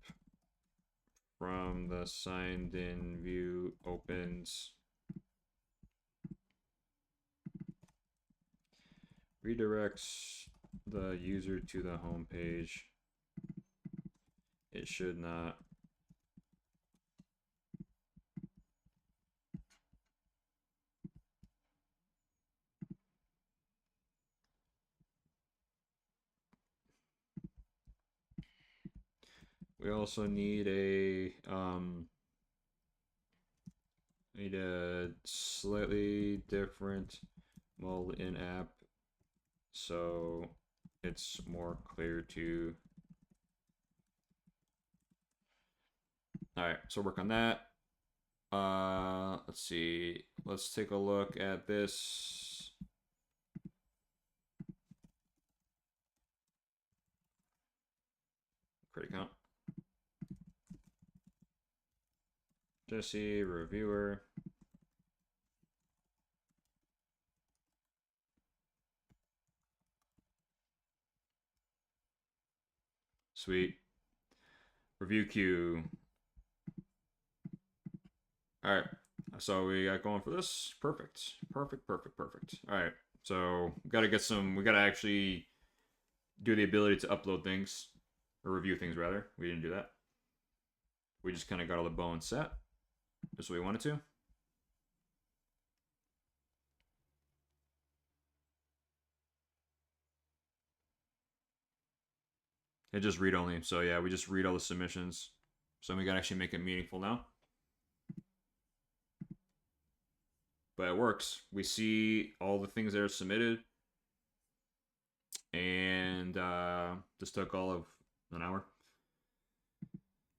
from the signed in view opens. Redirects the user to the home page. It should not. We also need a slightly different well, in app, so it's more clear to. All right, so work on that. Let's see. Let's take a look at this. Credit count. Jesse, reviewer. Sweet. Review queue. All right. So we got going for this. Perfect. Perfect. Perfect. Perfect. All right. So we gotta get some. We gotta actually do the ability to upload things or review things rather. We didn't do that. We just kind of got all the bones set. Just what we wanted to. It just read only. So yeah, we just read all the submissions. So we gotta actually make it meaningful now. But it works. We see all the things that are submitted. And this took all of an hour.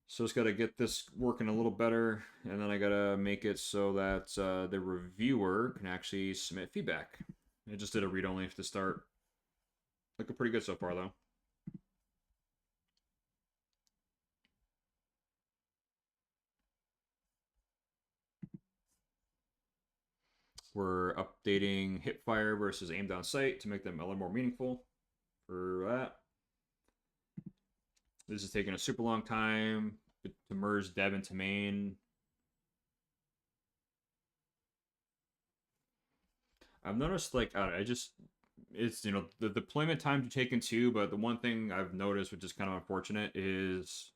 So just got to get this working a little better. And then I got to make it so that the reviewer can actually submit feedback. I just did a read-only to start. Looking pretty good so far, though. We're updating hipfire versus aim down sight to make them a little more meaningful for that. This is taking a super long time to merge dev into main. I've noticed, like, it's, you know, the deployment times are taken too, but the one thing I've noticed, which is kind of unfortunate, is,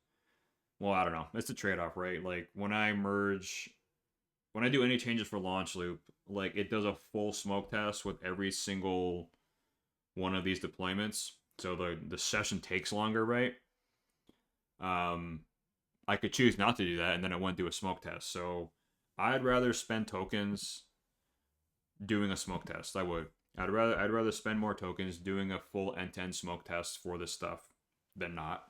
well, I don't know. It's a trade-off, right? Like, when I do any changes for launch loop, like, it does a full smoke test with every single one of these deployments. So the session takes longer, right? I could choose not to do that, and then it wouldn't do a smoke test. So I'd rather spend tokens doing a smoke test. I would. I'd rather spend more tokens doing a full end-to-end smoke test for this stuff than not.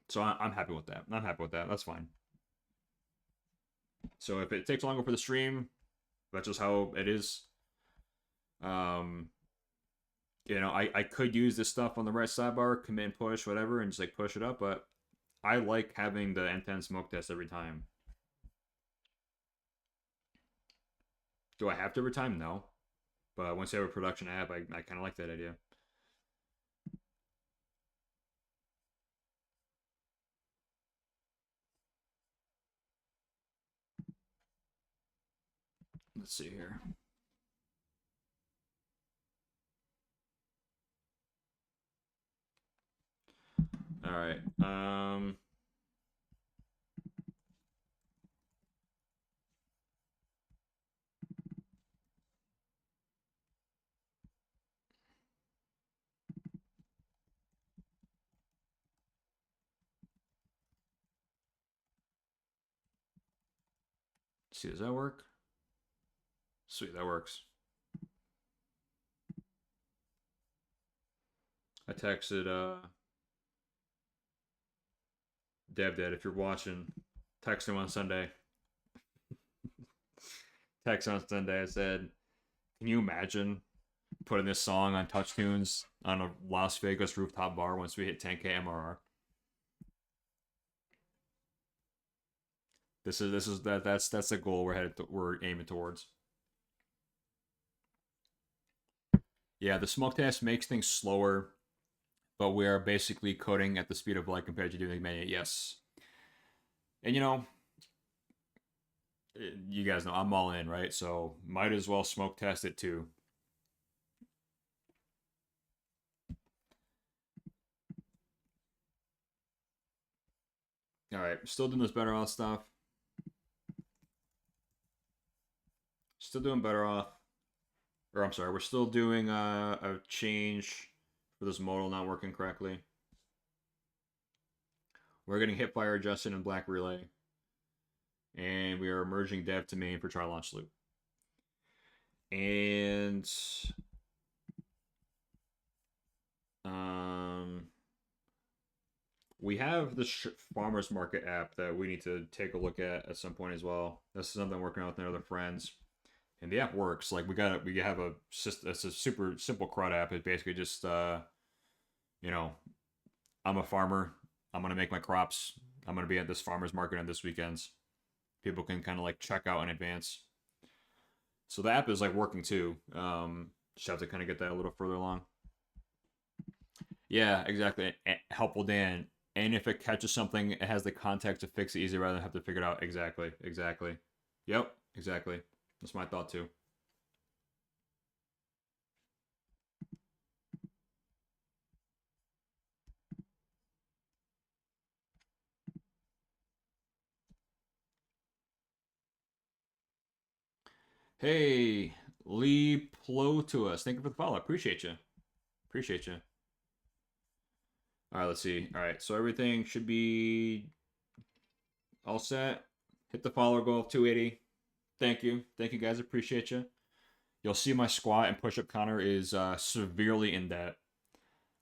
So I'm happy with that. I'm happy with that. That's fine. So if it takes longer for the stream, that's just how it is. You know, I could use this stuff on the right sidebar, commit and push, whatever, and just like push it up, but I like having the end-to-end smoke test every time. Do I have to every time? No. But once you have a production app, I kind of like that idea. Let's see here. All right. See, does that work? Sweet, that works. I texted Dev Dad, if you're watching, text him on Sunday. Text on Sunday, I said, can you imagine putting this song on Touch Tunes on a Las Vegas rooftop bar once we hit 10K MRR? That's the goal we're aiming towards. Yeah, the smoke test makes things slower, but we are basically coding at the speed of light compared to doing many. Yes, and you know, you guys know I'm all in, right? So might as well smoke test it too. All right, still doing this better off stuff. Still doing better off. Or I'm sorry, we're still doing a change for this modal not working correctly. We're getting Hipfire adjusted in Black Relay. And we are merging dev to main for try launch loop. And we have the farmers market app that we need to take a look at some point as well. This is something I'm working on with my other friends, and the app works. Like we have a system. It's a super simple CRUD app. It's basically just you know, I'm a farmer. I'm gonna make my crops. I'm gonna be at this farmers market on this weekends. People can kind of like check out in advance. So the app is like working too. Just have to kind of get that a little further along. Yeah, exactly. Helpful Dan. And if it catches something, it has the context to fix it easy rather than have to figure it out. Exactly. Yep, exactly. That's my thought too. Hey, Lee Plo to us. Thank you for the follow. Appreciate you. All right, let's see. All right, so everything should be all set. Hit the follower goal of 280. Thank you guys. Appreciate you. You'll see my squat and push-up counter is severely in debt.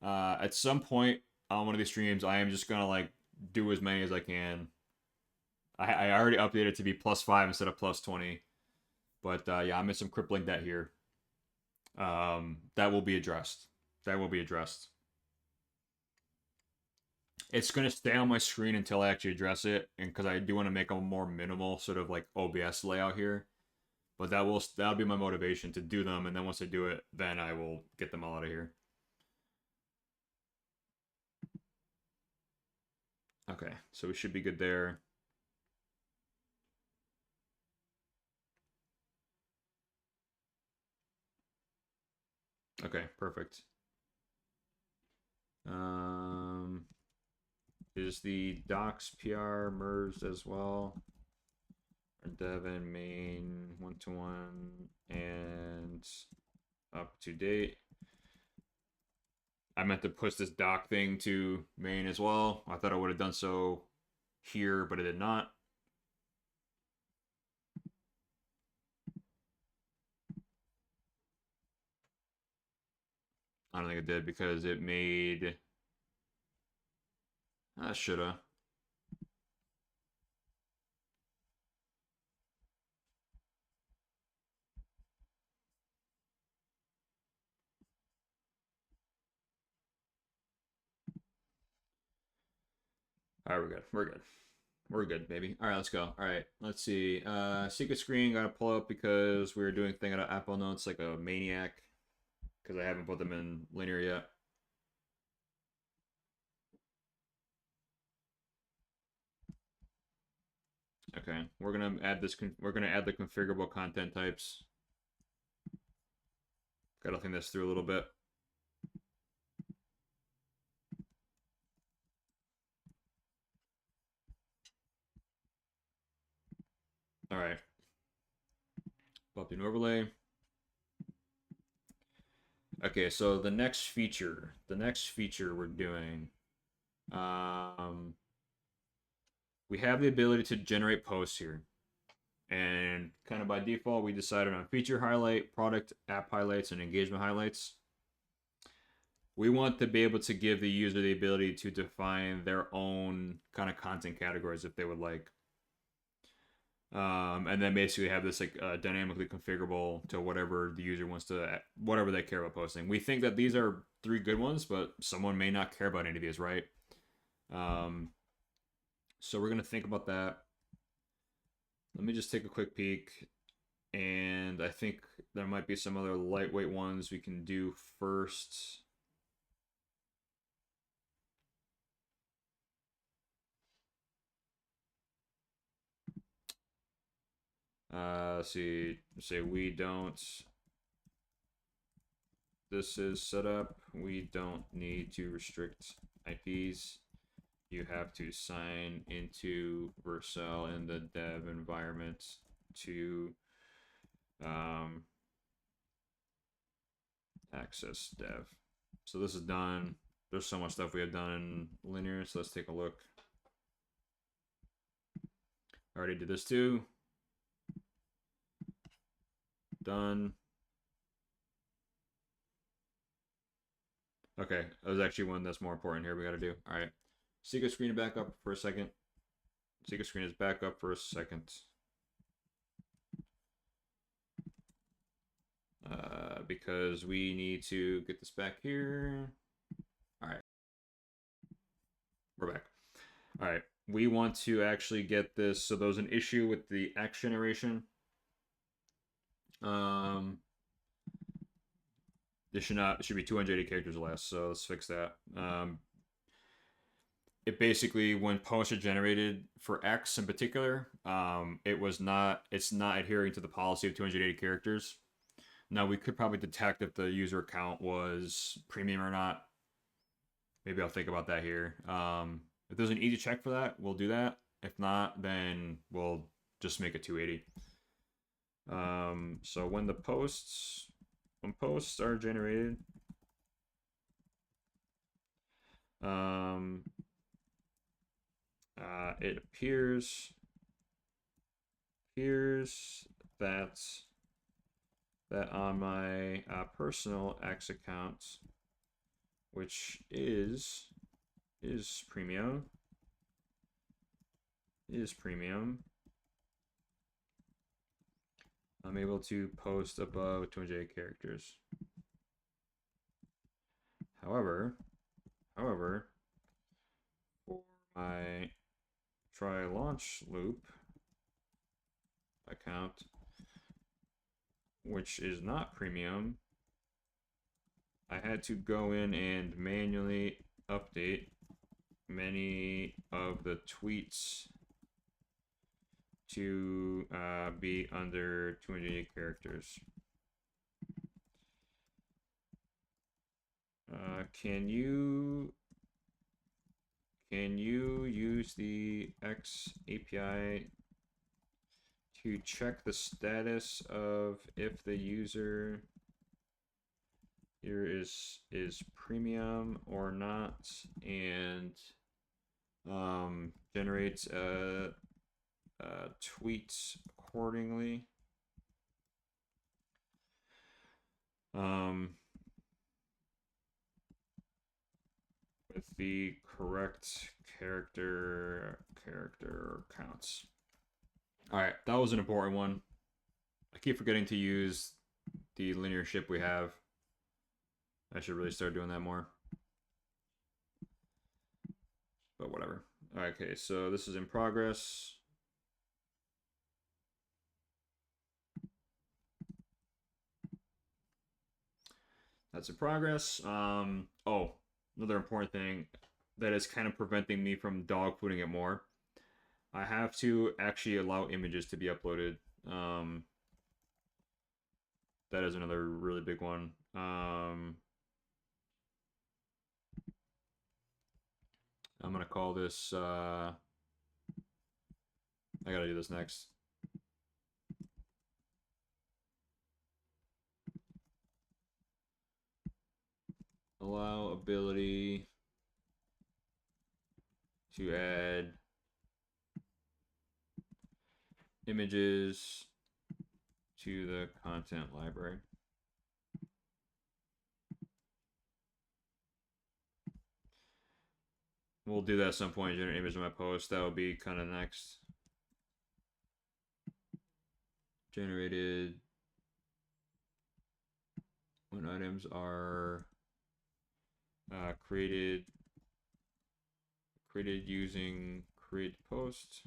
At some point on one of these streams, I am just gonna like do as many as I can. I already updated to be +5 instead of +20, but yeah, I'm in some crippling debt here. That will be addressed. It's gonna stay on my screen until I actually address it, and because I do want to make a more minimal sort of like OBS layout here. But that'll be my motivation to do them, and then once I do it, then I will get them all out of here. Okay, so we should be good there. Okay, perfect. Is the docs PR merged as well? Or dev and main 1-to-1 and up to date. I meant to push this doc thing to main as well. I thought I would have done so here, but I did not. I don't think it did because it made... I shoulda. All right, we're good, baby. All right, let's go. All right, let's see. Secret screen gotta pull up because we were doing thing at Apple Notes like a maniac because I haven't put them in linear yet. Okay, we're gonna add this. We're gonna add the configurable content types. Gotta think this through a little bit. All right. Bumping overlay. Okay, so the next feature we're doing, we have the ability to generate posts here. And kind of by default, we decided on feature highlight, product app highlights, and engagement highlights. We want to be able to give the user the ability to define their own kind of content categories if they would like. And then basically have this like dynamically configurable to whatever the user wants to, whatever they care about posting. We think that these are 3 good ones, but someone may not care about any of these, right? So we're gonna think about that. Let me just take a quick peek, and I think there might be some other lightweight ones we can do first. Let's see. Say we don't. This is set up. We don't need to restrict IPs. You have to sign into Vercel in the dev environment to access dev. So this is done. There's so much stuff we have done in linear, so let's take a look. already did this too. Done. Okay, there's actually one that's more important here we gotta do. Alright. Secret screen back up for a second. Secret screen is back up for a second. Because we need to get this back here. Alright. We're back. Alright. We want to actually get this. So there's an issue with the X generation. It should be 280 characters or less, so let's fix that. It basically, when posts are generated for X in particular, it's not adhering to the policy of 280 characters. Now, we could probably detect if the user account was premium or not. Maybe I'll think about that here. If there's an easy check for that, we'll do that. If not, then we'll just make it 280. So when posts are generated, it appears that on my personal X account, which is premium, I'm able to post above 208 characters. However, for my try launch loop account, which is not premium, I had to go in and manually update many of the tweets to be under 280 characters. Can you use the X API to check the status of if the user here is premium or not, and generates tweets accordingly? With the correct character counts. All right, that was an important one. I keep forgetting to use the linear ship we have. I should really start doing that more. But whatever. Okay, so this is in progress. That's in progress. Oh, another important thing that is kind of preventing me from dogfooding it more. I have to actually allow images to be uploaded. That is another really big one. I'm gonna call this. I gotta do this next. Allow ability to add images to the content library. We'll do that at some point. Generate image in my post. That will be kind of next. Generated when items are created using create post.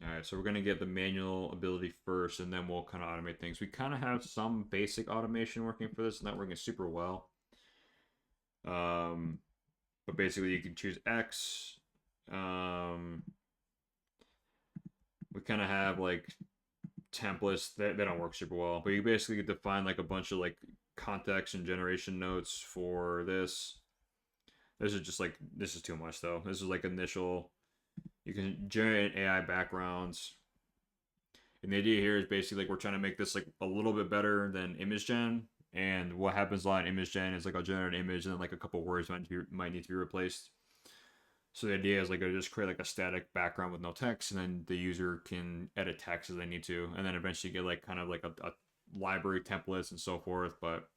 Alright, so we're going to get the manual ability first, and then we'll kind of automate things. We kind of have some basic automation working for this, not working super well. But basically you can choose X. We kind of have like templates that don't work super well, but you basically define like a bunch of like context and generation notes for this. This is just like, this is too much though. This is like initial. You can generate AI backgrounds. And the idea here is basically like we're trying to make this like a little bit better than image gen. And what happens a lot in image gen is like I'll generate an image and then like a couple words might need to be replaced. So the idea is like I just create like a static background with no text, and then the user can edit text as they need to, and then eventually get like kind of like a library templates and so forth. But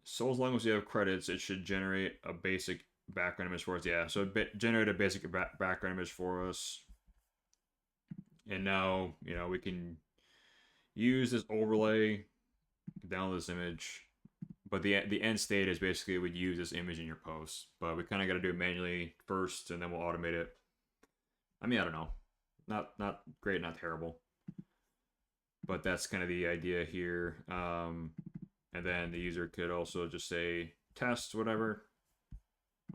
so as long as you have credits, it should generate a basic background image for us. Yeah, so generate a basic background image for us. And now, you know, we can use this overlay, download this image. But the end state is basically we'd use this image in your post. But we kind of got to do it manually first, and then we'll automate it. I mean, I don't know. Not great, not terrible. But that's kind of the idea here. And then the user could also just say test, whatever.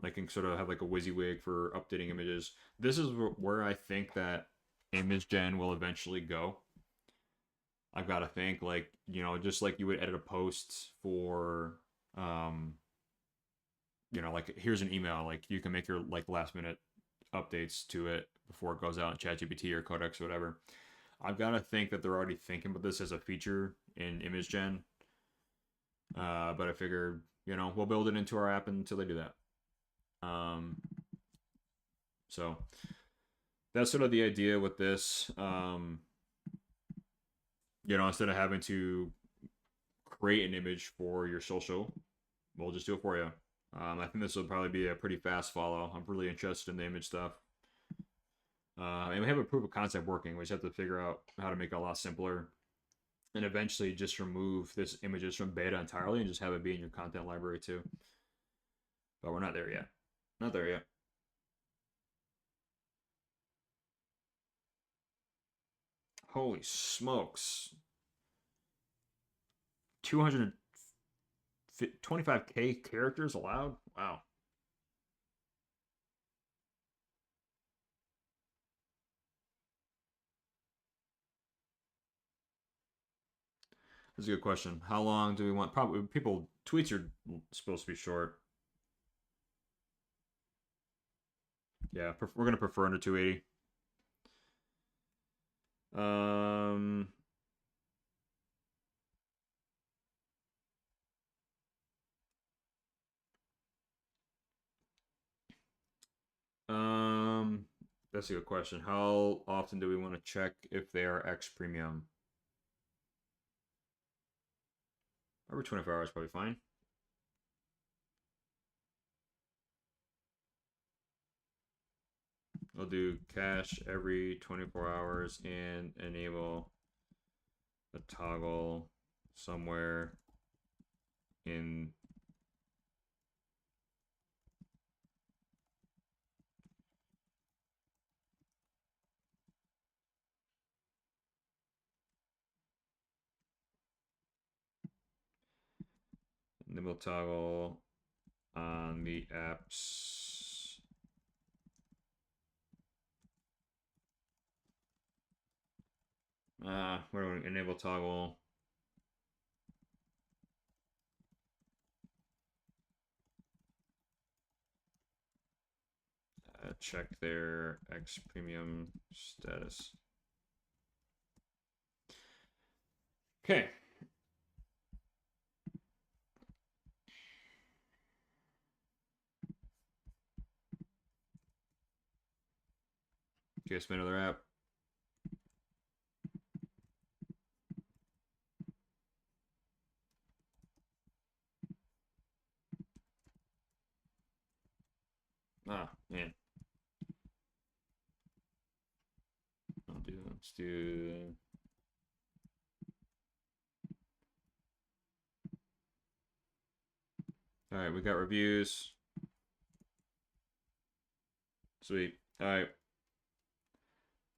I can sort of have like a WYSIWYG for updating images. This is where I think that image gen will eventually go. I've got to think, like, you know, just like you would edit a post for, you know, like here's an email, like you can make your like last minute updates to it before it goes out in ChatGPT or Codex or whatever. I've got to think that they're already thinking about this as a feature in image gen. But I figured, you know, we'll build it into our app until they do that. So that's sort of the idea with this. You know, instead of having to create an image for your social, we'll just do it for you. I think this will probably be a pretty fast follow. I'm really interested in the image stuff. And we have a proof of concept working. We just have to figure out how to make it a lot simpler. And eventually just remove this images from beta entirely and just have it be in your content library too. But we're not there yet. Not there yet. Holy smokes. 225k characters allowed? Wow. That's a good question. How long do we want? Probably people tweets are supposed to be short. Yeah, we're gonna prefer under 280. That's a good question. How often do we want to check if they are X premium? Every 24 hours, probably fine. I'll do cache every 24 hours and enable a toggle somewhere in enable toggle on the apps. Where do we enable toggle? Check their X premium status. Okay. Guess another app. Man. Let's do. All right, we got reviews. Sweet. All right.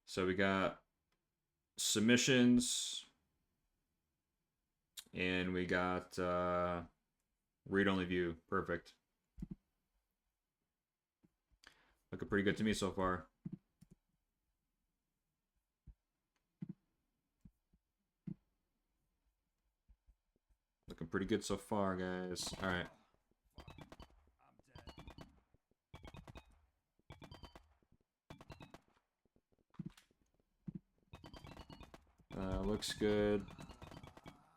So we got submissions, and we got read-only view. Perfect. Looking pretty good to me so far. Looking pretty good so far, guys. All right. Looks good.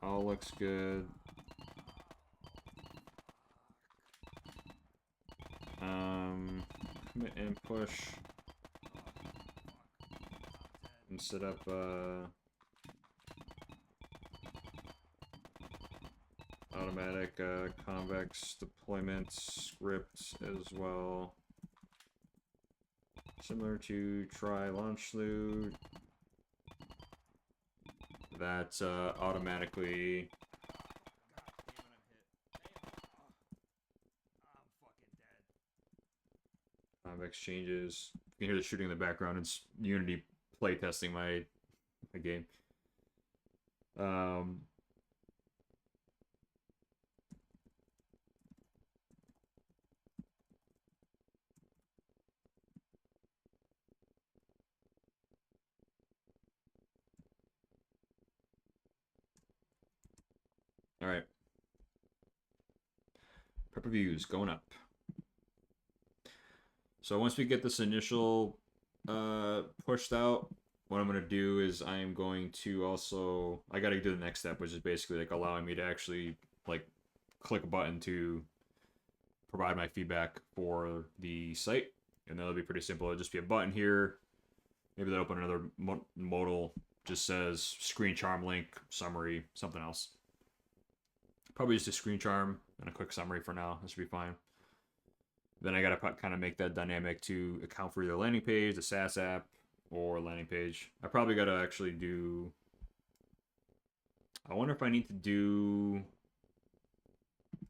all looks good. Commit and push. And set up automatic convex deployment script as well. Similar to try launch loop. That automatically convex changes. You can hear the shooting in the background. It's Unity playtesting my game. All right. Prep reviews going up. So once we get this initial pushed out, what I'm going to do is I am going to also, I got to do the next step, which is basically like allowing me to actually like click a button to provide my feedback for the site. And that'll be pretty simple. It'll just be a button here. Maybe they'll open another modal, just says screen charm link, summary, something else. Probably just a screen charm and a quick summary for now. This should be fine. Then I gotta kind of make that dynamic to account for either landing page, the SaaS app, or landing page. I probably gotta actually do. I wonder if I need to do. I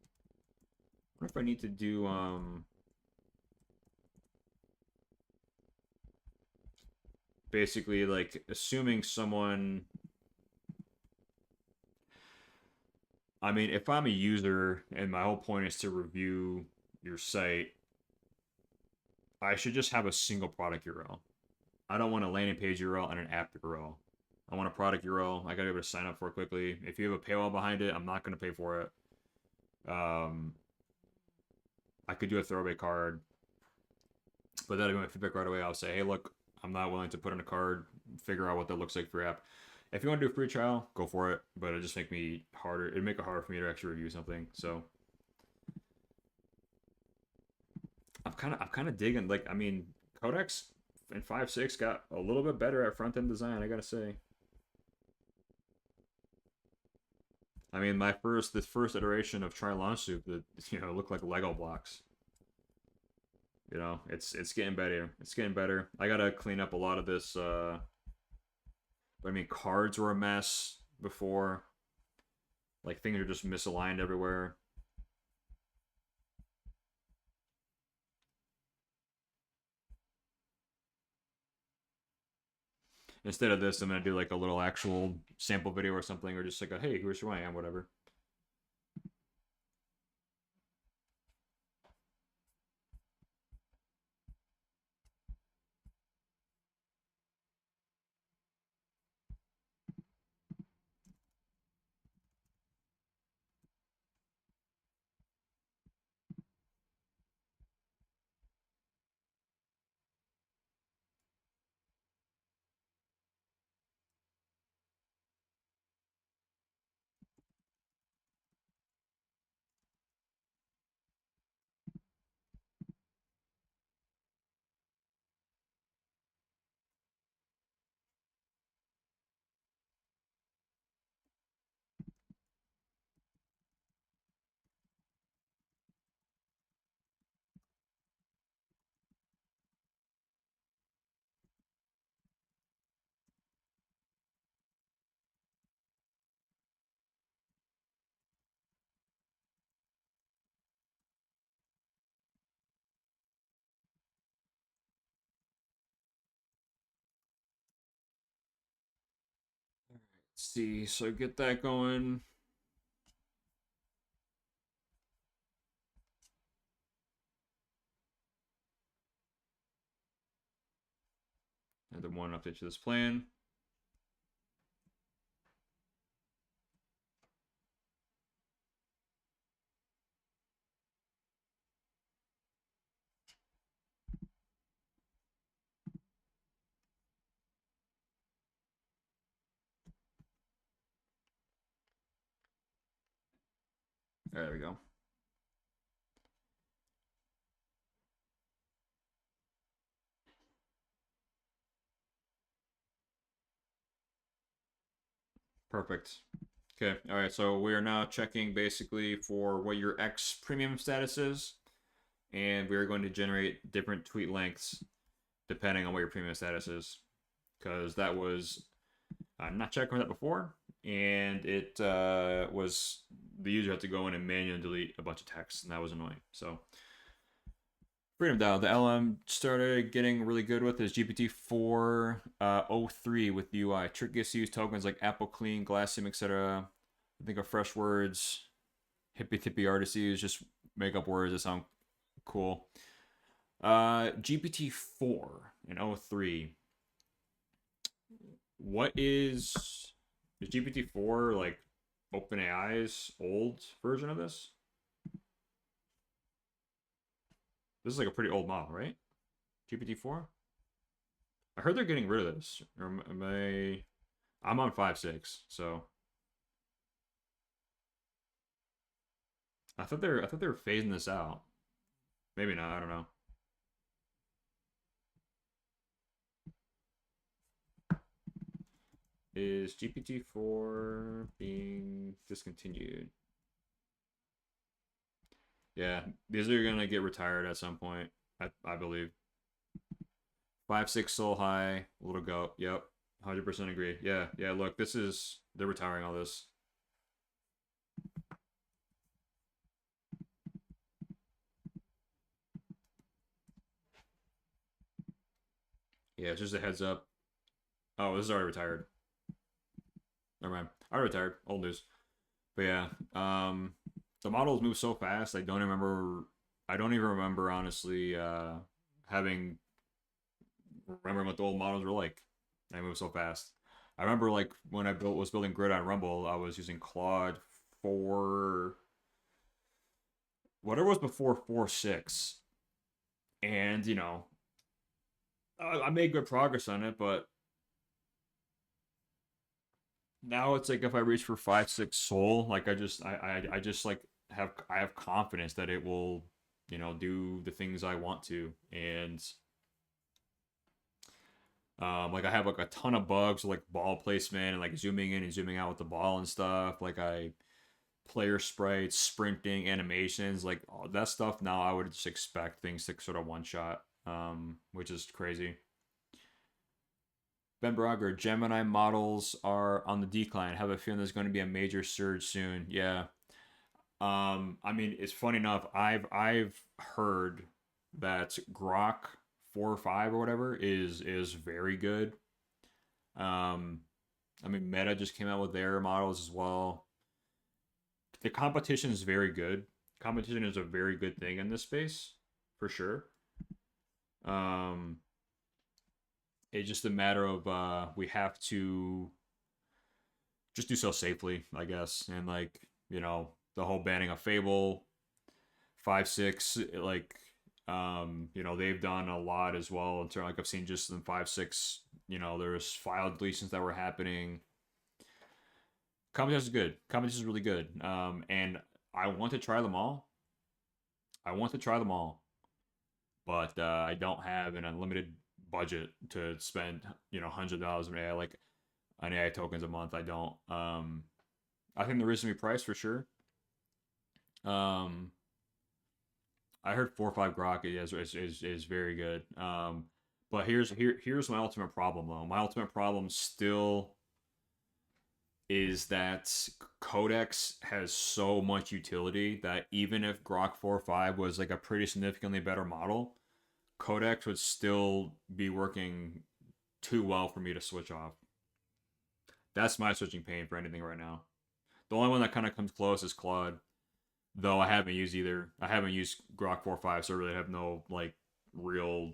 wonder if I need to do basically like assuming someone. I mean, if I'm a user and my whole point is to review your site, I should just have a single product URL. I don't want a landing page URL and an app URL. I want a product URL. I gotta be able to sign up for it quickly. If you have a paywall behind it, I'm not gonna pay for it. I could do a throwaway card, but that'll be my feedback right away. I'll say, hey, look, I'm not willing to put in a card. Figure out what that looks like for your app. If you want to do a free trial, go for it. But it'd just make me harder. It'd make it harder for me to actually review something. So I'm kind of digging. Like, I mean, Codex in 5.6 got a little bit better at front end design. I gotta say. I mean, this first iteration of Try Launch Loop that looked like Lego blocks. It's getting better. It's getting better. I gotta clean up a lot of this. I mean, cards were a mess before. Like, things are just misaligned everywhere. Instead of this, I'm gonna do like a little actual sample video or something, or just like a hey, here's who I am, whatever. Let's see, so get that going. And then one update to this plan. All right, there we go. Perfect. Okay, all right, so we are now checking basically for what your X premium status is, and we are going to generate different tweet lengths depending on what your premium status is, because that was not checking that before, and it was the user had to go in and manually delete a bunch of text, and that was annoying. So Freedom Dial, the LM started getting really good with is GPT-4 03 with the UI. Trickiest to use tokens like Apple Clean, Glassium, etc. I think of fresh words, hippy tippy artists use, just make up words that sound cool. GPT-4 and 03. What is GPT-4 like OpenAI's old version of this? This is like a pretty old model, right? GPT-4? I heard they're getting rid of this. Or am I... I'm on 5.6, so I thought they were phasing this out. Maybe not, I don't know. Is GPT-4 being discontinued? Yeah, these are gonna get retired at some point, I believe. 5.6 soul high, little go. Yep, 100% agree. Yeah, yeah. Look, they're retiring all this. Yeah, it's just a heads up. Oh, this is already retired. Never mind. I retired. Old news. But yeah, the models move so fast. I don't even remember. I don't even remember honestly having remembering what the old models were like. They move so fast. I remember like when I was building Grid on Rumble, I was using Claude 4, whatever was before 4.6, and I made good progress on it, but now it's like if I reach for 5.6 Soul, like I just like I have confidence that it will do the things I want to, and like I have like a ton of bugs like ball placement and like zooming in and zooming out with the ball and stuff. Like I player sprites, sprinting, animations, like all that stuff. Now I would just expect things to sort of one shot, which is crazy. Ben Brager, Gemini models are on the decline. I have a feeling there's going to be a major surge soon. Yeah. I mean, it's funny enough. I've heard that Grok 4 or 5 or whatever is very good. Um, I mean, Meta just came out with their models as well. The competition is very good. Competition is a very good thing in this space, for sure. Um, it's just a matter of we have to just do so safely, I guess, and like the whole banning of Fable, 5.6, like they've done a lot as well in terms like I've seen just in 5.6, there's file deletions that were happening. Competition is good. Competition is really good. And I want to try them all. I want to try them all, but I don't have an unlimited budget to spend $100 on AI like on AI tokens a month. I don't. I think they're reasonably priced for sure. I heard 4 or 5 Grok is very good. But here's my ultimate problem though. My ultimate problem still is that Codex has so much utility that even if Grok 4.5 was like a pretty significantly better model, Codex would still be working too well for me to switch off. That's my switching pain for anything right now. The only one that kind of comes close is Claude, though I haven't used either. I haven't used Grok 4.5, so I really have no like real.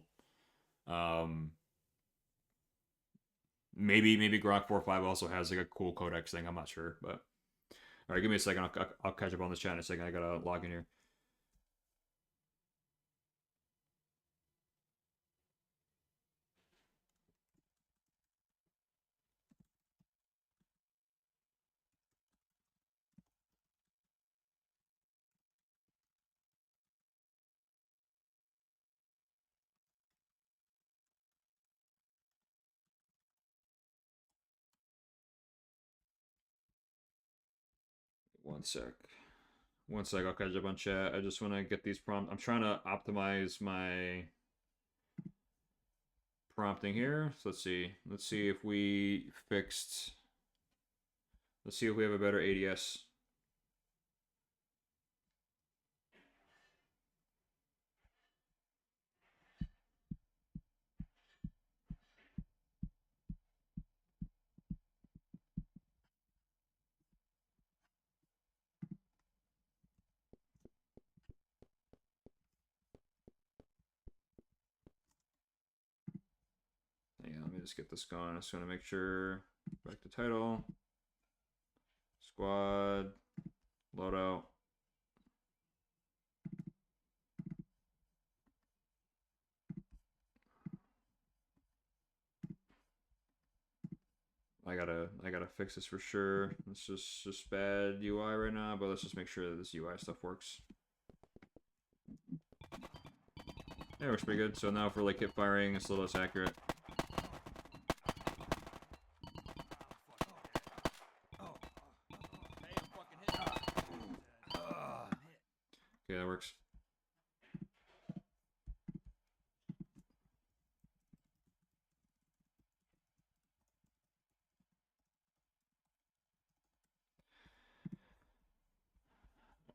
Um, maybe Grok 4.5 also has like a cool codex thing. I'm not sure, but all right, give me a second. I'll catch up on this chat in a second. I gotta log in here. One sec. One sec, I'll catch up on chat. I just want to get these prompts. I'm trying to optimize my prompting here. So let's see. Let's see if we fixed. Let's see if we have a better ADS. Yeah, let me just get this going. I just want to make sure. Back to title. Squad. Loadout. I gotta fix this for sure. It's just bad UI right now, but let's just make sure that this UI stuff works. Yeah, it works pretty good. So now for like hip firing, it's a little less accurate. Okay, that works.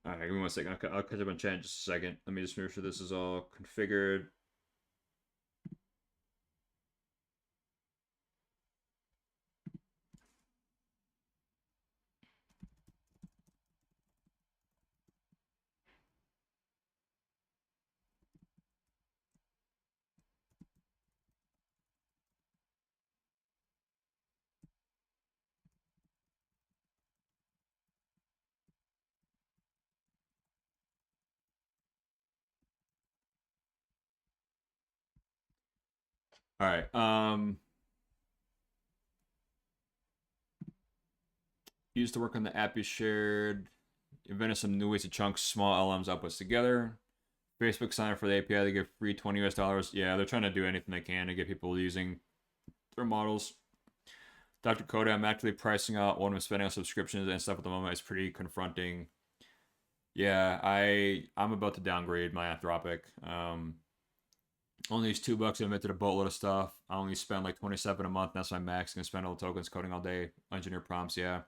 Alright, give me 1 second. I'll catch up on chat in just a second. Let me just make sure this is all configured. Alright, used to work on the app you shared. Invented some new ways to chunk small LMs outputs together. Facebook signed up for the API. They give free $20 US. Yeah, they're trying to do anything they can to get people using their models. Dr. Coda, I'm actively pricing out what I'm spending on subscriptions and stuff at the moment. It's pretty confronting. Yeah, I'm about to downgrade my Anthropic. Only these $2 I invented a boatload of stuff. I only spend like 27 a month. That's my max. Gonna spend all the tokens coding all day. Engineer prompts, yeah.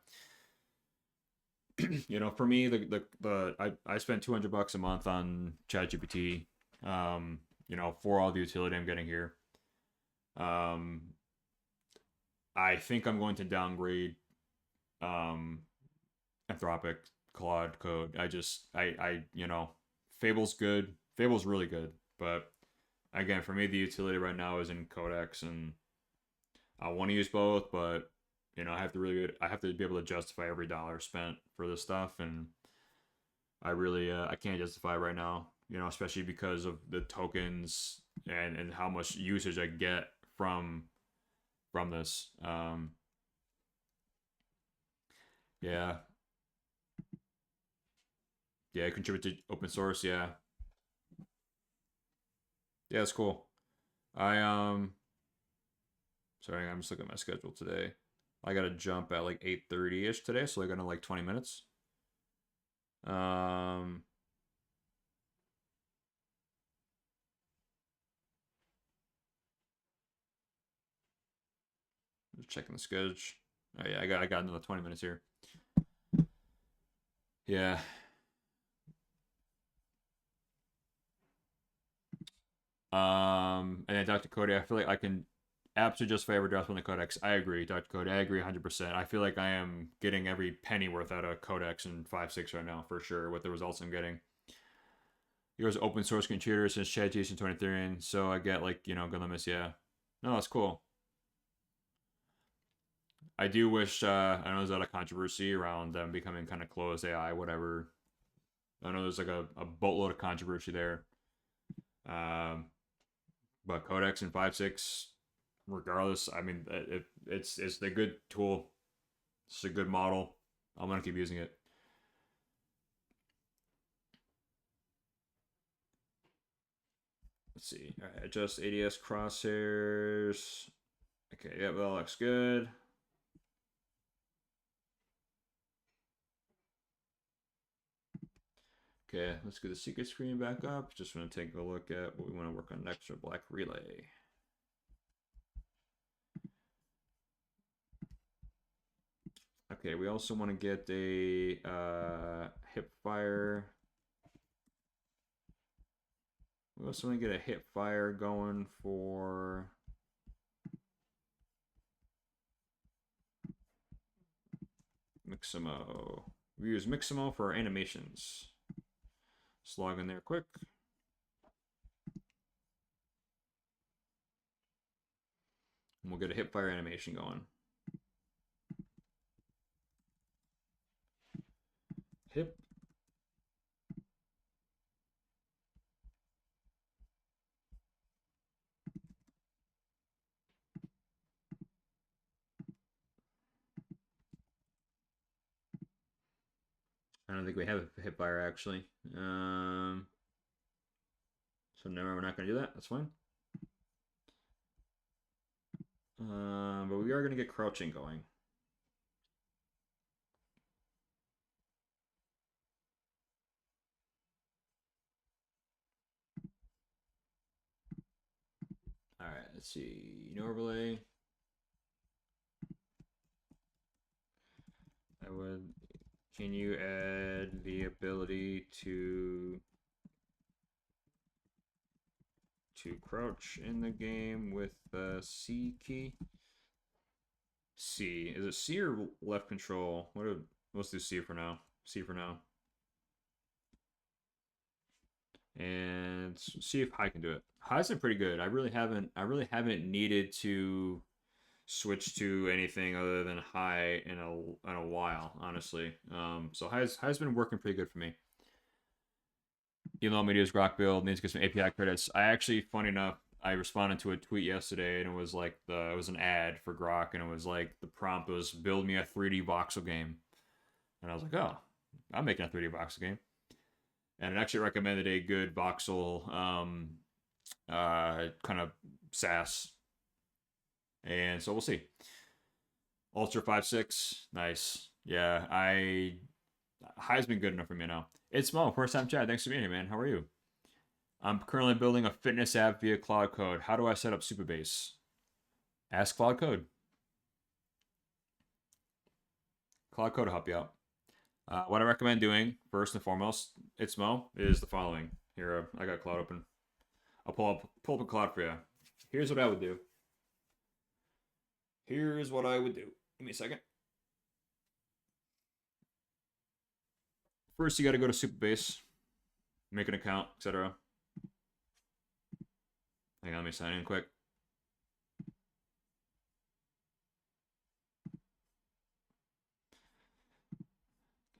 You know, for me, I spend $200 a month on ChatGPT. You know, for all the utility I'm getting here. I think I'm going to downgrade Anthropic Claude code. I you know, Fable's good. Fable's really good, but again, for me, the utility right now is in Codex, and I want to use both, but you know, I have to be able to justify every dollar spent for this stuff, and I really I can't justify right now. You know, especially because of the tokens and how much usage I get from this. Yeah, yeah, contribute to open source. Yeah, yeah, it's cool. I sorry, I'm just looking at my schedule today. I gotta jump at like 8:30 ish today, so I got like 20 minutes. Um, just checking the schedule. Oh yeah, I got another 20 minutes here. Yeah. And then Dr. Cody, I feel like I can absolutely justify every draft on the Codex. I agree, Dr. Cody. I agree 100%. I feel like I am getting every penny worth out of Codex in 5.6 right now, for sure, with the results I'm getting. He goes open source contributor since ChatGPT 23, so I get like, you know, good limits, yeah. No, that's cool. I do wish, I know there's a lot of controversy around them becoming kind of closed AI, whatever. I know there's like a boatload of controversy there. But Codex and 5.6, regardless, I mean, it's a good tool. It's a good model. I'm gonna keep using it. Let's see. All right, adjust ADS crosshairs. Okay, yeah, that looks good. Okay, let's get the secret screen back up. Just want to take a look at what we want to work on next for Black Relay. Okay, we also want to get a hip fire. We also want to get a hip fire going for Mixamo. We use Mixamo for our animations. Let's log in there quick. And we'll get a hip fire animation going. Hip. I don't think we have a hip fire actually. So no, we're not going to do that. That's fine. But we are going to get crouching going. All right, let's see. New overlay. I would. Can you add the ability to crouch in the game with the C key? C. Is it C or left control? Let's do C for now. C for now. And see if High can do it. High's been pretty good. I really haven't needed to switch to anything other than High in a while, honestly. So High's been working pretty good for me. Elon Media's Grok build needs to get some API credits. I actually, funny enough, I responded to a tweet yesterday, and it was like it was an ad for Grok, and it was like the prompt was build me a 3D voxel game, and I was like, oh, I'm making a 3D voxel game, and it actually recommended a good voxel kind of SaaS, and so we'll see. Ultra 5.6, nice, yeah. High's been good enough for me now. It's Mo, first time chat. Thanks for being here, man. How are you? I'm currently building a fitness app via Cloud Code. How do I set up Supabase? Ask Cloud Code. Cloud Code will help you out. What I recommend doing, first and foremost, it's Mo, is the following. Here, I got Cloud open. I'll pull up a Cloud for you. Here's what I would do. Here's what I would do. Give me a second. First, you got to go to Supabase, make an account, etc. Hang on, let me sign in quick.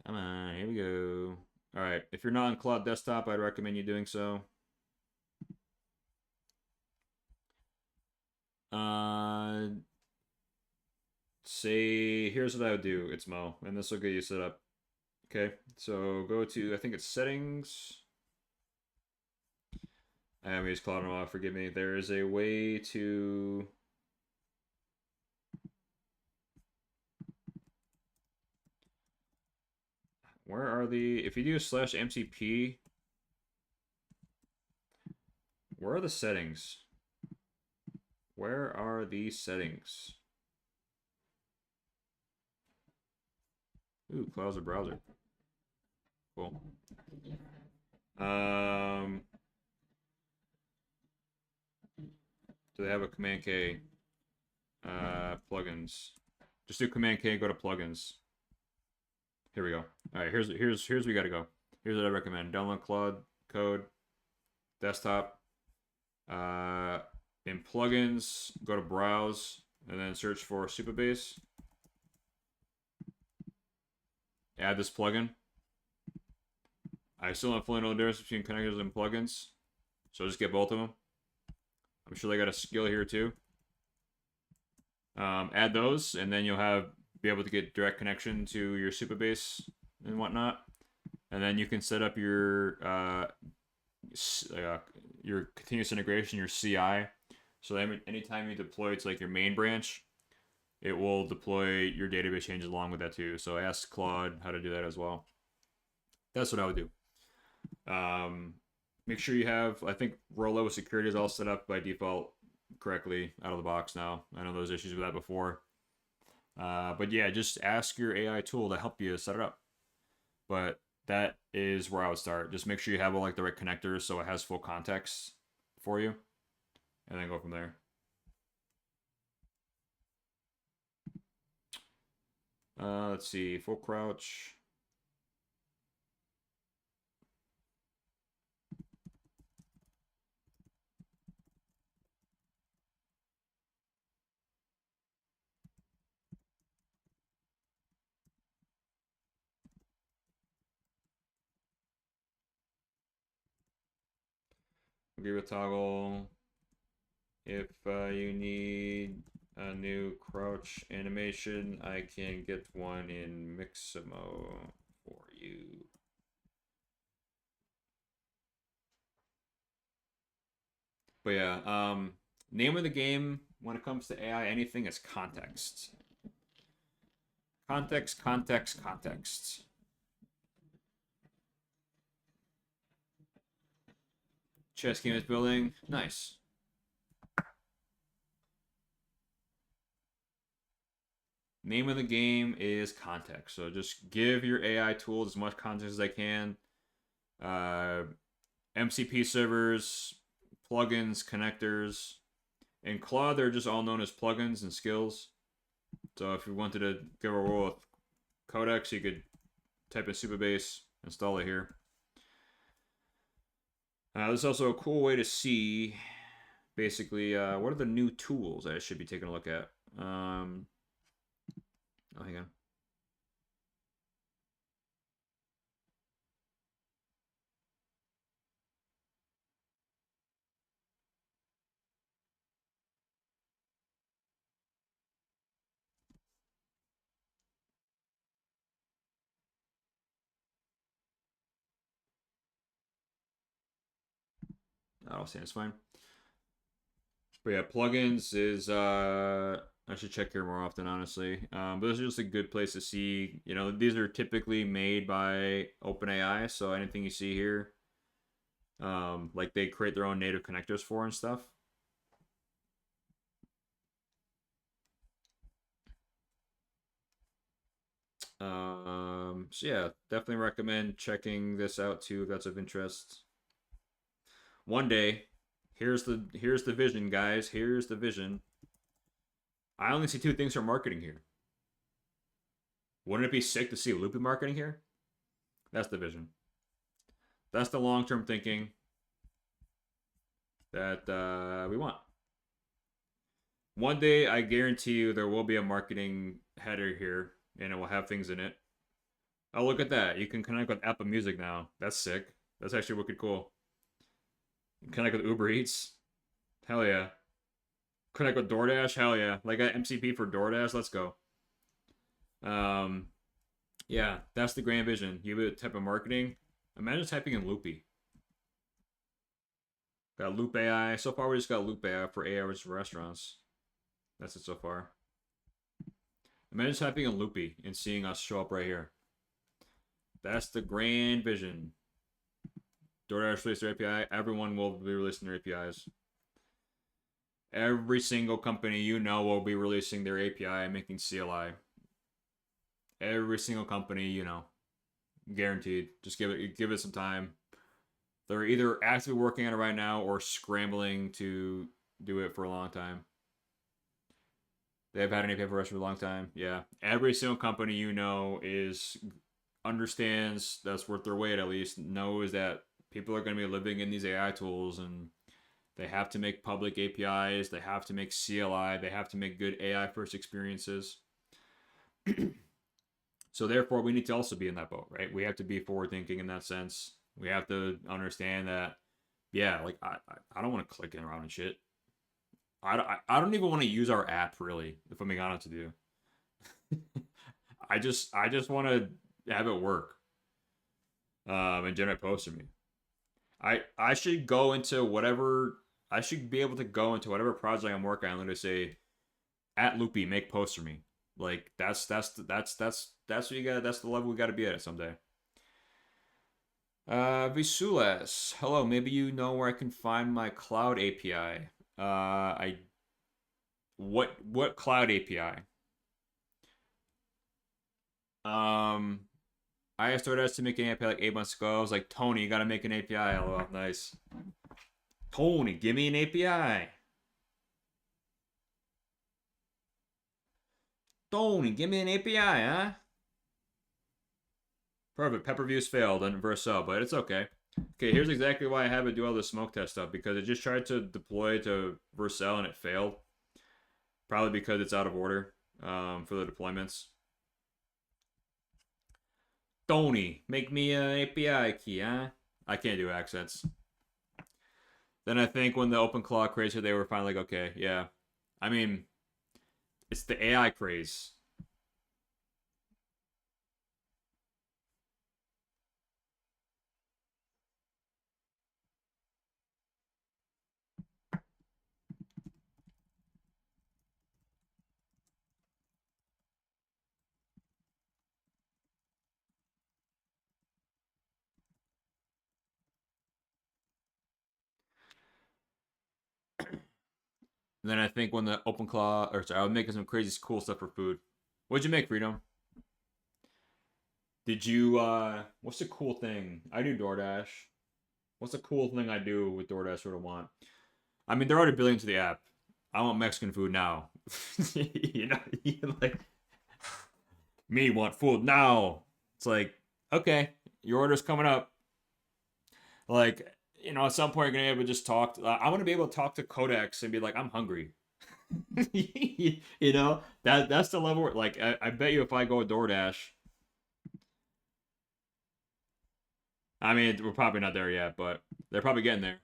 Come on, here we go. All right, if you're not on Cloud Desktop, I'd recommend you doing so. Say, here's what I would do. It's Mo, and this will get you set up. Okay, so go to, I think it's settings. I haven't used Cloud in a while, forgive me. There is a way to... Where are the... If you do /MCP, where are the settings? Where are the settings? Ooh, Cloud's a browser. Cool. Do they have a Command K? Plugins. Just do Command K, go to plugins. Here we go. All right, here's where we gotta go. Here's what I recommend: download Cloud Code, desktop. In plugins, go to browse, and then search for Supabase. Add this plugin. I still don't fully know the difference between connectors and plugins, so just get both of them. I'm sure they got a skill here too. Add those, and then you'll be able to get direct connection to your Supabase and whatnot. And then you can set up your continuous integration, your CI. So anytime you deploy to like your main branch, it will deploy your database changes along with that too. So ask Claude how to do that as well. That's what I would do. Make sure you have, I think row level security is all set up by default correctly out of the box now. I know there was issues with that before. But yeah, just ask your AI tool to help you set it up. But that is where I would start. Just make sure you have all like the right connectors so it has full context for you, and then go from there. Let's see, full crouch. Agree with toggle. If you need a new crouch animation, I can get one in Mixamo for you. But yeah, name of the game when it comes to AI, anything is context. Context, context, context. Chess game is building. Nice. Name of the game is context. So just give your AI tools as much context as they can. MCP servers, plugins, connectors. In Claude, they're just all known as plugins and skills. So if you wanted to give a roll with codecs, you could type in Supabase, install it here. There's also a cool way to see, basically, what are the new tools I should be taking a look at. Oh, hang on. I don't see it's fine. But yeah, plugins is I should check here more often, honestly. But this is just a good place to see. You know, these are typically made by OpenAI, so anything you see here, like they create their own native connectors for and stuff. So yeah, definitely recommend checking this out too if that's of interest. One day, here's the vision, guys. Here's the vision. I only see two things for marketing here. Wouldn't it be sick to see loopy marketing here? That's the vision. That's the long-term thinking that we want. One day, I guarantee you, there will be a marketing header here, and it will have things in it. Oh, look at that! You can connect with Apple Music now. That's sick. That's actually wicked cool. Connect with Uber Eats. Hell yeah. Connect with DoorDash. Hell yeah. Like MCP for DoorDash. Let's go. Yeah, that's the grand vision. You have a type of marketing. Imagine typing in Loopy. Got Loop AI. So far, we just got Loop AI for AI restaurants. That's it so far. Imagine typing in Loopy and seeing us show up right here. That's the grand vision. DoorDash released their API. Everyone will be releasing their APIs. Every single company you know will be releasing their API and making CLI. Every single company you know, guaranteed. Just give it some time. They're either actively working on it right now or scrambling to do it for a long time. They've had an API for us for a long time. Yeah, every single company you know understands that's worth their weight, at least knows that people are going to be living in these AI tools and they have to make public APIs, they have to make CLI, they have to make good AI first experiences. So therefore, we need to also be in that boat, right? We have to be forward thinking in that sense. We have to understand that, yeah, like I don't want to click around and shit. I don't even want to use our app really, if I'm being honest with you. I just want to have it work, and generate posts for me. I should go into whatever I should be able to go into whatever project I'm working on and literally say, at Loopy, make posts for me. Like that's what you got. That's the level we got to be at someday. Visulas, hello. Maybe you know where I can find my cloud API. What cloud API? I started to make an API like 8 months ago. I was like, Tony, you gotta make an API. LOL, nice. Tony, give me an API. Tony, give me an API, huh? Perfect. Pepper views failed on Vercel, but it's okay. Okay, here's exactly why I have it do all the smoke test stuff, because it just tried to deploy to Vercel and it failed. Probably because it's out of order for the deployments. Tony, make me an API key, huh? I can't do accents. Then I think when the OpenClaw craze hit, they were finally like, okay, yeah. I mean, it's the AI craze. And then I think when the OpenClaw, or sorry, I was making some crazy cool stuff for food. What'd you make, Freedom? Did you, what's the cool thing? I do DoorDash. What's the cool thing I do with DoorDash sort of want? I mean, they're already billing to the app. I want Mexican food now. you know, like, me want food now. It's like, okay, your order's coming up. Like, you know, at some point you're gonna be able to just talk. I want to be able to talk to Codex and be like, I'm hungry. you know, that's the level. Where, like, I bet you if I go with DoorDash, I mean, we're probably not there yet, but they're probably getting there.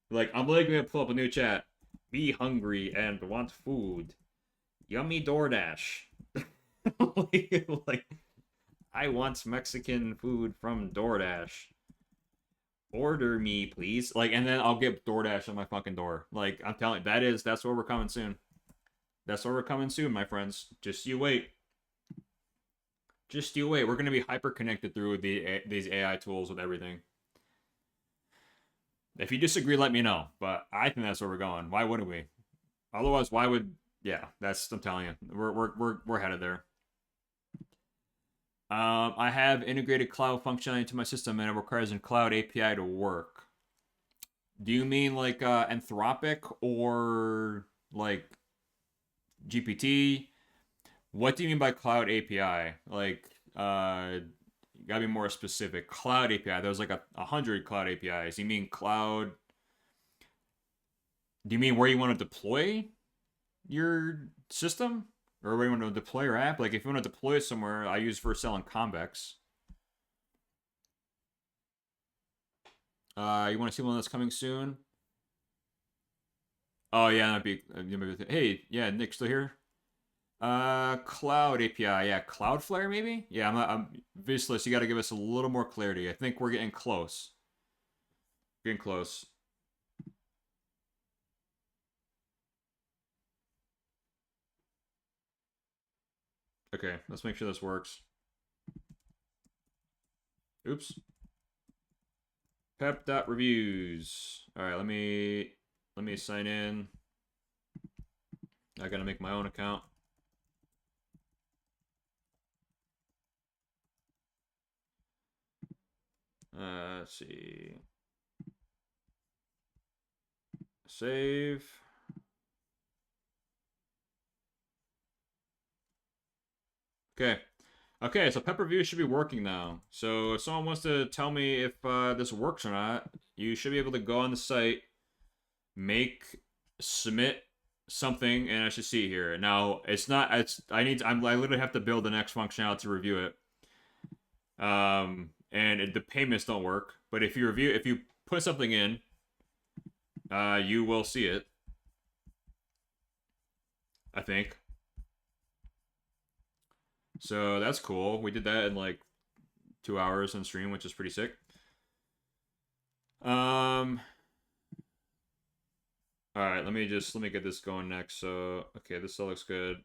Like, I'm literally gonna pull up a new chat. Be hungry and want food. Yummy DoorDash. like, I want Mexican food from DoorDash. Order me, please. Like, and then I'll get DoorDash on my fucking door. Like, I'm telling you, that's where we're coming soon. That's where we're coming soon, my friends. Just you wait. Just you wait. We're gonna be hyper connected through these AI tools with everything. If you disagree, let me know. But I think that's where we're going. Why wouldn't we? Otherwise, why would? Yeah, that's. I'm telling you, we're headed there. I have integrated cloud functionality into my system, and it requires a cloud API to work. Do you mean like Anthropic or like GPT? What do you mean by cloud API? Like, you gotta be more specific. Cloud API. There's like 100 cloud APIs. You mean cloud? Do you mean where you want to deploy your system, or where you want to deploy your app? Like, if you want to deploy it somewhere, I use Vercel and Convex. You want to see one that's coming soon? Oh yeah, that'd be. Hey, yeah, Nick still here? Cloud API, yeah, Cloudflare maybe. Yeah, I'm Visless. You got to give us a little more clarity. I think we're getting close. Getting close. Okay, let's make sure this works. Oops. Pep.reviews. All right, let me sign in. I gotta make my own account. Let's see. Save. Okay. Okay, so Pep Review should be working now. So if someone wants to tell me if this works or not, you should be able to go on the site, submit something, and I should see here. Now, it's not, I literally have to build the next functionality to review it. The payments don't work, but if you put something in, you will see it. I think. So that's cool. We did that in like 2 hours on stream, which is pretty sick. All right, let me get this going next. So, okay, this all looks good.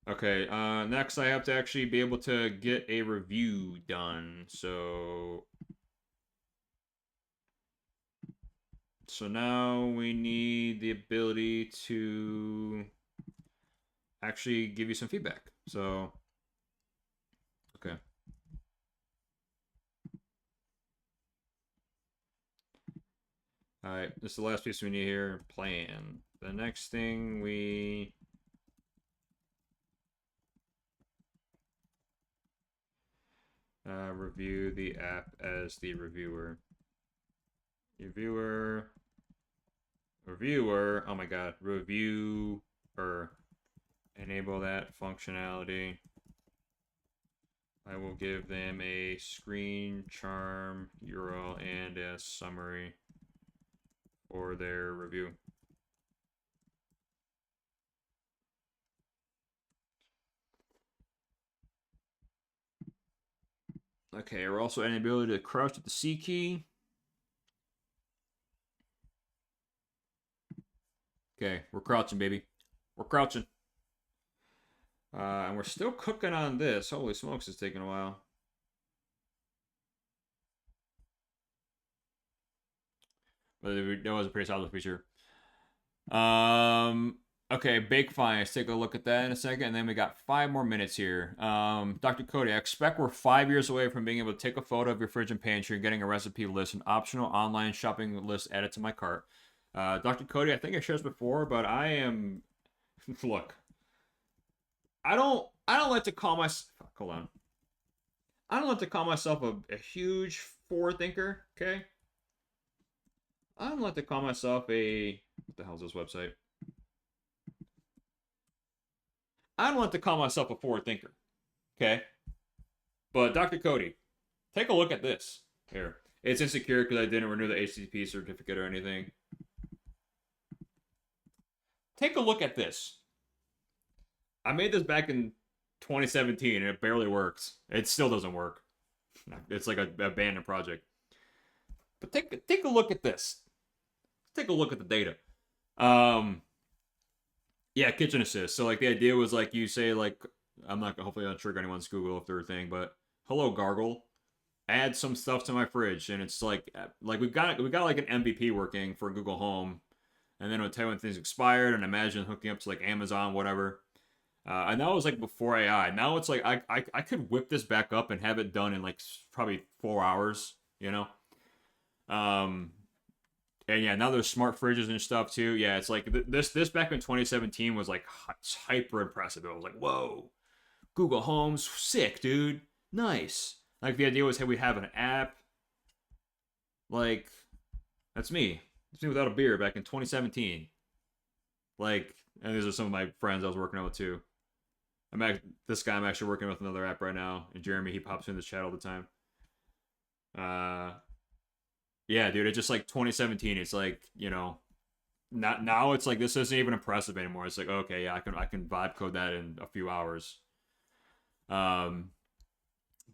Okay, next I have to actually be able to get a review done. So now we need the ability to actually give you some feedback. So, okay. Alright, this is the last piece we need here. Plan. The next thing we... review the app as the reviewer. Reviewer, oh my god, reviewer. Enable that functionality. I will give them a screen charm URL and a summary for their review. Okay, we're also adding the ability to crouch at the C key. Okay, we're crouching, baby. We're crouching. And we're still cooking on this. Holy smokes, it's taking a while. But that was a pretty solid feature. Okay, bake fine. Let's take a look at that in a second, and then we got 5 more minutes here. Dr. Cody, I expect we're 5 years away from being able to take a photo of your fridge and pantry, getting a recipe list, an optional online shopping list added to my cart. Dr. Cody, I think I shared this before, but I am... Look. I don't like to call myself... Hold on. I don't like to call myself a huge forward thinker, okay? I don't like to call myself a... What the hell is this website? I don't like to call myself a forward thinker, okay? But Dr. Cody, take a look at this. Here. It's insecure because I didn't renew the HTTP certificate or anything. Take a look at this. I made this back in 2017 and it barely works. It still doesn't work. It's like a abandoned project. But take a look at this. Take a look at the data. Yeah, kitchen assist. So like the idea was like you say like I'm not hopefully not trigger anyone's Google if they're thing, but hello Gargle, add some stuff to my fridge, and it's like we got like an MVP working for Google Home, and then it'll tell you when things expired, and imagine hooking up to like Amazon, whatever. And that was like before AI. Now it's like I could whip this back up and have it done in like probably 4 hours, you know. And yeah, now there's smart fridges and stuff too. Yeah, it's like this back in 2017 was like hyper impressive. It was like, whoa, Google Home's sick, dude. Nice. Like the idea was, hey, we have an app. Like, that's me. That's me without a beer back in 2017. Like, and these are some of my friends I was working out with too. This guy I'm actually working with another app right now, and Jeremy, he pops in the chat all the time. Yeah, dude, it's just like 2017. It's like, you know, not now. It's like this isn't even impressive anymore. It's like, okay, yeah, I can vibe code that in a few hours. But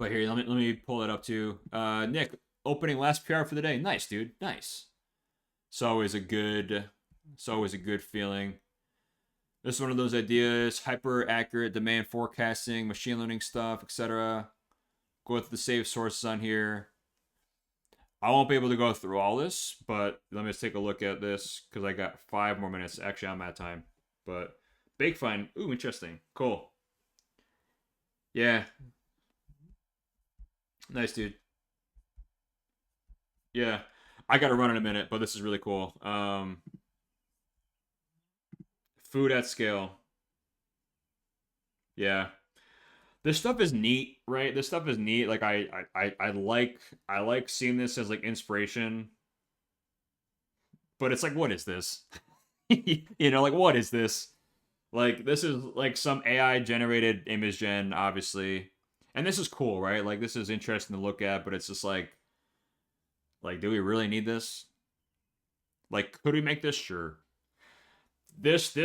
here, let me pull it up too. Nick, opening last PR for the day. Nice, dude. Nice. It's always a good feeling. This is one of those ideas, hyper accurate demand forecasting, machine learning stuff, etc. Go with the save sources on here. I won't be able to go through all this, but let me just take a look at this because I got 5 more minutes. Actually, I'm at time. But bake fine. Ooh, interesting. Cool. Yeah. Nice, dude. Yeah. I gotta run in a minute, but this is really cool. Food at scale. Yeah. This stuff is neat, right? This stuff is neat. Like I like seeing this as like inspiration. But it's like, what is this? You know, like what is this? Like this is like some AI generated image gen, obviously. And this is cool, right? Like this is interesting to look at, but it's just like do we really need this? Like, could we make this? Sure. This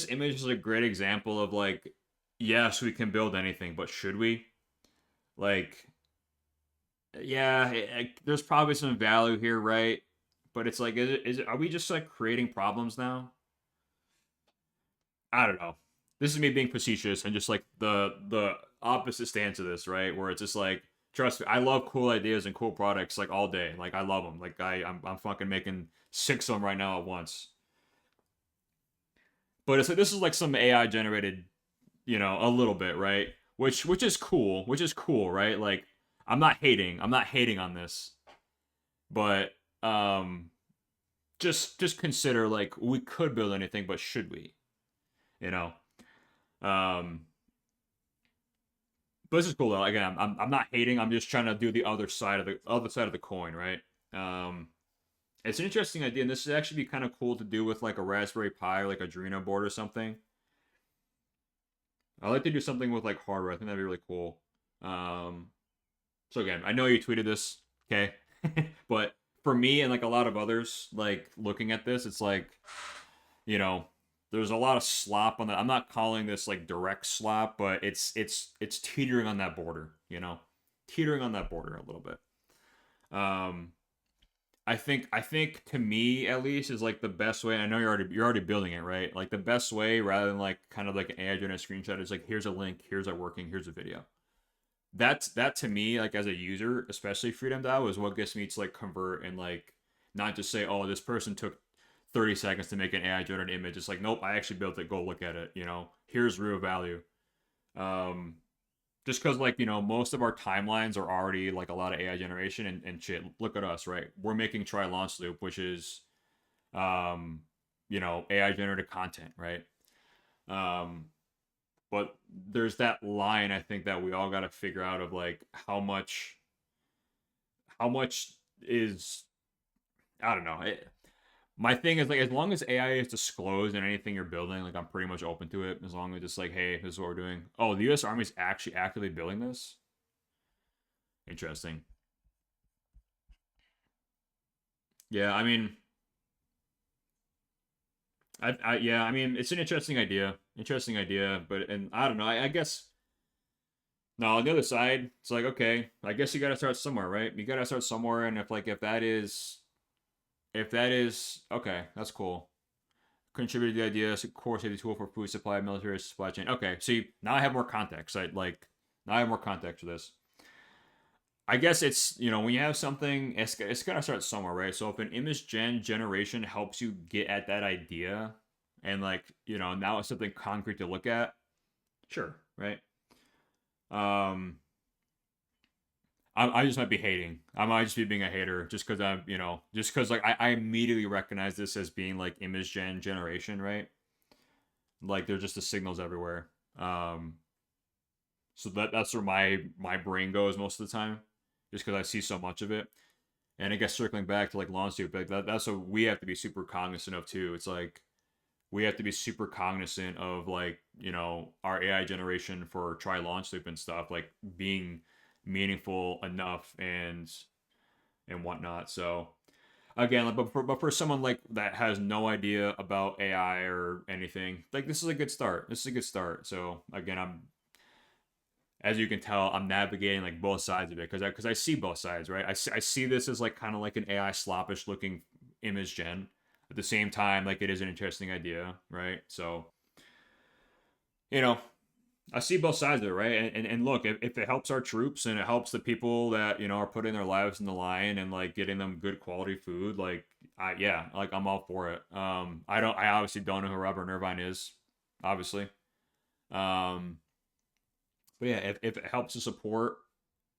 image is a great example of like, yes, we can build anything, but should we? Like, yeah, there's probably some value here, right? But it's like, are we just like creating problems now? I don't know. this is me being facetious and just like the opposite stance of this, right? Where it's just like, trust me, I love cool ideas and cool products like all day. Like I love them. Like I'm fucking making 6 of them right now at once. But it's like this is like some AI generated, a little bit, right? Which is cool. Which is cool, right? Like I'm not hating. I'm not hating on this. But just consider like we could build anything, but should we? You know. Um but this is cool though. Again, I'm not hating. I'm just trying to do the other side of the coin, right? Um, it's an interesting idea, and this would actually be kind of cool to do with like a Raspberry Pi or like a Arduino board or something. I like to do something with like hardware. I think that'd be really cool. So again, I know you tweeted this, okay, but for me and like a lot of others, like looking at this, it's like, you know, there's a lot of slop on that. I'm not calling this like direct slop, but it's teetering on that border, teetering on that border a little bit. Um, I think to me at least is like the best way. I know you're already building it, right? Like the best way rather than like kind of like an AI generated screenshot is like here's a link, here's our working, here's a video. That to me, like as a user, especially Freedom DAO, is what gets me to like convert and like not just say, oh, this person took 30 seconds to make an AI generated image. It's like, nope, I actually built it. Go look at it. Here's real value. Um, just because like most of our timelines are already like a lot of AI generation and shit. Look at us, right? We're making try launch loop, which is AI generated content, right? Um, but there's that line I think that we all got to figure out of like how much is I don't know. My thing is like as long as AI is disclosed in anything you're building, like I'm pretty much open to it. As long as it's like, hey, this is what we're doing. Oh, the U.S. Army is actually actively building this. Interesting. Yeah, I mean, yeah, I mean, it's an interesting idea. Interesting idea, but and I don't know. I guess no. On the other side, it's like okay, I guess you got to start somewhere, right? You got to start somewhere, and if that is okay, that's cool. Contributed to the idea, core safety tool for food supply, military supply chain. Okay, see now I have more context. Now I have more context for this. I guess it's when you have something, it's gotta start somewhere, right? So if an image generation helps you get at that idea, and like now it's something concrete to look at, sure, right? Um, I just might be hating. I might just be being a hater just because just because like I immediately recognize this as being like image generation, right? Like they're just the signals everywhere. Um, so that's where my brain goes most of the time, just because I see so much of it. And I guess circling back to like launch loop, like that's what we have to be super cognizant of too. It's like we have to be super cognizant of like our AI generation for try launch loop and stuff like being meaningful enough and whatnot. So again, like, but for someone like that has no idea about AI or anything, like this is a good start. This is a good start. So again, as you can tell, I'm navigating like both sides of it because I see both sides, right? I see this as like kind of like an AI sloppish looking image gen. At the same time, like it is an interesting idea, right? So you know, I see both sides of it, right? And look, if it helps our troops and it helps the people that are putting their lives in the line and like getting them good quality food, like like I'm all for it. I obviously don't know who Robert Irvine is, obviously. Um, but yeah, if it helps to support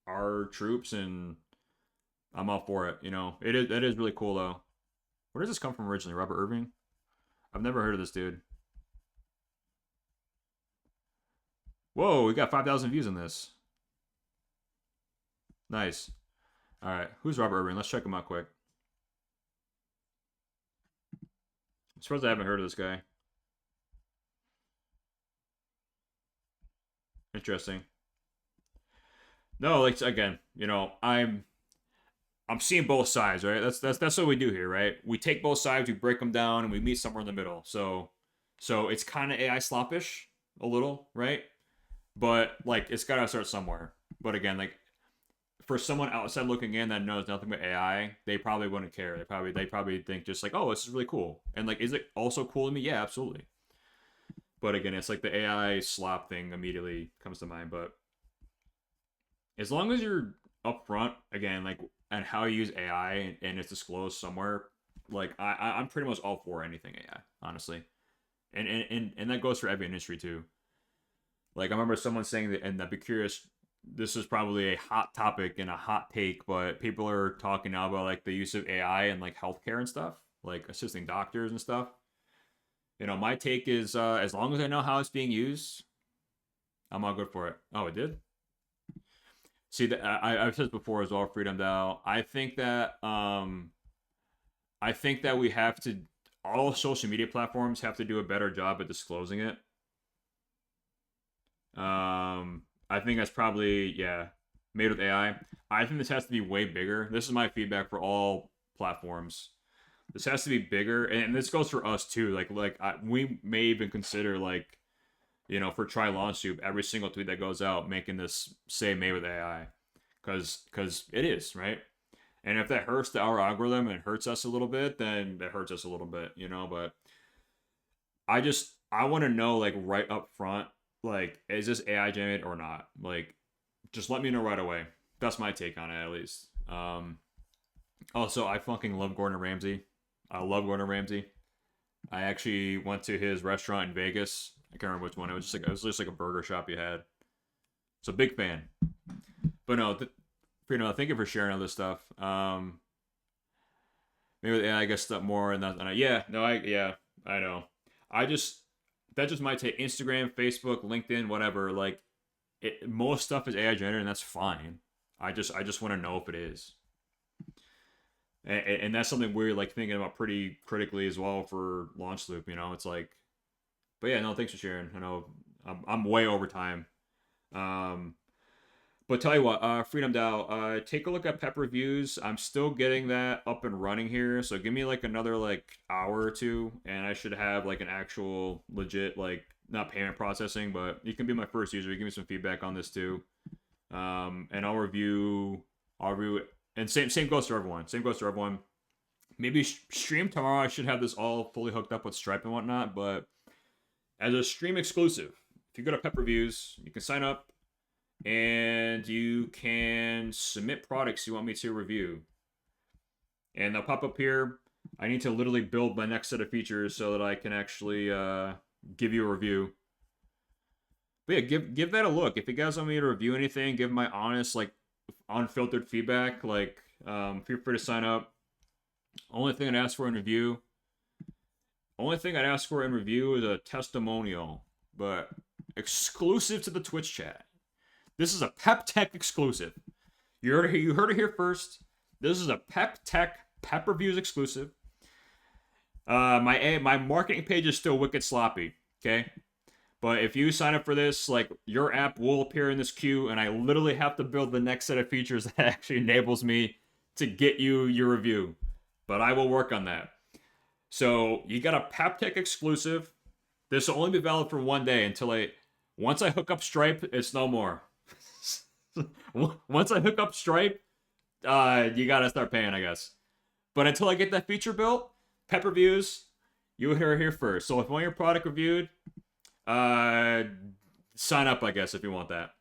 our troops, and I'm all for it. It is really cool though. Where does this come from originally? Robert Irving? I've never heard of this dude. Whoa, we got 5,000 views on this. Nice. All right, who's Robert Irving? Let's check him out quick. I'm surprised I haven't heard of this guy. Interesting. No, like again, I'm seeing both sides, right? That's what we do here, right? We take both sides, we break them down, and we meet somewhere in the middle. So it's kind of AI sloppish a little, right? But like it's gotta start somewhere. But again, like for someone outside looking in that knows nothing about AI, they probably wouldn't care. They probably think just like, oh, this is really cool. And like, is it also cool to me? Yeah, absolutely. But again, it's like the AI slop thing immediately comes to mind. But as long as you're upfront, again, like, and how you use AI and it's disclosed somewhere, like, I'm pretty much all for anything AI, honestly. And that goes for every industry too. Like, I remember someone saying that, and I'd be curious, this is probably a hot topic and a hot take, but people are talking now about like the use of AI in like healthcare and stuff, like assisting doctors and stuff. You know, my take is as long as I know how it's being used, I'm all good for it. Oh, it did? See, that I've said this before as well, Freedom Dow. I think that we have to, all social media platforms have to do a better job at disclosing it. I think that's probably, yeah, made with AI. I think this has to be way bigger. This is my feedback for all platforms. This has to be bigger, and this goes for us too. We may even consider, like, you know, for Try Launch Soup, every single tweet that goes out making this say made with AI, because it is, right. And if that hurts our algorithm and hurts us a little bit, then that hurts us a little bit, you know. But I want to know, like, right up front, like, is this AI generated or not? Like, just let me know right away. That's my take on it, at least. Also, I fucking love Gordon Ramsay. I love Gordon Ramsay. I actually went to his restaurant in Vegas. I can't remember which one. It was just like a burger shop you had. So, big fan. But no, thank you for sharing all this stuff. Maybe the AI gets stuff more, and I know. That's just my take. Instagram, Facebook, LinkedIn, whatever. Like, most stuff is AI generated, and that's fine. I just want to know if it is. And that's something we're like thinking about pretty critically as well for Launch Loop. You know, it's like, but yeah, no, thanks for sharing. I know I'm way over time. But tell you what, Freedom Dow, take a look at Pep Reviews. I'm still getting that up and running here, so give me like another like hour or two, and I should have like an actual legit, like, not payment processing, but you can be my first user. Give me some feedback on this too, and I'll review it. And same goes to everyone. Same goes to everyone. Maybe stream tomorrow. I should have this all fully hooked up with Stripe and whatnot. But as a stream exclusive, if you go to Pep Reviews, you can sign up and you can submit products you want me to review. And they'll pop up here. I need to literally build my next set of features so that I can actually give you a review. But yeah, give that a look. If you guys want me to review anything, give my honest, like, unfiltered feedback, like, feel free to sign up. Only thing I'd ask for in review is a testimonial, but exclusive to the Twitch chat. This is a Pep Tech exclusive. You heard it here first. This is a Pep Tech Pep Reviews exclusive. My marketing page is still wicked sloppy, okay? But if you sign up for this, like, your app will appear in this queue, and I literally have to build the next set of features that actually enables me to get you your review. But I will work on that. So you got a Pep Tech exclusive. This will only be valid for one day once I hook up Stripe, it's no more. Once I hook up Stripe, you gotta start paying, I guess. But until I get that feature built, Pep Reviews, you hear here first. So if you want your product reviewed, sign up, I guess, if you want that.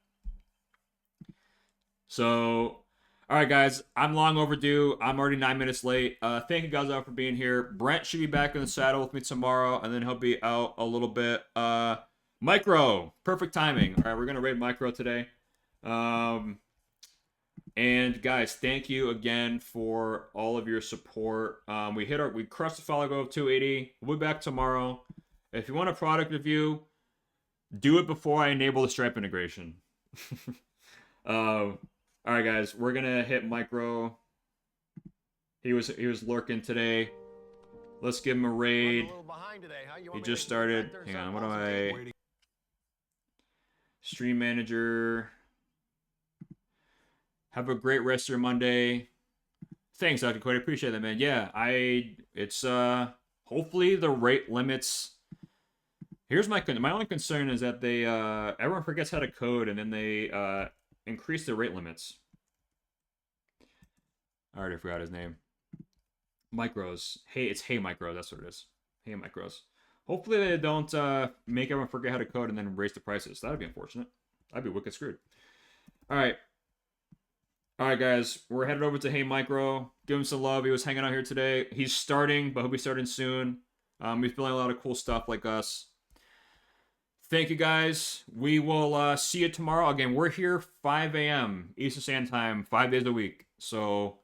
So, all right, guys, I'm long overdue. I'm already 9 minutes late. Thank you guys all for being here. Brent should be back in the saddle with me tomorrow, and then he'll be out a little bit. Micro, perfect timing. All right, we're gonna raid Micro today. And guys, thank you again for all of your support. We crushed the follow goal of 280. We'll be back tomorrow. If you want a product review, do it before I enable the Stripe integration. All right, guys, we're gonna hit Micro. He was lurking today. Let's give him a raid. He just started. Hang on, what do I? Stream manager. Have a great rest of your Monday. Thanks, Dr. Cody. Appreciate that, man. Yeah, it's hopefully the rate limits. Here's my only concern is that they everyone forgets how to code, and then they increase the rate limits. I already forgot his name. Micros. Hey, it's Hey Micros. That's what it is. Hey Micros. Hopefully they don't make everyone forget how to code and then raise the prices. That'd be unfortunate. I'd be wicked screwed. All right. All right, guys. We're headed over to Hey Micro. Give him some love. He was hanging out here today. He's starting, but he'll be starting soon. He's building a lot of cool stuff like us. Thank you, guys. We will see you tomorrow. Again, we're here 5 a.m. Eastern Standard Time, 5 days a week. So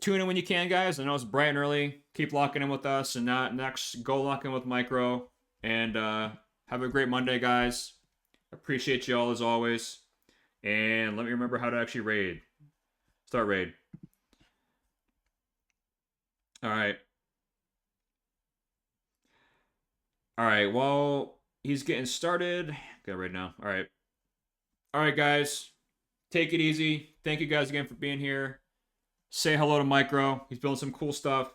tune in when you can, guys. I know it's bright and early. Keep locking in with us. And next, go lock in with Micro. And have a great Monday, guys. Appreciate you all as always. And let me remember how to actually raid. Start raid. All right. All right. Well, he's getting started. Go right now. All right. All right, guys. Take it easy. Thank you guys again for being here. Say hello to Micro. He's building some cool stuff.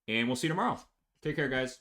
And we'll see you tomorrow. Take care, guys.